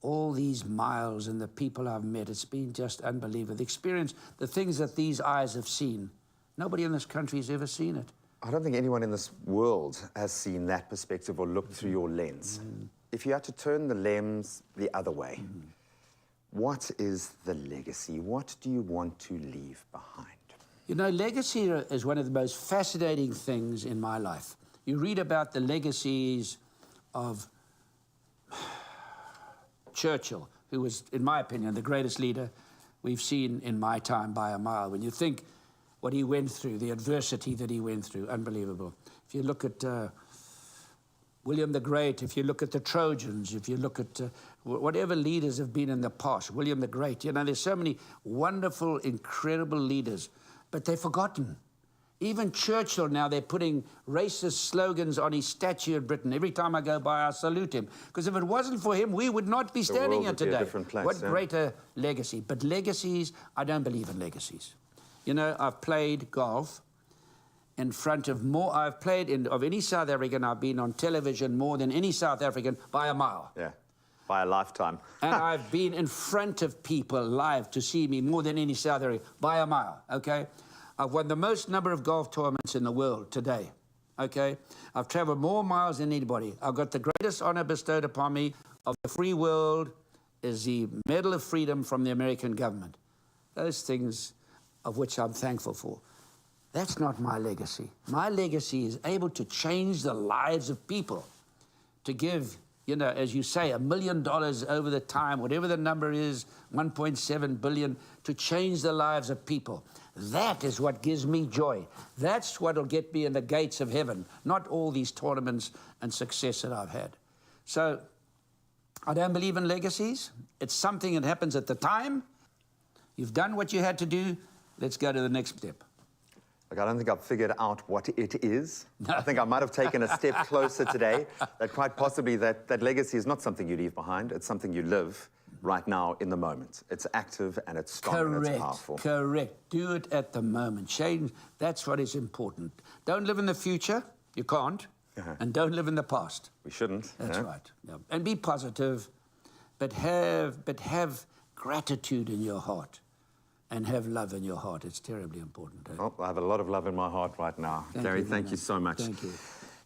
Speaker 13: all these miles and the people I've met? It's been just unbelievable. The experience, the things that these eyes have seen. Nobody in this country has ever seen it.
Speaker 2: I don't think anyone in this world has seen that perspective or looked through your lens. If you had to turn the lens the other way, what is the legacy? What do you want to leave behind?
Speaker 13: You know, legacy is one of the most fascinating things in my life. You read about the legacies of Churchill, who was, in my opinion, the greatest leader we've seen in my time by a mile. When you think what he went through, the adversity that he went through, unbelievable. If you look at William the Great, if you look at the Trojans, if you look at whatever leaders have been in the past, William the Great, you know, there's so many wonderful, incredible leaders, but they're forgotten. Even Churchill now, they're putting racist slogans on his statue in Britain. Every time I go by, I salute him. Because if it wasn't for him, we would not be standing here today. What greater legacy. But legacies, I don't believe in legacies. You know, I've played golf in front of more, I've played of any South African, I've been on television more than any South African by a mile.
Speaker 2: Yeah, by a lifetime.
Speaker 13: And I've been in front of people live to see me more than any South African by a mile, okay? I've won the most number of golf tournaments in the world today, okay? I've traveled more miles than anybody. I've got the greatest honor bestowed upon me of the free world is the Medal of Freedom from the American government. Those things of which I'm thankful for. That's not my legacy. My legacy is able to change the lives of people, to give, you know, as you say, $1 million over the time, whatever the number is, 1.7 billion, to change the lives of people. That is what gives me joy. That's what will get me in the gates of heaven, not all these tournaments and success that I've had. So I don't believe in legacies. It's something that happens at the time. You've done what you had to do. Let's go to the next step.
Speaker 2: Look, I don't think I've figured out what it is. I think I might have taken a step closer today, that quite possibly that legacy is not something you leave behind, it's something you live right now in the moment. It's active and it's strong and it's powerful.
Speaker 13: Correct. Do it at the moment. Change, that's what is important. Don't live in the future, you can't, and don't live in the past.
Speaker 2: We shouldn't.
Speaker 13: That's right. Yeah. And be positive, but have gratitude in your heart. And have love in your heart. It's terribly important.
Speaker 2: Oh, I have a lot of love in my heart right now. Gary, thank you so much.
Speaker 13: Thank you.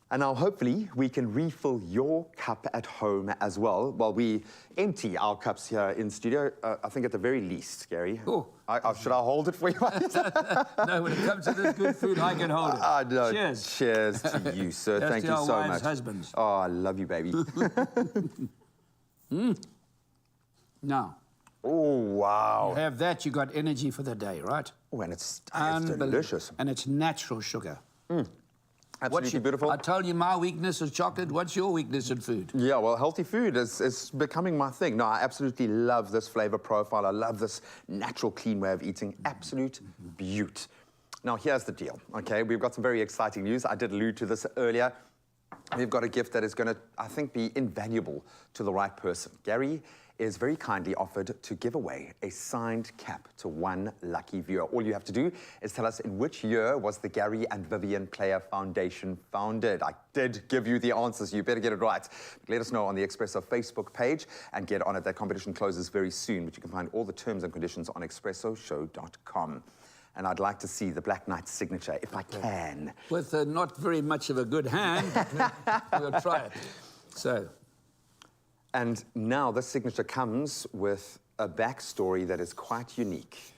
Speaker 2: And now hopefully we can refill your cup at home as well while we empty our cups here in studio. I think at the very least, Gary.
Speaker 13: Oh.
Speaker 2: Should I hold it for you?
Speaker 13: No, when it comes to this good food, I can hold it.
Speaker 2: No,
Speaker 13: cheers.
Speaker 2: Cheers to you, sir. Thank you so much.
Speaker 13: Husbands.
Speaker 2: Oh, I love you, baby.
Speaker 13: Now.
Speaker 2: Oh, wow.
Speaker 13: You have that, you got energy for the day, right?
Speaker 2: Oh, and it's delicious.
Speaker 13: And it's natural sugar.
Speaker 2: Absolutely beautiful.
Speaker 13: I told you my weakness is chocolate. What's your weakness in food?
Speaker 2: Yeah, well, healthy food is becoming my thing. No, I absolutely love this flavor profile. I love this natural, clean way of eating. Absolute beaut. Now, here's the deal, okay? We've got some very exciting news. I did allude to this earlier. We've got a gift that is going to, I think, be invaluable to the right person. Gary, is very kindly offered to give away a signed cap to one lucky viewer. All you have to do is tell us in which year was the Gary and Vivian Player Foundation founded. I did give you the answers, you better get it right. Let us know on the Expresso Facebook page and get on it. That competition closes very soon, but you can find all the terms and conditions on expressoshow.com. And I'd like to see the Black Knight's signature, if I can.
Speaker 13: With not very much of a good hand, we'll try it. So.
Speaker 2: And now this signature comes with a backstory that is quite unique.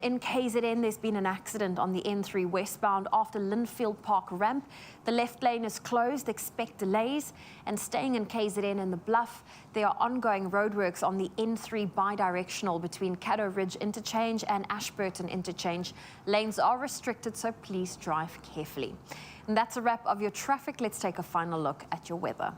Speaker 1: In KZN, there's been an accident on the N3 westbound after Linfield Park ramp. The left lane is closed, expect delays. And staying in KZN in the Bluff, there are ongoing roadworks on the N3 bidirectional between Caddo Ridge Interchange and Ashburton Interchange. Lanes are restricted, so please drive carefully. And that's a wrap of your traffic. Let's take a final look at your weather.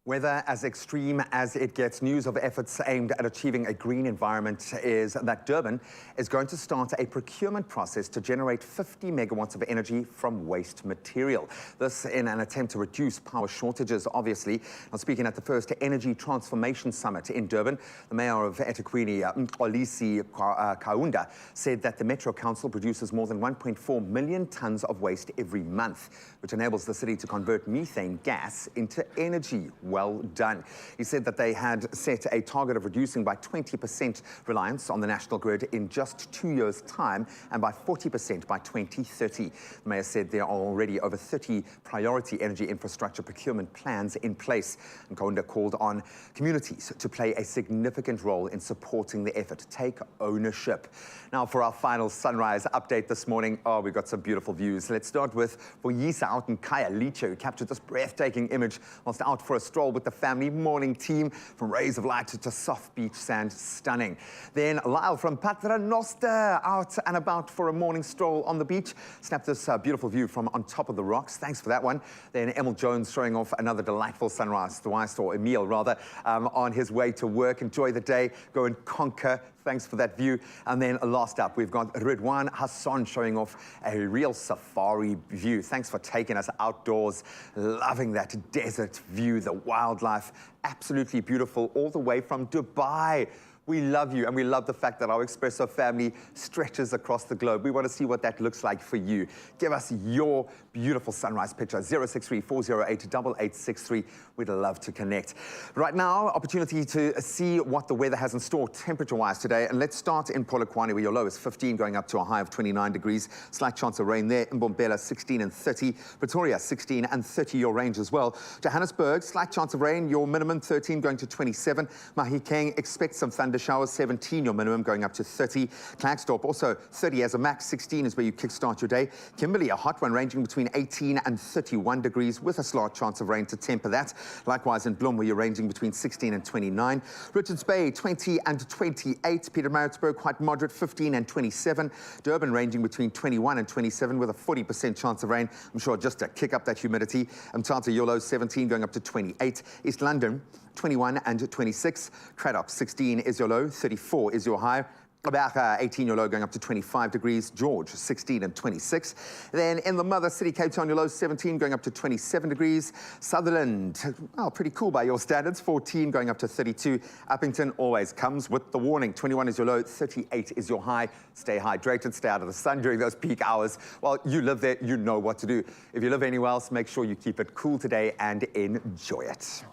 Speaker 2: Weather as extreme as it gets. News of efforts aimed at achieving a green environment is that Durban is going to start a procurement process to generate 50 megawatts of energy from waste material. This in an attempt to reduce power shortages, obviously. Now, speaking at the first Energy Transformation Summit in Durban, the mayor of eThekwini, Mxolisi Kaunda, said that the Metro Council produces more than 1.4 million tons of waste every month, which enables the city to convert methane gas into energy. Well done. He said that they had set a target of reducing by 20% reliance on the national grid in just 2 years' time and by 40% by 2030. The mayor said there are already over 30 priority energy infrastructure procurement plans in place. And Kaunda called on communities to play a significant role in supporting the effort. Take ownership. Now, for our final sunrise update this morning, we've got some beautiful views. Let's start with Voyisa out in Kaya Liche, who captured this breathtaking image whilst out for a stroll with the family morning team. From rays of light to soft beach sand, stunning. Then Lyle from Paternoster out and about for a morning stroll on the beach. Snapped this beautiful view from on top of the rocks. Thanks for that one. Then Emil Jones showing off another delightful sunrise. The wife, or Emil rather, on his way to work. Enjoy the day. Go and conquer. Thanks for that view. And then last up, we've got Ridwan Hassan showing off a real safari view. Thanks for taking us outdoors. Loving that desert view, the wildlife. Absolutely beautiful all the way from Dubai. We love you, and we love the fact that our Expresso family stretches across the globe. We want to see what that looks like for you. Give us your beautiful sunrise picture, 063-408-8863. We'd love to connect. Right now, opportunity to see what the weather has in store temperature-wise today. And let's start in Polokwane, where your low is 15, going up to a high of 29 degrees. Slight chance of rain there. In Mbombela, 16 and 30. Pretoria, 16 and 30, your range as well. Johannesburg, slight chance of rain. Your minimum, 13, going to 27. Mahikeng, expect some thunder showers, 17 your minimum, going up to 30. Klerksdorp also 30 as a max, 16 is where you kickstart your day. Kimberley, a hot one ranging between 18 and 31 degrees with a slight chance of rain to temper that. Likewise in Bloem, where you're ranging between 16 and 29. Richards Bay 20 and 28. Pietermaritzburg quite moderate, 15 and 27. Durban ranging between 21 and 27 with a 40% chance of rain. I'm sure just to kick up that humidity. Mthatha Yolo 17 going up to 28. East London 21 and 26. Cradock 16 is your low, 34 is your high. Gqeberha 18 your low, going up to 25 degrees. George 16 and 26. Then in the mother city, Cape Town, your low 17 going up to 27 degrees. Sutherland, well, pretty cool by your standards, 14 going up to 32. Uppington always comes with the warning. 21 is your low, 38 is your high. Stay hydrated, stay out of the sun during those peak hours. Well, you live there, you know what to do. If you live anywhere else, make sure you keep it cool today and enjoy it.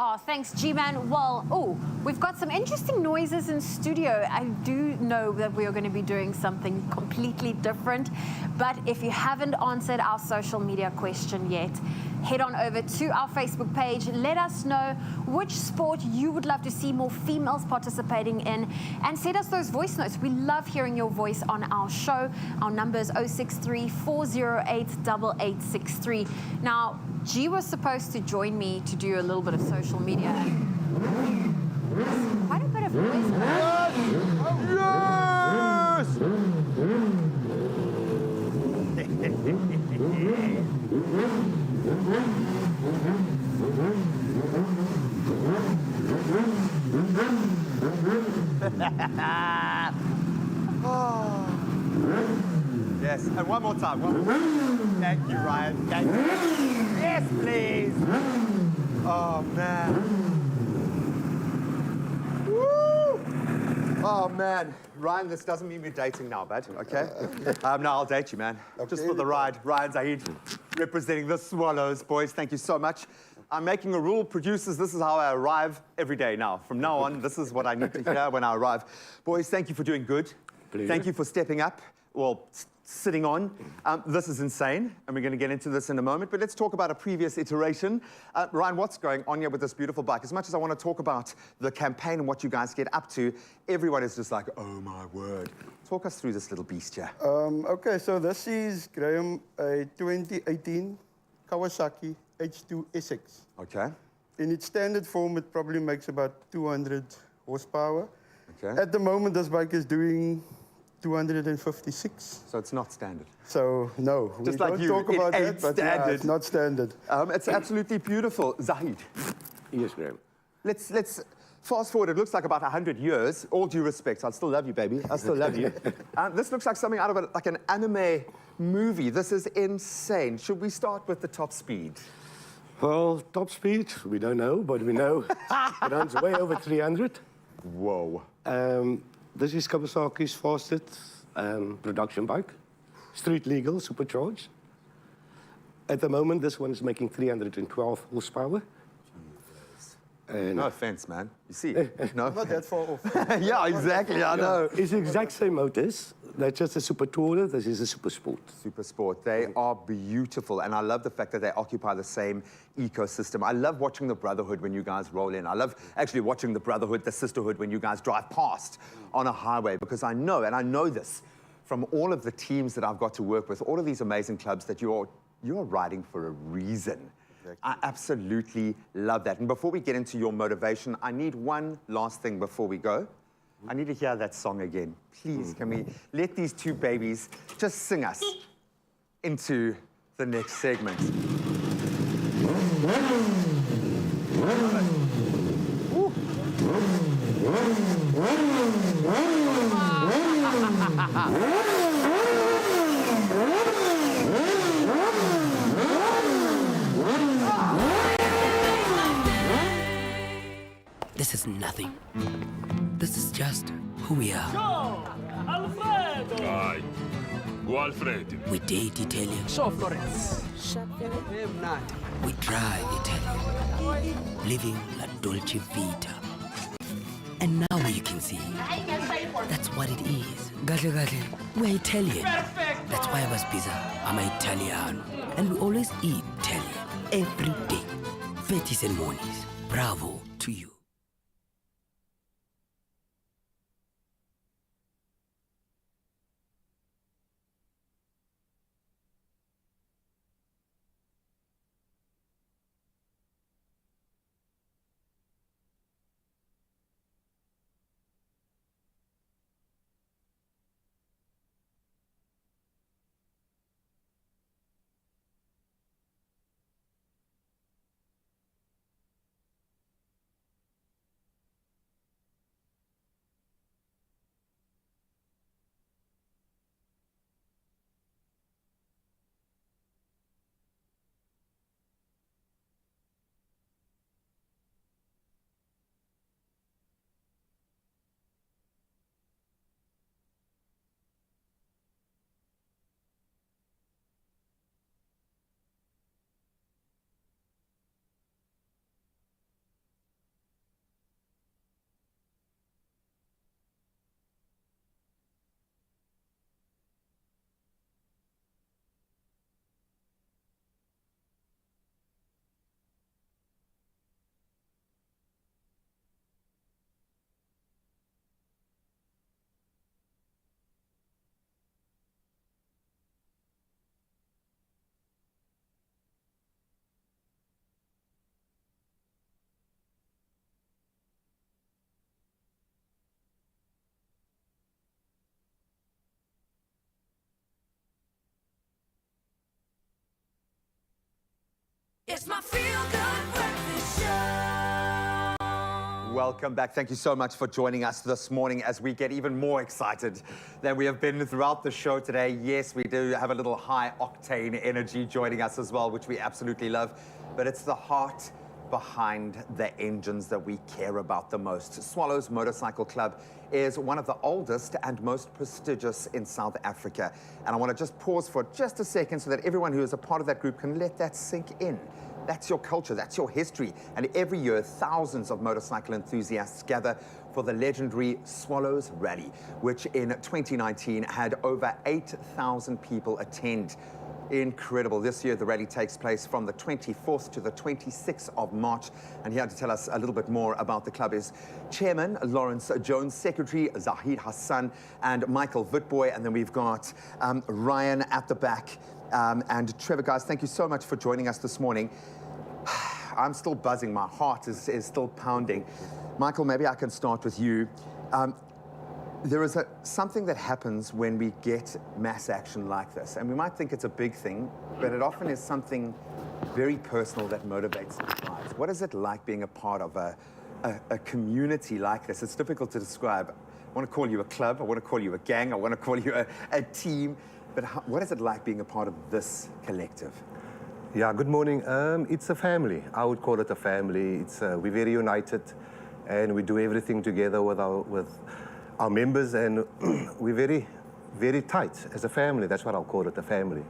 Speaker 1: Oh, thanks, G-Man. Well, we've got some interesting noises in studio. I do know that we are going to be doing something completely different. But if you haven't answered our social media question yet, head on over to our Facebook page. Let us know which sport you would love to see more females participating in, and send us those voice notes. We love hearing your voice on our show. Our number is 063-408-8863. Now, G was supposed to join me to do a little bit of social media. Quite a bit of voice.
Speaker 2: Yes, and one more time. Thank you, Ryan. Thank you. Yes, please. Oh, man. Woo! Oh, man. Ryan, this doesn't mean we're dating now, bud, okay? No, I'll date you, man. Okay, just for the ride. Ryan Zahid, representing the Swallows, boys. Thank you so much. I'm making a rule, producers, this is how I arrive every day now. From now on, this is what I need to hear when I arrive. Boys, thank you for doing good. Pleasure. Thank you for stepping up. Well, sitting on. This is insane, and we're going to get into this in a moment, but let's talk about a previous iteration. Ryan, what's going on here with this beautiful bike? As much as I want to talk about the campaign and what you guys get up to, everyone is just like, oh my word. Talk us through this little beast here.
Speaker 16: Okay, so this is, Graham, a 2018 Kawasaki H2 SX.
Speaker 2: Okay.
Speaker 16: In its standard form, it probably makes about 200 horsepower.
Speaker 2: Okay.
Speaker 16: At the moment, this bike is doing 256.
Speaker 2: So it's not standard.
Speaker 16: So, no,
Speaker 2: Just
Speaker 16: we
Speaker 2: like
Speaker 16: don't
Speaker 2: you,
Speaker 16: talk
Speaker 2: it
Speaker 16: about
Speaker 2: ain't
Speaker 16: that, but yeah,
Speaker 2: standard.
Speaker 16: it's not standard.
Speaker 2: It's absolutely beautiful. Zahid.
Speaker 17: Yes, Graham.
Speaker 2: Let's fast forward. It looks like about 100 years. All due respect, I still love you, baby. I still love you. This looks like something out of like an anime movie. This is insane. Should we start with the top speed?
Speaker 17: Well, top speed, we don't know, but we know it runs way over 300.
Speaker 2: Whoa.
Speaker 17: This is Kawasaki's fastest production bike. Street legal, supercharged. At the moment, this one is making 312 horsepower. And
Speaker 2: no offense, man. You see? No.
Speaker 16: Not that far off.
Speaker 2: Yeah, exactly. I know.
Speaker 17: It's the exact same motors. That's just a super tourer. This is a super sport.
Speaker 2: Super sport. They are beautiful, and I love the fact that they occupy the same ecosystem. I love watching the brotherhood when you guys roll in. I love actually watching the brotherhood, the sisterhood when you guys drive past on a highway, because I know, and I know this from all of the teams that I've got to work with, all of these amazing clubs, that you're riding for a reason. I absolutely love that. And before we get into your motivation, I need one last thing before we go. I need to hear that song again. Please, can we let these two babies just sing us into the next segment?
Speaker 18: This is nothing. This is just who we are.
Speaker 19: Alfredo! Dai, Alfredo.
Speaker 18: We date Italian.
Speaker 19: So, Florence.
Speaker 18: We drive Italian. Living la dolce vita. And now you can see. That's what it is. Gatle, gatle. We're Italian.
Speaker 19: Perfect.
Speaker 18: That's why I was pizza. I'm Italiano. And we always eat Italian. Every day. Fetis and mornings. Bravo to you.
Speaker 6: It's my feel-good breakfast show.
Speaker 2: Welcome back. Thank you so much for joining us this morning as we get even more excited than we have been throughout the show today. Yes, we do have a little high-octane energy joining us as well, which we absolutely love. But it's the heart behind the engines that we care about the most. Swallows Motorcycle Club is one of the oldest and most prestigious in South Africa. And I want to just pause for just a second so that everyone who is a part of that group can let that sink in. That's your culture, that's your history. And every year, thousands of motorcycle enthusiasts gather for the legendary Swallows Rally, which in 2019 had over 8,000 people attend. Incredible. This year, the rally takes place from the 24th to the 26th of March. And here to tell us a little bit more about the club is Chairman Lawrence Jones, Secretary Zahid Hassan, and Michael Witboy. And then we've got Ryan at the back. And Trevor, guys, thank you so much for joining us this morning. I'm still buzzing. My heart is still pounding. Michael, maybe I can start with you. There is something that happens when we get mass action like this, and we might think it's a big thing, but it often is something very personal that motivates and drives. What is it like being a part of a community like this? It's difficult to describe. I want to call you a club, I want to call you a gang, I want to call you a team, but what is it like being a part of this collective?
Speaker 20: Yeah, good morning. It's a family. I would call it a family. We're very united, and we do everything together with our members, and we're very, very tight as a family. That's what I'll call it, a family.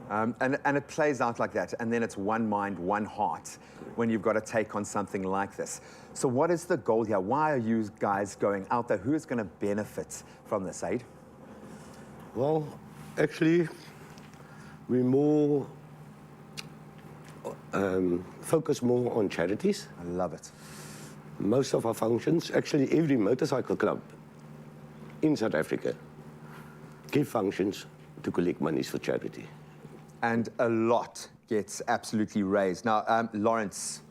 Speaker 2: And it plays out like that, and then it's one mind, one heart when you've got to take on something like this. So what is the goal here? Why are you guys going out there? Who is going to benefit from this, Aid?
Speaker 17: Well, actually, we more focus more on charities.
Speaker 2: I love it.
Speaker 17: Most of our functions, actually every motorcycle club in South Africa give functions to collect monies for charity.
Speaker 2: And a lot gets absolutely raised. Now, Lawrence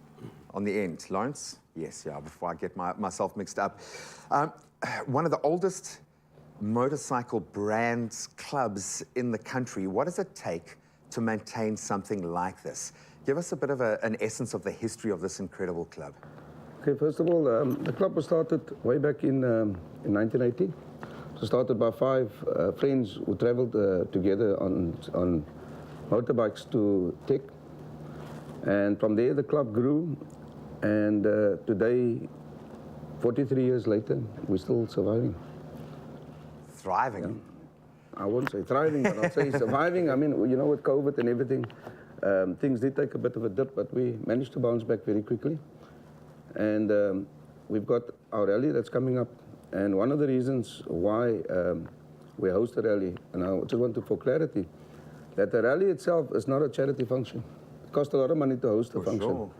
Speaker 2: on the end. Lawrence? Yes, yeah, before I get myself mixed up. One of the oldest motorcycle brands, clubs in the country. What does it take to maintain something like this? Give us a bit of an essence of the history of this incredible club.
Speaker 21: Okay, first of all, the club was started way back in 1980. It was started by 5 friends who traveled together on motorbikes to Tech. And from there, the club grew. And today, 43 years later, we're still surviving.
Speaker 2: Thriving?
Speaker 21: Yeah. I wouldn't say thriving, but I'll say surviving. I mean, you know, with COVID and everything, things did take a bit of a dip, but we managed to bounce back very quickly. And we've got our rally that's coming up. And one of the reasons why we host a rally, and I just want to, for clarity, that the rally itself is not a charity function. It costs a lot of money to host a function.
Speaker 2: Sure.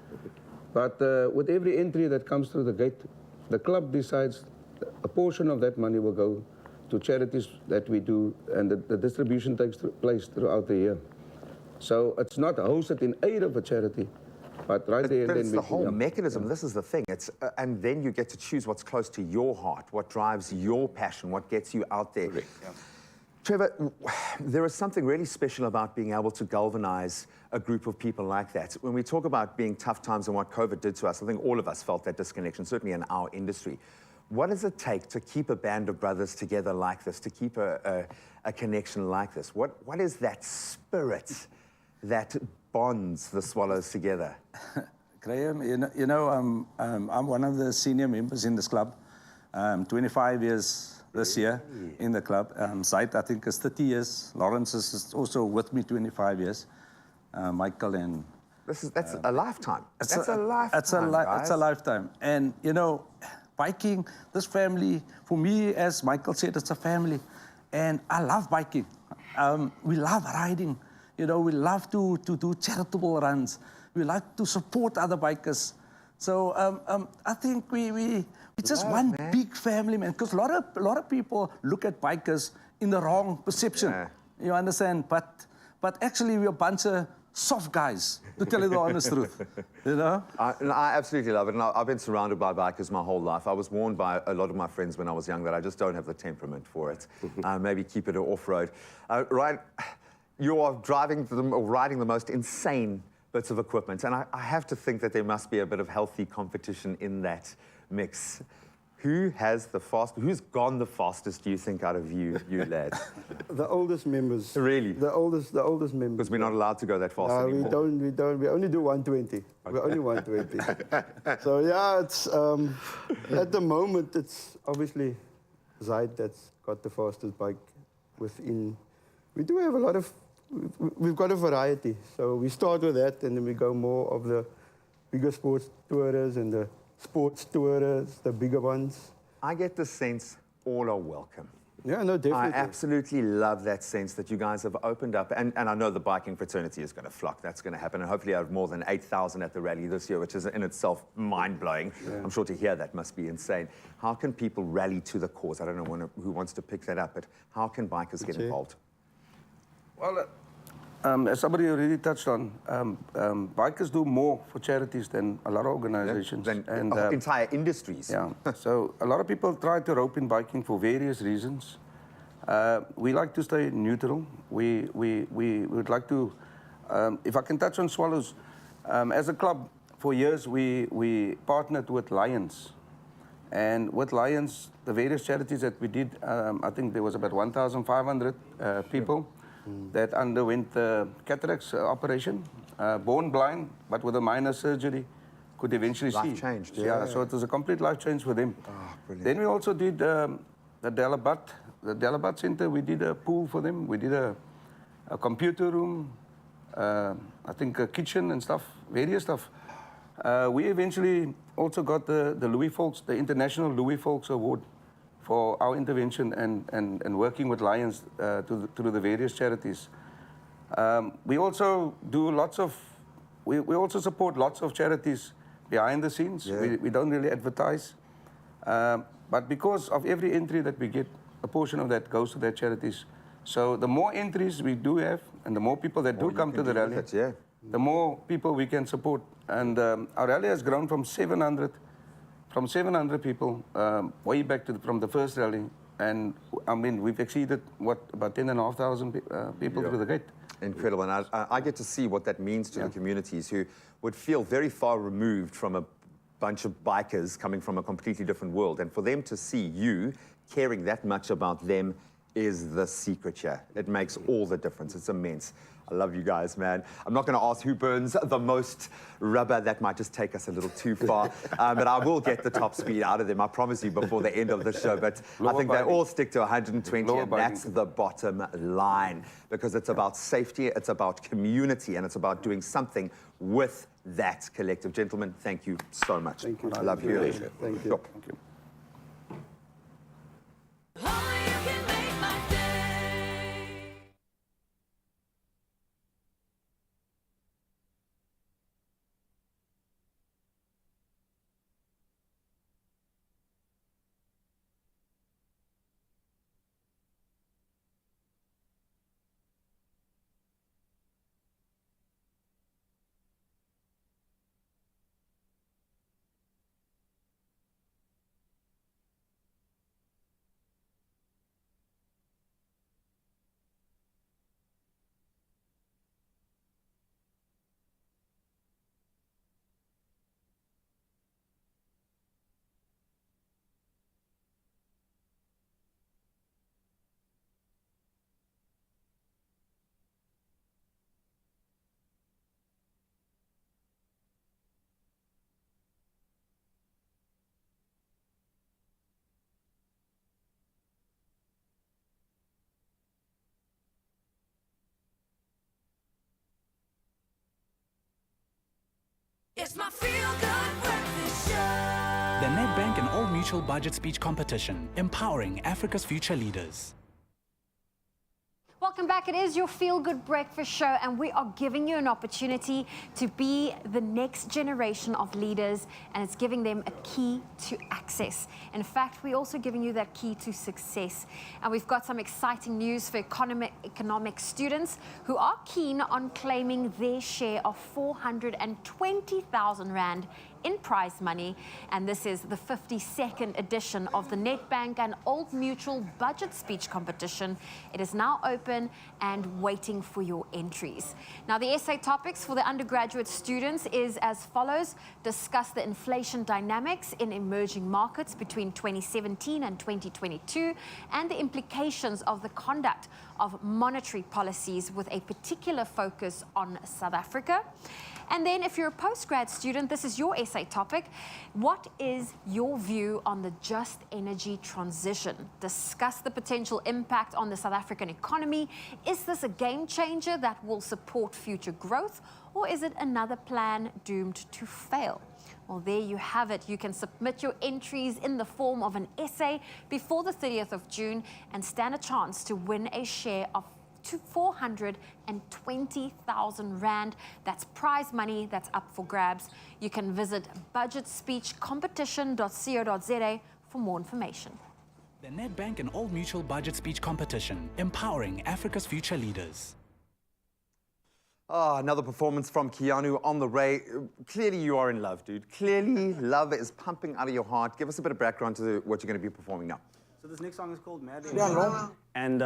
Speaker 21: But with every entry that comes through the gate, the club decides a portion of that money will go to charities that we do, and the distribution takes place throughout the year. So it's not hosted in aid of a charity, but right there.
Speaker 2: But
Speaker 21: then
Speaker 2: it's the whole mechanism. This is the thing. It's and then you get to choose what's close to your heart, what drives your passion, what gets you out there. Yeah. Trevor, there is something really special about being able to galvanize a group of people like that. When we talk about being tough times and what COVID did to us, I think all of us felt that disconnection, certainly in our industry. What does it take to keep a band of brothers together like this, to keep a connection like this? What is that spirit that bonds the Swallows together?
Speaker 22: Graham, I'm one of the senior members in this club. 25 years this year in the club. Zaid, I think, is 30 years. Lawrence is also with me 25 years. Michael and...
Speaker 2: That's a lifetime. That's a lifetime,
Speaker 22: It's a lifetime. And, you know, biking, this family, for me, as Michael said, it's a family. And I love biking. We love riding. You know, we love to do charitable runs. We like to support other bikers. So I think it's just one big family, man. Because a lot of people look at bikers in the wrong perception. Yeah. You understand? But actually, we're a bunch of soft guys, to tell you the honest truth. You know?
Speaker 2: I absolutely love it. And I've been surrounded by bikers my whole life. I was warned by a lot of my friends when I was young that I just don't have the temperament for it. Maybe keep it off-road. Ryan, you are riding the most insane bits of equipment. And I have to think that there must be a bit of healthy competition in that mix. Who's gone the fastest, do you think, out of you lads?
Speaker 16: The oldest members.
Speaker 2: Really?
Speaker 16: The oldest members.
Speaker 2: Because we're not allowed to go that fast
Speaker 16: no,
Speaker 2: anymore.
Speaker 16: we don't. We only do 120. Okay. We're only 120. So yeah, it's at the moment it's obviously Zaid that's got the fastest bike within. We do have a lot of we've got a variety. So we start with that, and then we go more of the bigger sports tourers and the sports tourers, the bigger ones.
Speaker 2: I get the sense all are welcome.
Speaker 16: Yeah, no, definitely.
Speaker 2: I absolutely love that sense that you guys have opened up. And I know the biking fraternity is going to flock. That's going to happen. And hopefully I have more than 8,000 at the rally this year, which is in itself mind-blowing.
Speaker 16: Yeah.
Speaker 2: I'm sure to hear that must be insane. How can people rally to the cause? I don't know who wants to pick that up, but how can bikers get involved?
Speaker 21: Well, as somebody already touched on, bikers do more for charities than a lot of organizations.
Speaker 2: Than entire industries.
Speaker 21: Yeah, so a lot of people try to rope in biking for various reasons. We like to stay neutral. We would like to, if I can touch on Swallows, as a club, for years we partnered with Lions. And with Lions, the various charities that we did, I think there was about 1,500 people that underwent the cataracts operation, born blind, but with a minor surgery, could eventually see.
Speaker 2: Life changed,
Speaker 21: Yeah, so it was a complete life change for them.
Speaker 2: Oh, brilliant.
Speaker 21: Then we also did the Delabat Center, we did a pool for them, we did a computer room, I think a kitchen and stuff, various stuff. We eventually also got the Louis Folks, the International Louis Folks Award for our intervention and working with Lions through the various charities. We also do lots of, we also support lots of charities behind the scenes.
Speaker 2: Yeah.
Speaker 21: We don't really advertise. But because of every entry that we get, a portion of that goes to their charities. So the more entries we do have, and the more people that do come to the rally, the more people we can support. And our rally has grown from 700 people way back from the first rally. And I mean, we've exceeded, about 10,500 people through the gate.
Speaker 2: Incredible. And I get to see what that means to the communities who would feel very far removed from a bunch of bikers coming from a completely different world. And for them to see you caring that much about them is the secret here. It makes all the difference. It's immense. I love you guys, man. I'm not going to ask who burns the most rubber. That might just take us a little too far. But I will get the top speed out of them, I promise you, before the end of the show. But I think they all stick to 120, and that's the bottom line. Because it's about safety, it's about community, and it's about doing something with that collective. Gentlemen, thank you so much.
Speaker 16: Thank you.
Speaker 2: I love you.
Speaker 16: Thank you.
Speaker 2: Sure.
Speaker 21: Thank you.
Speaker 6: It's my feel-good breakfast show.
Speaker 3: The Nedbank and Old Mutual Budget Speech Competition, empowering Africa's future leaders.
Speaker 1: Welcome back. It is your Feel Good Breakfast Show, and we are giving you an opportunity to be the next generation of leaders, and it's giving them a key to access. In fact, we're also giving you that key to success. And we've got some exciting news for economic students who are keen on claiming their share of 420,000 Rand in prize money. And this is the 52nd edition of the Nedbank and Old Mutual Budget Speech Competition. It is now open and waiting for your entries. Now, the essay topics for the undergraduate students is as follows: discuss the inflation dynamics in emerging markets between 2017 and 2022 and the implications of the conduct of monetary policies with a particular focus on South Africa. And then if you're a postgrad student, this is your essay topic. What is your view on the just energy transition? Discuss the potential impact on the South African economy. Is this a game changer that will support future growth, or is it another plan doomed to fail? Well, there you have it. You can submit your entries in the form of an essay before the 30th of June and stand a chance to win a share of 420,000 Rand. That's prize money that's up for grabs. You can visit budgetspeechcompetition.co.za for more information.
Speaker 3: The Nedbank and Old Mutual Budget Speech Competition, empowering Africa's future leaders.
Speaker 2: Oh, another performance from Keanu on the Ray. Clearly you are in love, dude. Clearly love is pumping out of your heart. Give us a bit of background to what you're going to be performing now.
Speaker 9: So this next song is called Mad. And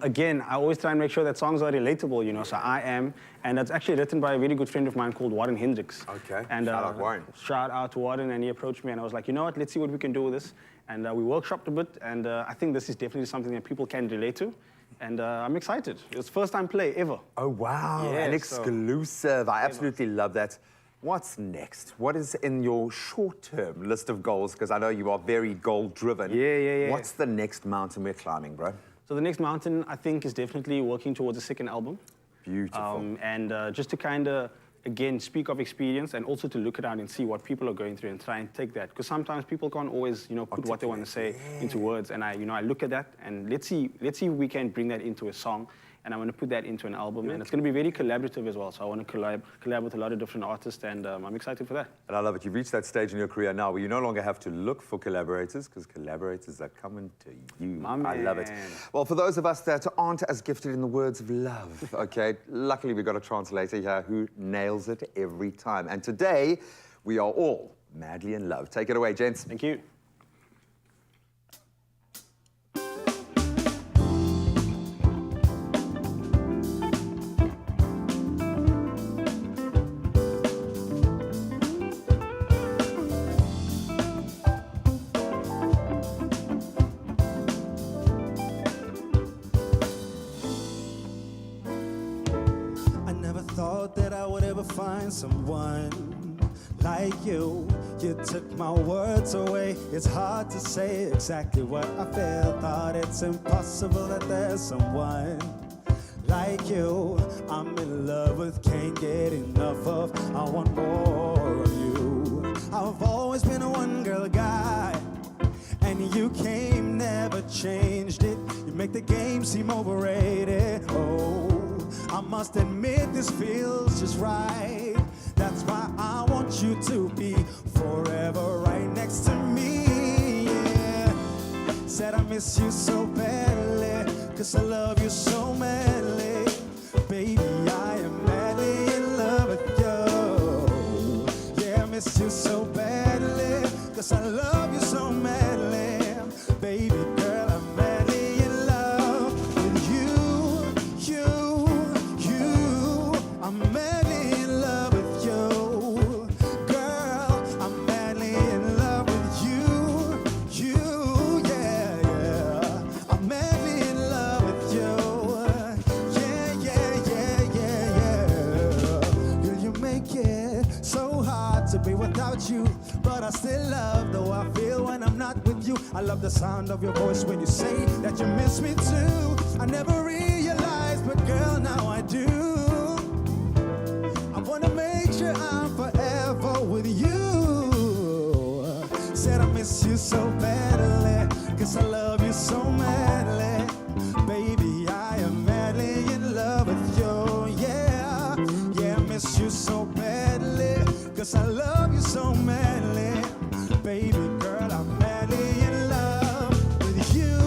Speaker 9: again, I always try and make sure that songs are relatable, you know, so I am. And it's actually written by a very good friend of mine called Warren Hendricks.
Speaker 2: Okay,
Speaker 9: and,
Speaker 2: shout out Warren.
Speaker 9: Shout out to Warren, and he approached me and I was like, you know what, let's see what we can do with this. And we workshopped a bit, and I think this is definitely something that people can relate to. And I'm excited. It's first time play ever.
Speaker 2: Oh, wow,
Speaker 9: Yeah,
Speaker 2: an
Speaker 9: so-
Speaker 2: exclusive. I absolutely love that. What's next? What is in your short-term list of goals? Because I know you are very goal-driven.
Speaker 9: Yeah.
Speaker 2: What's the next mountain we're climbing, bro?
Speaker 9: So the next mountain, I think, is definitely working towards a second album.
Speaker 2: Beautiful.
Speaker 9: And just to kind of, again, speak of experience and also to look around and see what people are going through and try and take that. Because sometimes people can't always, you know, put what they want to say into words. And I look at that and let's see if we can bring that into a song. And I want to put that into an album. And it's going to be very collaborative as well. So I want to collab with a lot of different artists, and I'm excited for that.
Speaker 2: And I love it. You've reached that stage in your career now where you no longer have to look for collaborators, because collaborators are coming to you. I love it. Well, for those of us that aren't as gifted in the words of love, okay, luckily we've got a translator here who nails it every time. And today, we are all madly in love. Take it away, gents.
Speaker 9: Thank you.
Speaker 12: I never thought that I would ever find someone like you. You took my words away. It's hard to say exactly what I feel. Thought it's impossible that there's someone like you. I'm in love with, can't get enough of. I want more of you. I've always been a one-girl guy, and you came, never changed it. You make the game seem overrated. Oh, I must admit this feels just right. That's why I want you to be forever right next to me. Yeah. Said I miss you so badly, 'cause I love you so madly. Baby, I am madly in love with you. Yeah, I miss you so badly, 'cause I love you so madly. Baby girl, I'm madly in love with you. I'm madly in love with you. Girl, I'm madly in love with you. Yeah. I'm madly in love with you. Yeah. Girl, you make it so hard to be without you, but I still love the way I feel when I'm not with you. I love the sound of your voice when you say that you miss me too. I never realized, but girl, now I do. I wanna make sure I'm forever with you. Said I miss you so badly, 'cause I love you so madly. Baby, I am madly in love with you. Yeah, I miss you so badly, 'cause I love you so madly. Baby girl, I'm madly in love with you.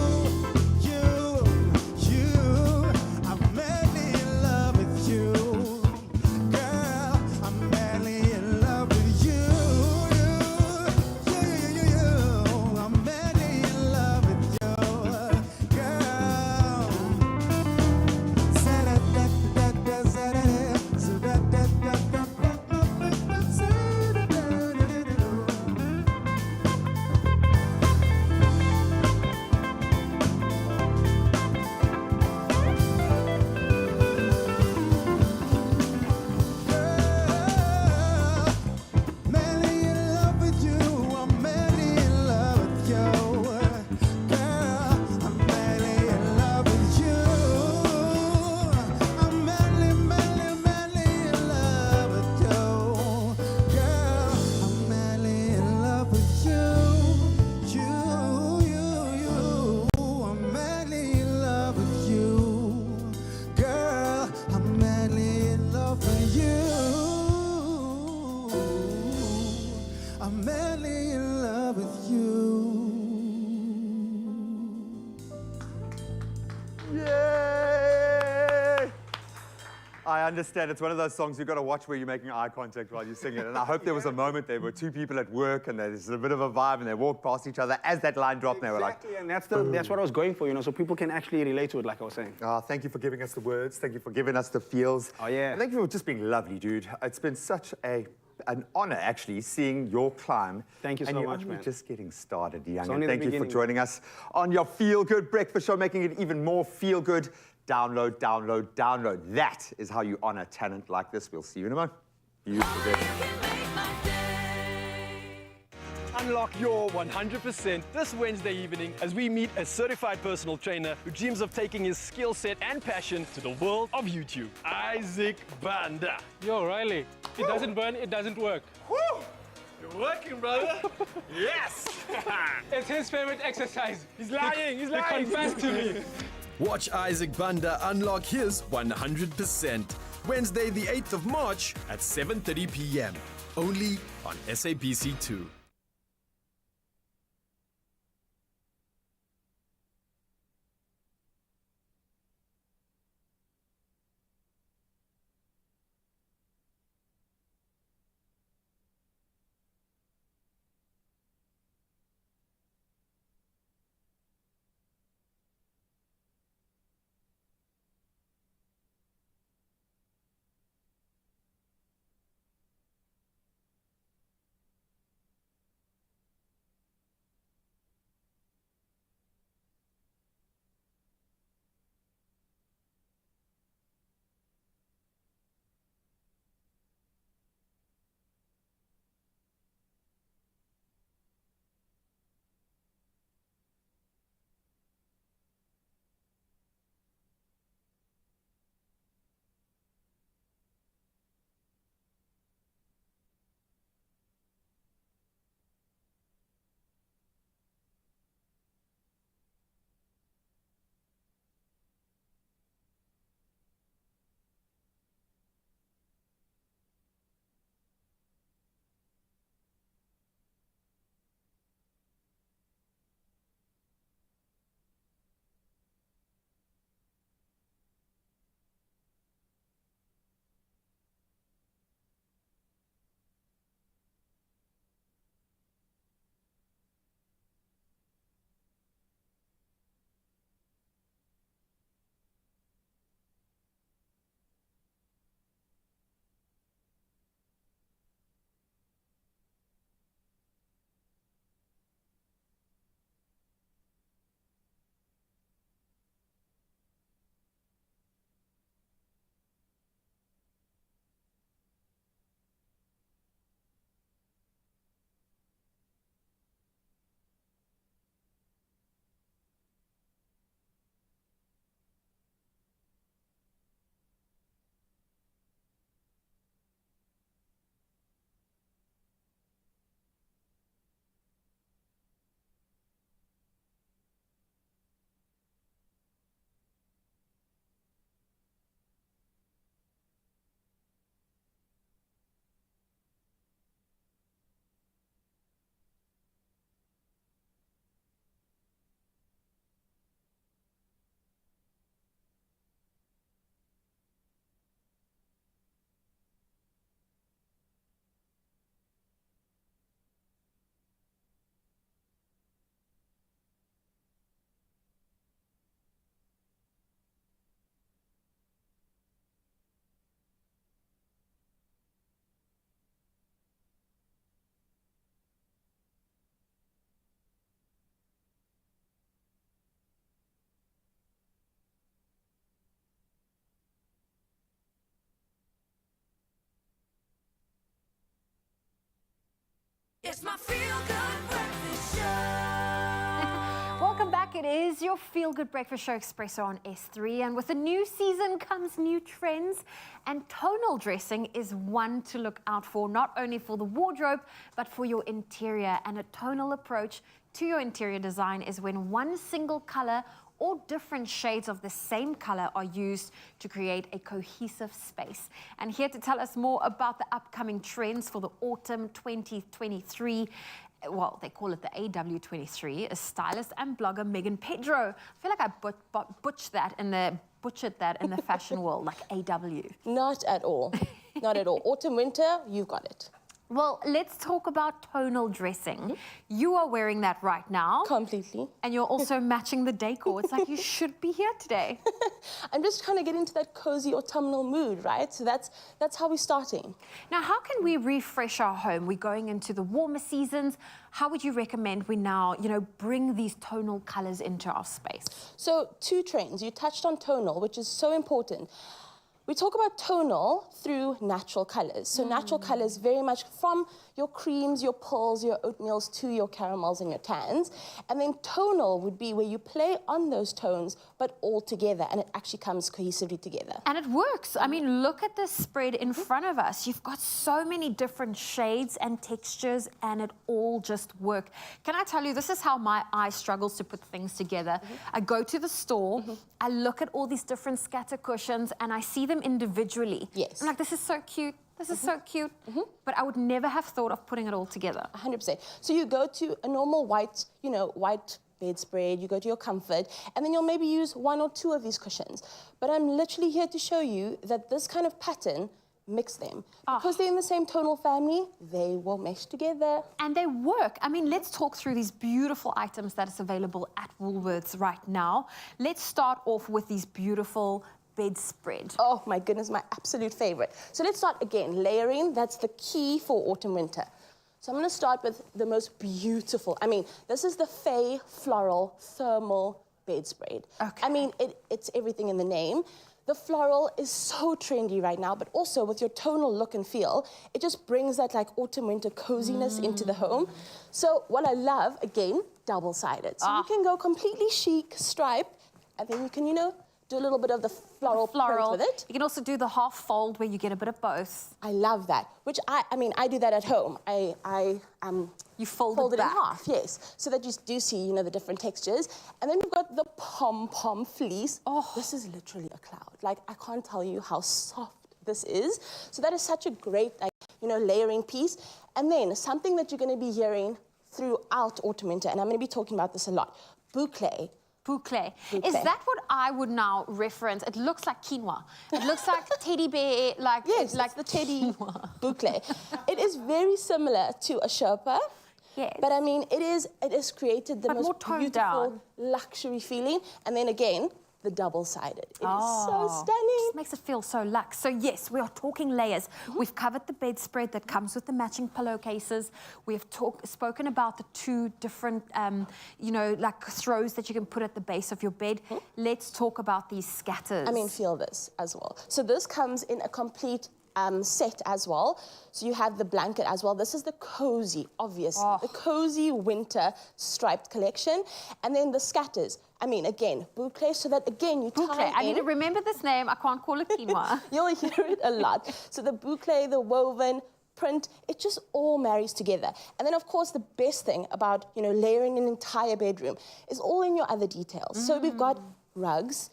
Speaker 12: I'm madly in love with you. Girl, I'm madly in love with you. I'm madly in love with you. Girl. I'm madly in love with you.
Speaker 2: Yay! I understand. It's one of those songs you've got to watch where you're making eye contact while you sing it. And I hope there was a moment there where two people at work and there's a bit of a vibe and they walk past each other as that line dropped and they were like...
Speaker 9: Exactly, and that's what I was going for, you know, so people can actually relate to it, like I was saying.
Speaker 2: Oh, thank you for giving us the words. Thank you for giving us the feels.
Speaker 9: Oh, yeah.
Speaker 2: And thank you for just being lovely, dude. It's been such an honor, actually, seeing your climb.
Speaker 9: Thank you so
Speaker 2: and you're
Speaker 9: much,
Speaker 2: only
Speaker 9: man.
Speaker 2: just getting started, young.
Speaker 9: It's
Speaker 2: And
Speaker 9: only the
Speaker 2: thank you for
Speaker 9: beginning.
Speaker 2: joining us on your Feel Good Breakfast Show, making it even more feel good. Download, download, download. That is how you honor talent like this. We'll see you in a moment. You forget.
Speaker 11: Unlock your 100% this Wednesday evening as we meet a certified personal trainer who dreams of taking his skill set and passion to the world of YouTube. Isaac Banda.
Speaker 5: Yo, Riley, it doesn't burn, it doesn't work.
Speaker 11: Woo! You're working, brother. Yes!
Speaker 5: It's his favorite exercise.
Speaker 11: He's lying, he's lying.
Speaker 5: He confessed to me.
Speaker 7: Watch Isaac Banda unlock his 100%. Wednesday, the 8th of March at 7:30 p.m. Only on SABC2.
Speaker 6: It's my Feel Good Breakfast Show.
Speaker 1: Welcome back. It is your Feel Good Breakfast Show Expresso on S3. And with the new season comes new trends. And tonal dressing is one to look out for, not only for the wardrobe, but for your interior. And a tonal approach to your interior design is when one single color All different shades of the same color are used to create a cohesive space. And here to tell us more about the upcoming trends for the autumn 2023, well, they call it the AW23, is stylist and blogger Megan Pedro. I feel like I butchered that in the fashion world, like AW.
Speaker 4: Not at all. Not at all. Autumn, winter, you've got it.
Speaker 1: Well, let's talk about tonal dressing. You are wearing that right now.
Speaker 4: Completely.
Speaker 1: And you're also matching the decor. It's like you should be here today.
Speaker 4: I'm just trying to get into that cozy autumnal mood, right? So that's how we're starting.
Speaker 1: Now, how can we refresh our home? We're going into the warmer seasons. How would you recommend we now, bring these tonal colors into our space?
Speaker 4: So 2 trends. You touched on tonal, which is so important. We talk about tonal through natural colors. So natural colors very much from your creams, your pearls, your oatmeals to your caramels and your tans. And then tonal would be where you play on those tones, but all together, and it actually comes cohesively together.
Speaker 1: And it works. I mean, look at the spread in front of us. You've got so many different shades and textures, and it all just works. Can I tell you, this is how my eye struggles to put things together. I go to the store, I look at all these different scatter cushions, and I see them individually.
Speaker 4: Yes.
Speaker 1: I'm like, this is so cute. This is so cute. But I would never have thought of putting it all together.
Speaker 4: 100%. So you go to a normal white, white bedspread, you go to your comfort, and then you'll maybe use 1 or 2 of these cushions. But I'm literally here to show you that this kind of pattern, mix them. Because they're in the same tonal family, they will mesh together.
Speaker 1: And they work. I mean, let's talk through these beautiful items that is available at Woolworths right now. Let's start off with these beautiful bedspread.
Speaker 4: Oh my goodness, my absolute favorite. So let's start again, layering. That's the key for autumn winter. So I'm going to start with the most beautiful. I mean, this is the Fay Floral Thermal Bedspread. Okay. I mean, it's everything in the name. The floral is so trendy right now, but also with your tonal look and feel, it just brings that like autumn winter coziness into the home. So what I love, again, double-sided. So you can go completely chic, striped, and then you can, do a little bit of the floral print with it.
Speaker 1: You can also do the half fold where you get a bit of both.
Speaker 4: I love that, which I do that at home.
Speaker 1: You fold it
Speaker 4: in half, yes, so that you do see, the different textures. And then we've got the pom-pom fleece. Oh, this is literally a cloud. Like, I can't tell you how soft this is. So that is such a great, layering piece. And then something that you're going to be hearing throughout autumn winter, and I'm going to be talking about this a lot, boucle.
Speaker 1: Boucle. Is that what I would now reference? It looks like quinoa. It looks like teddy bear,
Speaker 4: like the teddy boucle. It is very similar to a Sherpa.
Speaker 1: Yes.
Speaker 4: But I mean, it is created the most beautiful luxury feeling. And then again, the double-sided. It is so stunning.
Speaker 1: Just makes it feel so luxe. So yes, we are talking layers. We've covered the bedspread that comes with the matching pillowcases. We've spoken about the 2 different, like throws that you can put at the base of your bed. Let's talk about these scatters.
Speaker 4: I mean, feel this as well. So this comes in a complete set as well. So you have the blanket as well. This is the cozy, obviously, the cozy winter striped collection. And then the scatters. I mean, again, boucle, so that, again, you tie
Speaker 1: I need to remember this name. I can't call it quinoa.
Speaker 4: You'll hear it a lot. So the boucle, the woven, print, it just all marries together. And then, of course, the best thing about, layering an entire bedroom is all in your other details. So we've got rugs.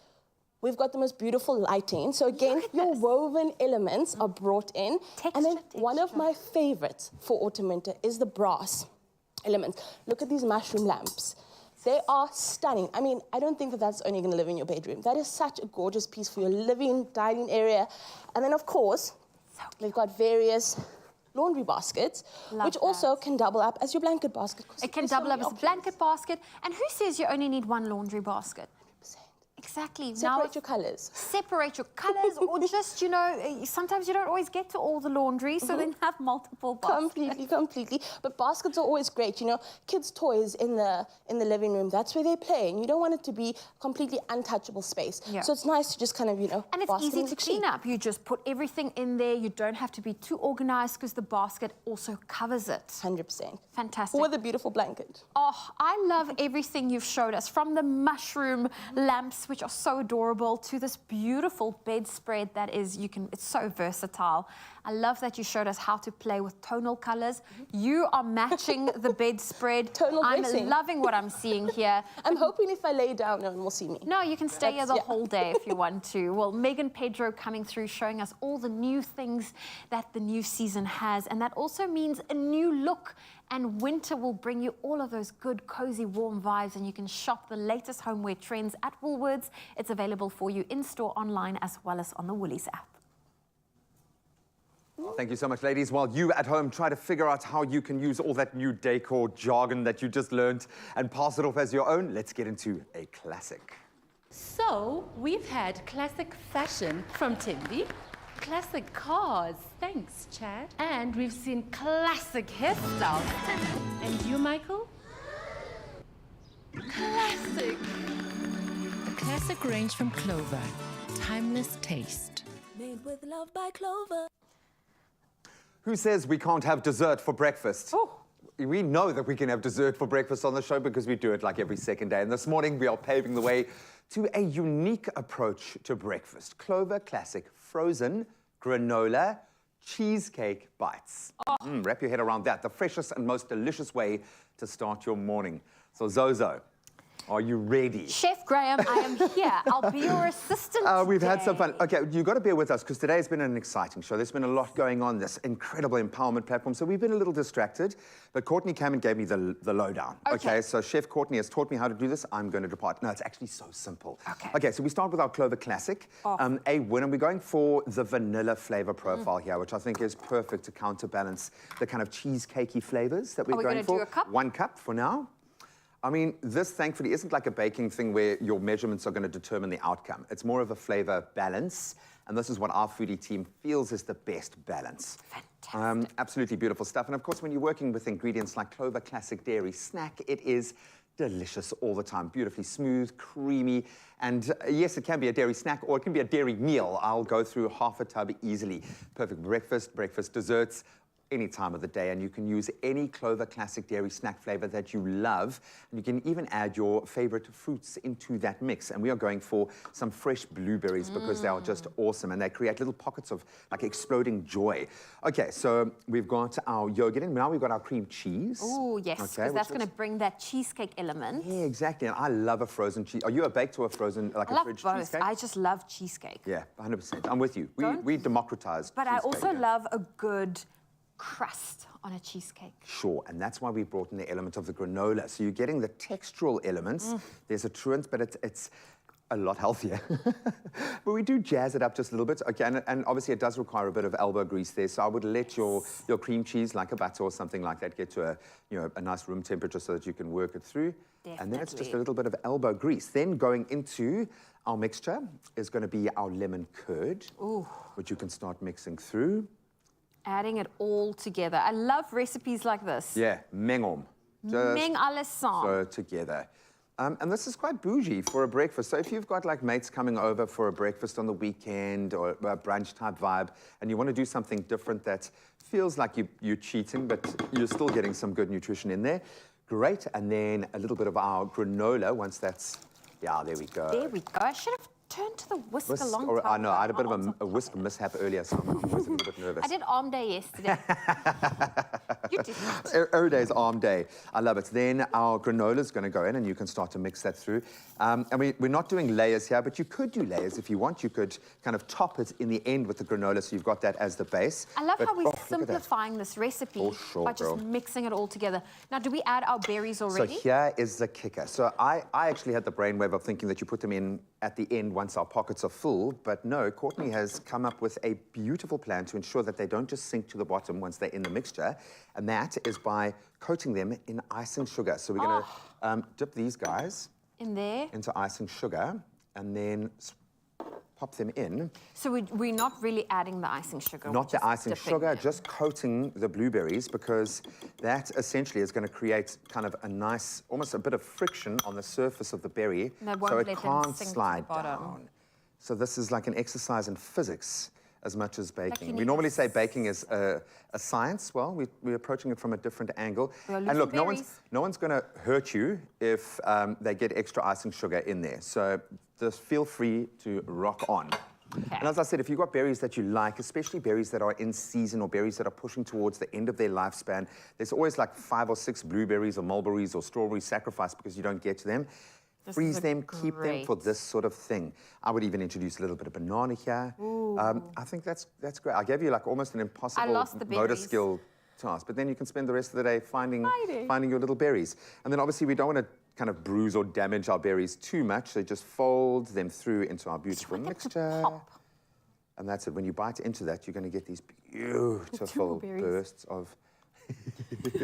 Speaker 4: We've got the most beautiful lighting. So again, your woven elements are brought in. And then one of my favorites for autumn winter is the brass elements. Look at these mushroom lamps. They are stunning. I mean, I don't think that that's only going to live in your bedroom. That is such a gorgeous piece for your living, dining area. And then, of course, we've got various laundry baskets, which also can double up as your blanket basket.
Speaker 1: It can double up as a blanket basket. And who says you only need 1 laundry basket? Exactly.
Speaker 4: Separate your colours.
Speaker 1: Separate your colours, or just, sometimes you don't always get to all the laundry, so then have multiple baskets.
Speaker 4: Completely. But baskets are always great, Kids' toys in the living room, that's where they play, and you don't want it to be completely untouchable space. Yeah. So it's nice to just kind of,
Speaker 1: And it's easy to clean up. You just put everything in there. You don't have to be too organised because the basket also covers it.
Speaker 4: 100%.
Speaker 1: Fantastic.
Speaker 4: With a beautiful blanket.
Speaker 1: Oh, I love everything you've showed us, from the mushroom lamps, which are so adorable, to this beautiful bedspread that is, it's so versatile. I love that you showed us how to play with tonal colors. You are matching the bedspread.
Speaker 4: Tonal
Speaker 1: I'm
Speaker 4: dressing.
Speaker 1: loving what I'm seeing here.
Speaker 4: I'm hoping if I lay down, no one will see me.
Speaker 1: No, you can stay here the
Speaker 4: Yeah.
Speaker 1: whole day if you want to. Well, Megan Pedro coming through, showing us all the new things that the new season has. And that also means a new look. And winter will bring you all of those good, cozy, warm vibes. And you can shop the latest homeware trends at Woolworths. It's available for you in-store, online, as well as on the Woolies app.
Speaker 2: Well, thank you so much, ladies. While you at home try to figure out how you can use all that new decor jargon that you just learned and pass it off as your own, let's get into a classic.
Speaker 8: So, we've had classic fashion from Timby, classic cars, thanks Chad, and we've seen classic hairstyles. And you, Michael? Classic!
Speaker 10: A classic range from Clover. Timeless taste.
Speaker 6: Made with love by Clover.
Speaker 2: Who says we can't have dessert for breakfast? Oh. We know that we can have dessert for breakfast on the show because we do it like every second day. And this morning we are paving the way to a unique approach to breakfast. Clover Classic Frozen Granola Cheesecake Bites. Wrap your head around that. The freshest and most delicious way to start your morning. So Zozo, are you ready?
Speaker 1: Chef Graham, I am here. I'll be your assistant
Speaker 2: We've had
Speaker 1: today.
Speaker 2: some fun. Okay, you've got to bear with us because today has been an exciting show. There's been a lot going on, this incredible empowerment platform. So we've been a little distracted, but Courtney came and gave me the lowdown. Okay, so Chef Courtney has taught me how to do this. I'm going to depart. No, it's actually so simple. Okay, so we start with our Clover Classic. A winner. We're going for the vanilla flavor profile here, which I think is perfect to counterbalance the kind of cheesecakey flavors that we're
Speaker 1: we
Speaker 2: going
Speaker 1: gonna
Speaker 2: for.
Speaker 1: do a cup?
Speaker 2: 1 cup for now. I mean, this thankfully isn't like a baking thing where your measurements are going to determine the outcome. It's more of a flavor balance, and this is what our foodie team feels is the best balance. Fantastic. Absolutely beautiful stuff. And of course, when you're working with ingredients like Clover Classic Dairy Snack, it is delicious all the time. Beautifully smooth, creamy, and yes, it can be a dairy snack or it can be a dairy meal. I'll go through half a tub easily. Perfect breakfast desserts, any time of the day, and you can use any Clover Classic Dairy Snack flavor that you love, and you can even add your favorite fruits into that mix. And we are going for some fresh blueberries because they are just awesome, and they create little pockets of like exploding joy. Okay, so we've got our yogurt in. Now we've got our cream cheese.
Speaker 1: Oh, yes, because that's going to bring that cheesecake element.
Speaker 2: Yeah, exactly, and I love a frozen cheese. Are you a baked or a frozen, like
Speaker 1: I
Speaker 2: a
Speaker 1: love
Speaker 2: fridge
Speaker 1: both.
Speaker 2: cheesecake?
Speaker 1: I just love cheesecake.
Speaker 2: Yeah, 100%. I'm with you. We democratized
Speaker 1: But I
Speaker 2: cheesecake,
Speaker 1: also
Speaker 2: yeah.
Speaker 1: love a good crust on a cheesecake.
Speaker 2: Sure, and that's why we brought in the element of the granola. So you're getting the textural elements. There's a truant, but it's a lot healthier. But we do jazz it up just a little bit. Okay, and obviously it does require a bit of elbow grease there. So I would let your cream cheese, like a butter or something like that, get to a nice room temperature so that you can work it through. And then it's just a little bit of elbow grease. Then going into our mixture is going to be our lemon curd, which you can start mixing through.
Speaker 1: Adding it all together. I love recipes like this.
Speaker 2: Yeah, mengom.
Speaker 1: Meng alles saam.
Speaker 2: So together. And this is quite bougie for a breakfast. So if you've got like mates coming over for a breakfast on the weekend or a brunch type vibe, and you want to do something different that feels like you're cheating, but you're still getting some good nutrition in there, great. And then a little bit of our granola once that's, yeah, there we go.
Speaker 1: There we go. I should have turned to the whisk a long time
Speaker 2: I know, I had a bit
Speaker 1: ago.
Speaker 2: of a whisk mishap earlier, so I'm always a little bit nervous.
Speaker 1: I did arm day yesterday. You did not.
Speaker 2: Every day is arm day. I love it. Then our granola is going to go in, and you can start to mix that through. And we're not doing layers here, but you could do layers if you want. You could kind of top it in the end with the granola, so you've got that as the base.
Speaker 1: I love
Speaker 2: But,
Speaker 1: how we're
Speaker 2: look at that.
Speaker 1: simplifying this recipe by just mixing it all together. Now, do we add our berries already?
Speaker 2: So here is the kicker. So I actually had the brainwave of thinking that you put them in at the end once our pockets are full, but no, Courtney has come up with a beautiful plan to ensure that they don't just sink to the bottom once they're in the mixture, and that is by coating them in icing sugar. So we're going to dip these guys
Speaker 1: in there
Speaker 2: into icing sugar, and then pop them in.
Speaker 1: So we're not really adding the icing sugar.
Speaker 2: Not
Speaker 1: we're
Speaker 2: the icing
Speaker 1: just dipping
Speaker 2: sugar,
Speaker 1: them.
Speaker 2: just coating the blueberries, because that essentially is going to create kind of a nice, almost a bit of friction on the surface of the berry,
Speaker 1: And that won't
Speaker 2: so it
Speaker 1: let them
Speaker 2: can't
Speaker 1: sink to the
Speaker 2: slide
Speaker 1: bottom.
Speaker 2: down. So this is like an exercise in physics as much as baking.
Speaker 1: you
Speaker 2: We
Speaker 1: need
Speaker 2: normally
Speaker 1: to
Speaker 2: say baking is a science. Well, we're approaching it from a different angle.
Speaker 1: We are
Speaker 2: And
Speaker 1: losing
Speaker 2: look, no
Speaker 1: berries.
Speaker 2: one's going to hurt you if they get extra icing sugar in there. So just feel free to rock on. And as I said, if you've got berries that you like, especially berries that are in season or berries that are pushing towards the end of their lifespan, there's always like 5 or 6 blueberries or mulberries or strawberries sacrificed because you don't get to them. Freeze them, keep them for this sort of thing. I would even introduce a little bit of banana here. I think that's great. I gave you like almost an impossible motor skill task, but then you can spend the rest of the day finding your little berries. And then obviously we don't want to kind of bruise or damage our berries too much, so just fold them through into our beautiful mixture. And that's it. When you bite into that, you're going to get these beautiful bursts of...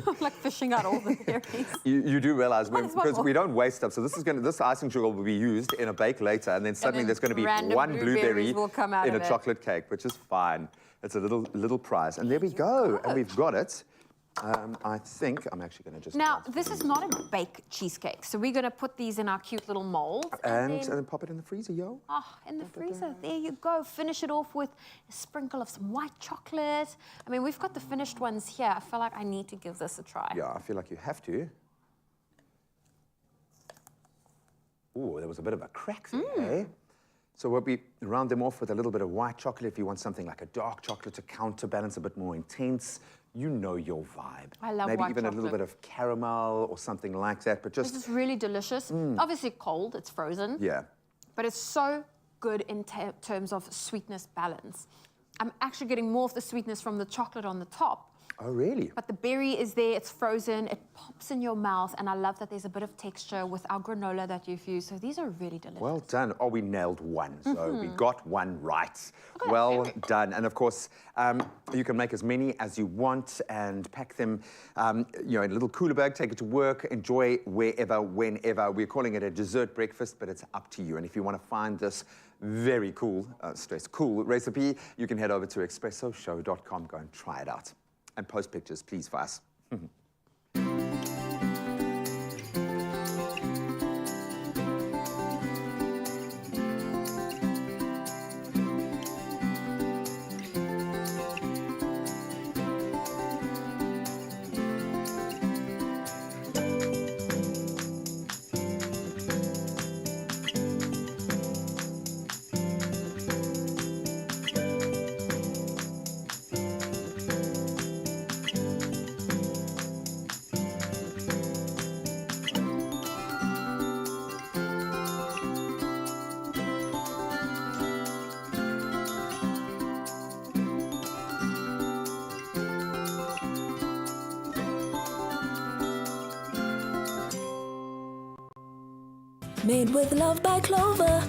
Speaker 1: I'm like fishing out all the berries.
Speaker 2: You do realize because we don't waste stuff. So this icing sugar will be used in a bake later, and then suddenly there's going to be one blueberry in a chocolate cake, which is fine. It's a little prize, and there we go, and we've got it. I think I'm actually going to just...
Speaker 1: Now, this is not a baked cheesecake, so we're going to put these in our cute little molds.
Speaker 2: And then pop it in the freezer, yo.
Speaker 1: Oh, in the freezer. There you go. Finish it off with a sprinkle of some white chocolate. I mean, we've got the finished ones here. I feel like I need to give this a try.
Speaker 2: Yeah, I feel like you have to. Ooh, there was a bit of a crack there, eh? So we round them off with a little bit of white chocolate if you want something like a dark chocolate to counterbalance, a bit more intense. You know your vibe.
Speaker 1: I love
Speaker 2: Maybe
Speaker 1: white
Speaker 2: even
Speaker 1: chocolate.
Speaker 2: a little bit of caramel or something like that, but just...
Speaker 1: This is really delicious. Obviously cold, it's frozen.
Speaker 2: Yeah.
Speaker 1: But it's so good in terms of sweetness balance. I'm actually getting more of the sweetness from the chocolate on the top.
Speaker 2: Oh, really?
Speaker 1: But the berry is there, it's frozen, it pops in your mouth, and I love that there's a bit of texture with our granola that you've used. So these are really delicious.
Speaker 2: Well done. Oh, we nailed one. So we got one right. Well done. And of course, you can make as many as you want and pack them, in a little cooler bag, take it to work, enjoy wherever, whenever. We're calling it a dessert breakfast, but it's up to you. And if you want to find this very cool, cool recipe, you can head over to expressoshow.com. Go and try it out. And post pictures, please, for us.
Speaker 6: Made with love by Clover.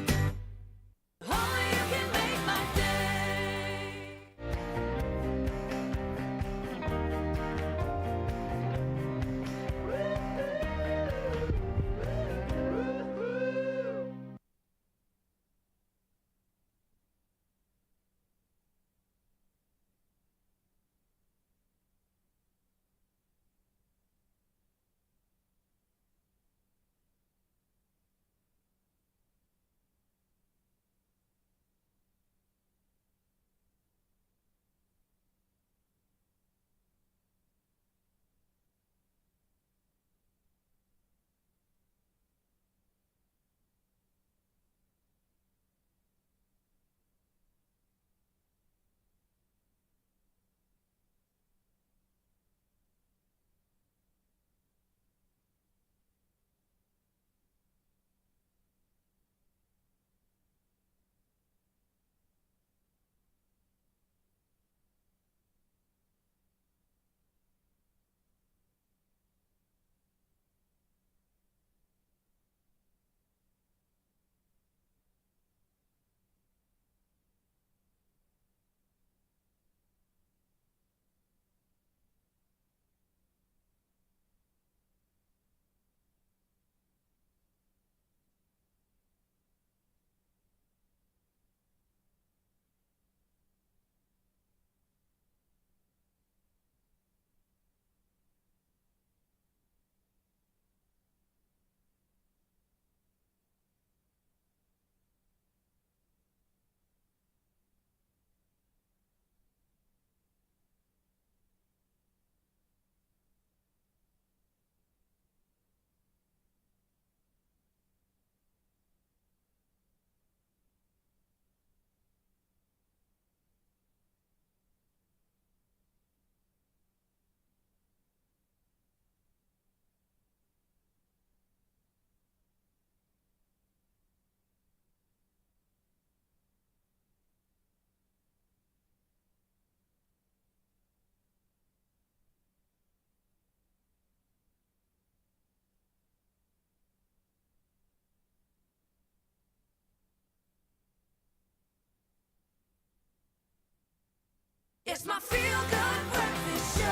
Speaker 6: It's my feel-good breakfast show.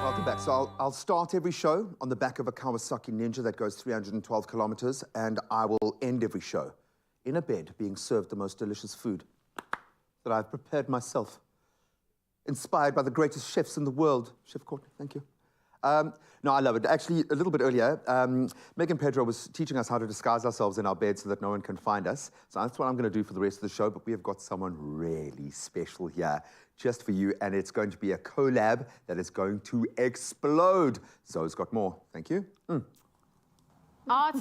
Speaker 2: Welcome back. So I'll start every show on the back of a Kawasaki Ninja that goes 312 kilometers, and I will end every show in a bed being served the most delicious food that I've prepared myself, inspired by the greatest chefs in the world. Chef Courtney, thank you. No, I love it. Actually, a little bit earlier, Megan Pedro was teaching us how to disguise ourselves in our bed so that no one can find us. So that's what I'm going to do for the rest of the show, but we have got someone really special here just for you, and it's going to be a collab that is going to explode. Zoe's got more. Thank you.
Speaker 1: Oh,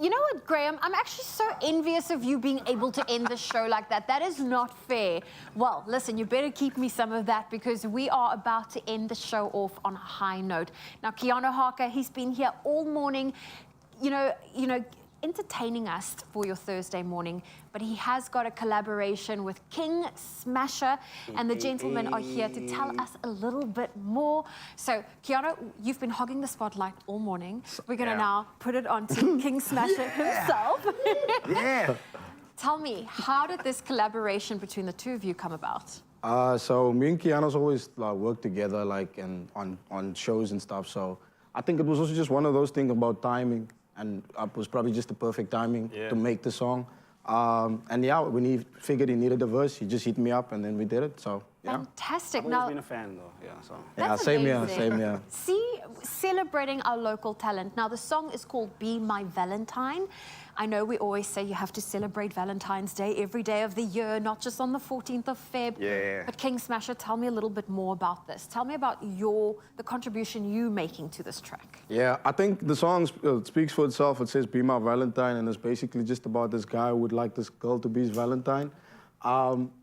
Speaker 1: you know what, Graham? I'm actually so envious of you being able to end the show like that. That is not fair. Well, listen, you better keep me some of that because we are about to end the show off on a high note. Now, Keanu Harker, he's been here all morning, you know, entertaining us for your Thursday morning, but he has got a collaboration with King Smasher, and the gentlemen are here to tell us a little bit more. So, Keanu, you've been hogging the spotlight all morning. We're going to now put it on to King Smasher himself.
Speaker 14: Yeah.
Speaker 1: Tell me, how did this collaboration between the two of you come about?
Speaker 14: So me and Keanu's always worked together, on shows and stuff. So I think it was also just one of those things about timing. And it was probably just the perfect timing to make the song. And yeah, when he figured he needed a verse, he just hit me up and then we did it, so yeah.
Speaker 1: Fantastic.
Speaker 9: I've always been a fan though, yeah, so.
Speaker 1: That's
Speaker 14: same
Speaker 1: amazing.
Speaker 14: here.
Speaker 1: See, celebrating our local talent. Now, the song is called Be My Valentine. I know we always say you have to celebrate Valentine's Day every day of the year, not just on the 14th of Feb.
Speaker 14: Yeah.
Speaker 1: But King Smasher, tell me a little bit more about this. Tell me about the contribution you making to this track.
Speaker 14: Yeah, I think the song speaks for itself. It says Be My Valentine, and it's basically just about this guy who would like this girl to be his Valentine.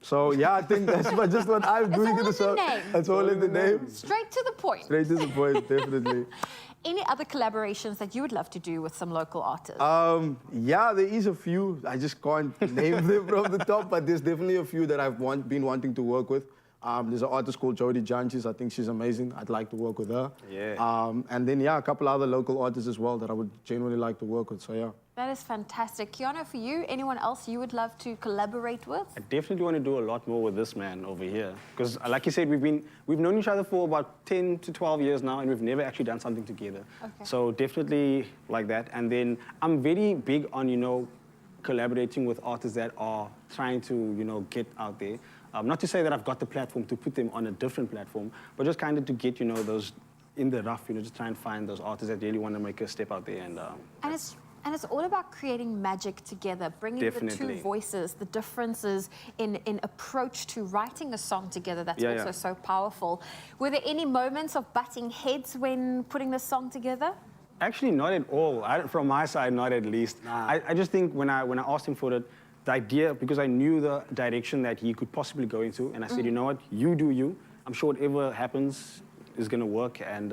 Speaker 14: So yeah, I think that's just what I'm doing in the song. It's all in the name.
Speaker 1: Straight to the point.
Speaker 14: Straight to the point, definitely.
Speaker 1: Any other collaborations that you would love to do with some local artists?
Speaker 14: Yeah, there is a few. I just can't name them from the top, but there's definitely a few that I've been wanting to work with. There's an artist called Jodie Janchis. I think she's amazing. I'd like to work with her.
Speaker 9: Yeah.
Speaker 14: And then, yeah, a couple other local artists as well that I would genuinely like to work with, so yeah.
Speaker 1: That is fantastic. Keanu, for you, anyone else you would love to collaborate with?
Speaker 9: I definitely want to do a lot more with this man over here. Because like you said, we've known each other for about 10 to 12 years now, and we've never actually done something together.
Speaker 1: Okay.
Speaker 9: So definitely like that. And then I'm very big on, collaborating with artists that are trying to, get out there. Not to say that I've got the platform to put them on a different platform, but just kind of to get, those in the rough, just try and find those artists that really want to make a step out there.
Speaker 1: And it's all about creating magic together, bringing the two voices, the differences in approach to writing a song together. That's also so powerful. Were there any moments of butting heads when putting this song together?
Speaker 9: Actually, not at all. From my side, not at least. Nah. I just think when I asked him for it, the idea, because I knew the direction that he could possibly go into, and I said, you know what, you do you. I'm sure whatever happens is going to work. And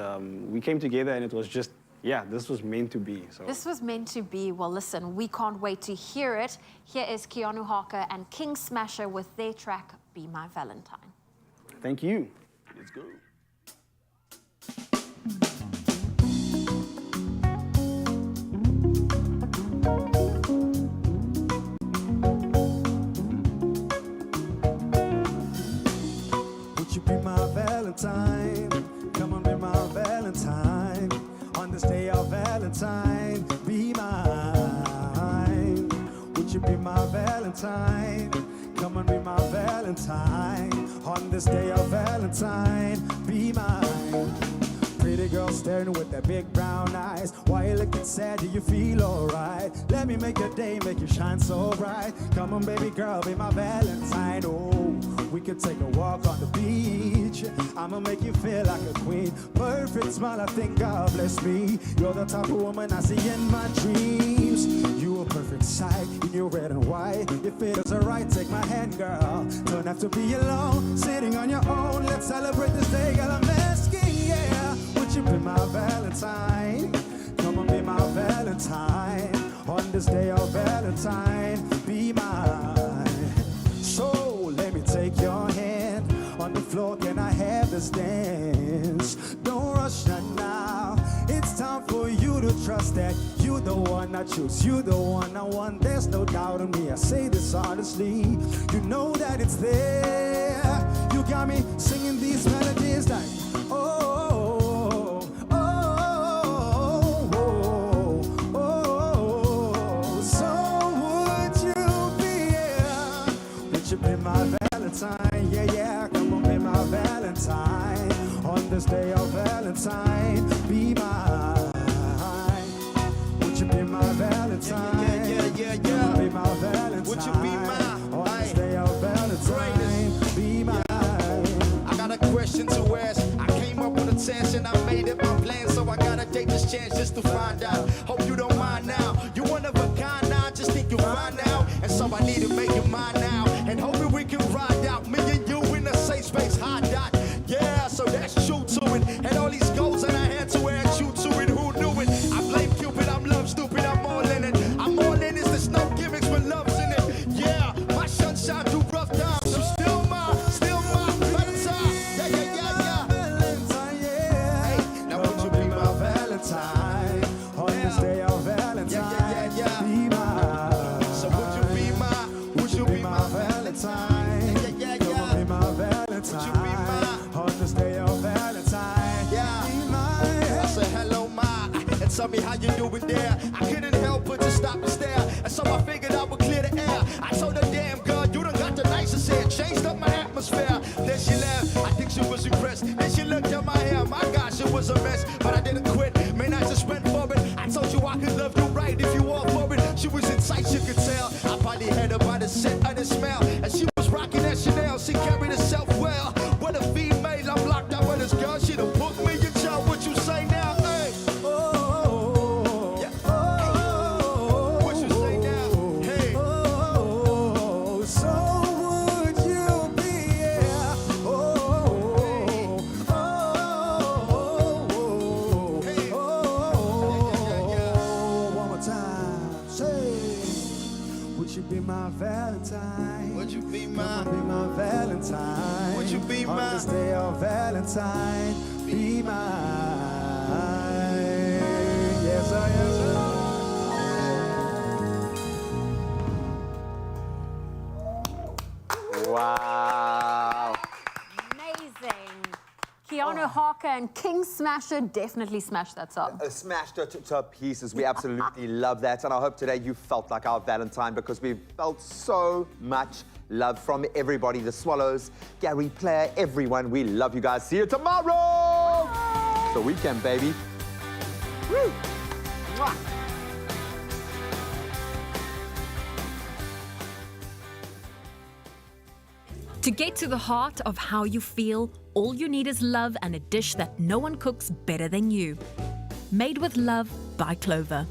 Speaker 9: we came together, and it was just, yeah, this was meant to be. So.
Speaker 1: This was meant to be. Well, listen, we can't wait to hear it. Here is Keanu Harker and King Smasher with their track, Be My Valentine.
Speaker 9: Thank you. Let's go.
Speaker 12: Would you be my Valentine? Come on, be my Valentine. On this day of Valentine, be mine. Would you be my Valentine? Come on, be my Valentine. On this day of Valentine, be mine. Pretty girl staring with that big brown eyes. Why you looking sad? Do you feel alright? Let me make your day, make you shine so bright. Come on, baby girl, be my Valentine. Oh, we could take a walk on the beach. I'ma make you feel like a queen. Perfect smile, I think God bless me. You're the type of woman I see in my dreams. You a perfect sight in your red and white. If it is alright, take my hand, girl. Don't have to be alone, sitting on your own. Let's celebrate this day, girl. I'm asking, yeah. Would you be my Valentine? Come on, be my Valentine. On this day of Valentine, be mine. So let me take your hand. On the floor, can I have this dance? Don't rush now. It's time for you to trust that you're the one I choose. You're the one I want. There's no doubt in me. I say this honestly. You know that it's there. You got me singing these melodies like, oh, oh, oh, oh, oh. So would you be, would you be my Valentine? Yeah, yeah, come on, be my Valentine. On this day of Valentine, be mine. Would you be my Valentine?
Speaker 13: Yeah.
Speaker 12: Be my Valentine.
Speaker 13: Would you be mine?
Speaker 12: On this day of Valentine, be mine.
Speaker 13: I got a question to ask. I came up with a test and I made it my plan, so I gotta take this chance just to find out. Hope you don't mind now. You one of a kind now, just think you'll find out. And so I need to make it mine now. And hoping we can ride out. Me and you in a safe space, hot dot. Yeah, so that's true to it. And all these goals that I had to add you to it. Who knew it? I blame Cupid, I'm love stupid, I'm all in it. I'm all in it, there's no gimmicks when love's in it. Yeah, my sunshine through rough times. So still my Valentine. Yeah.
Speaker 12: Valentine, yeah.
Speaker 13: Hey, now would you be my
Speaker 12: Valentine? On this day of Valentine,
Speaker 13: Yeah.
Speaker 12: be mine.
Speaker 13: So would you be my
Speaker 12: Valentine?
Speaker 13: Yeah.
Speaker 12: Come on, be my Valentine.
Speaker 13: Would you be mine?
Speaker 12: On this day of Valentine,
Speaker 13: Yeah.
Speaker 12: be mine.
Speaker 13: I said hello, ma, and tell me how you doing there. I couldn't help but to stop and stare, and so I figured I would clear the air. I told her, damn girl, you done got the nicest hair, changed up my atmosphere. Then she laughed, I think she was impressed. Then she looked at my hair, my gosh, it was a mess, but I didn't quit. Man, I just went for it. I told you I could love you right if you all for it. She was in sight, you could tell. I probably had her by the scent of the smell, and she was rocking that Chanel. She carried herself well. What a female, I'm locked out with this girl. She done booked me a job. What you say now? Hey. What you say now? Hey.
Speaker 12: Oh, so would you be, yeah. One more time. Say, would you be my Valentine?
Speaker 13: Would you be
Speaker 12: Come
Speaker 13: my?
Speaker 12: on, be my Valentine.
Speaker 13: Would you be
Speaker 12: On
Speaker 13: my?
Speaker 12: this day of Valentine, be mine. Yes, I am.
Speaker 2: Wow.
Speaker 1: Amazing. Keanu Harker and King Smasher definitely smashed that song.
Speaker 2: Smashed it to pieces. We absolutely love that. And I hope today you felt like our Valentine, because we felt so much love from everybody. The Swallows, Gary Player, everyone. We love you guys. See you tomorrow. It's the weekend, baby. Woo. Mwah.
Speaker 15: To get to the heart of how you feel, all you need is love and a dish that no one cooks better than you. Made with Love by Clover.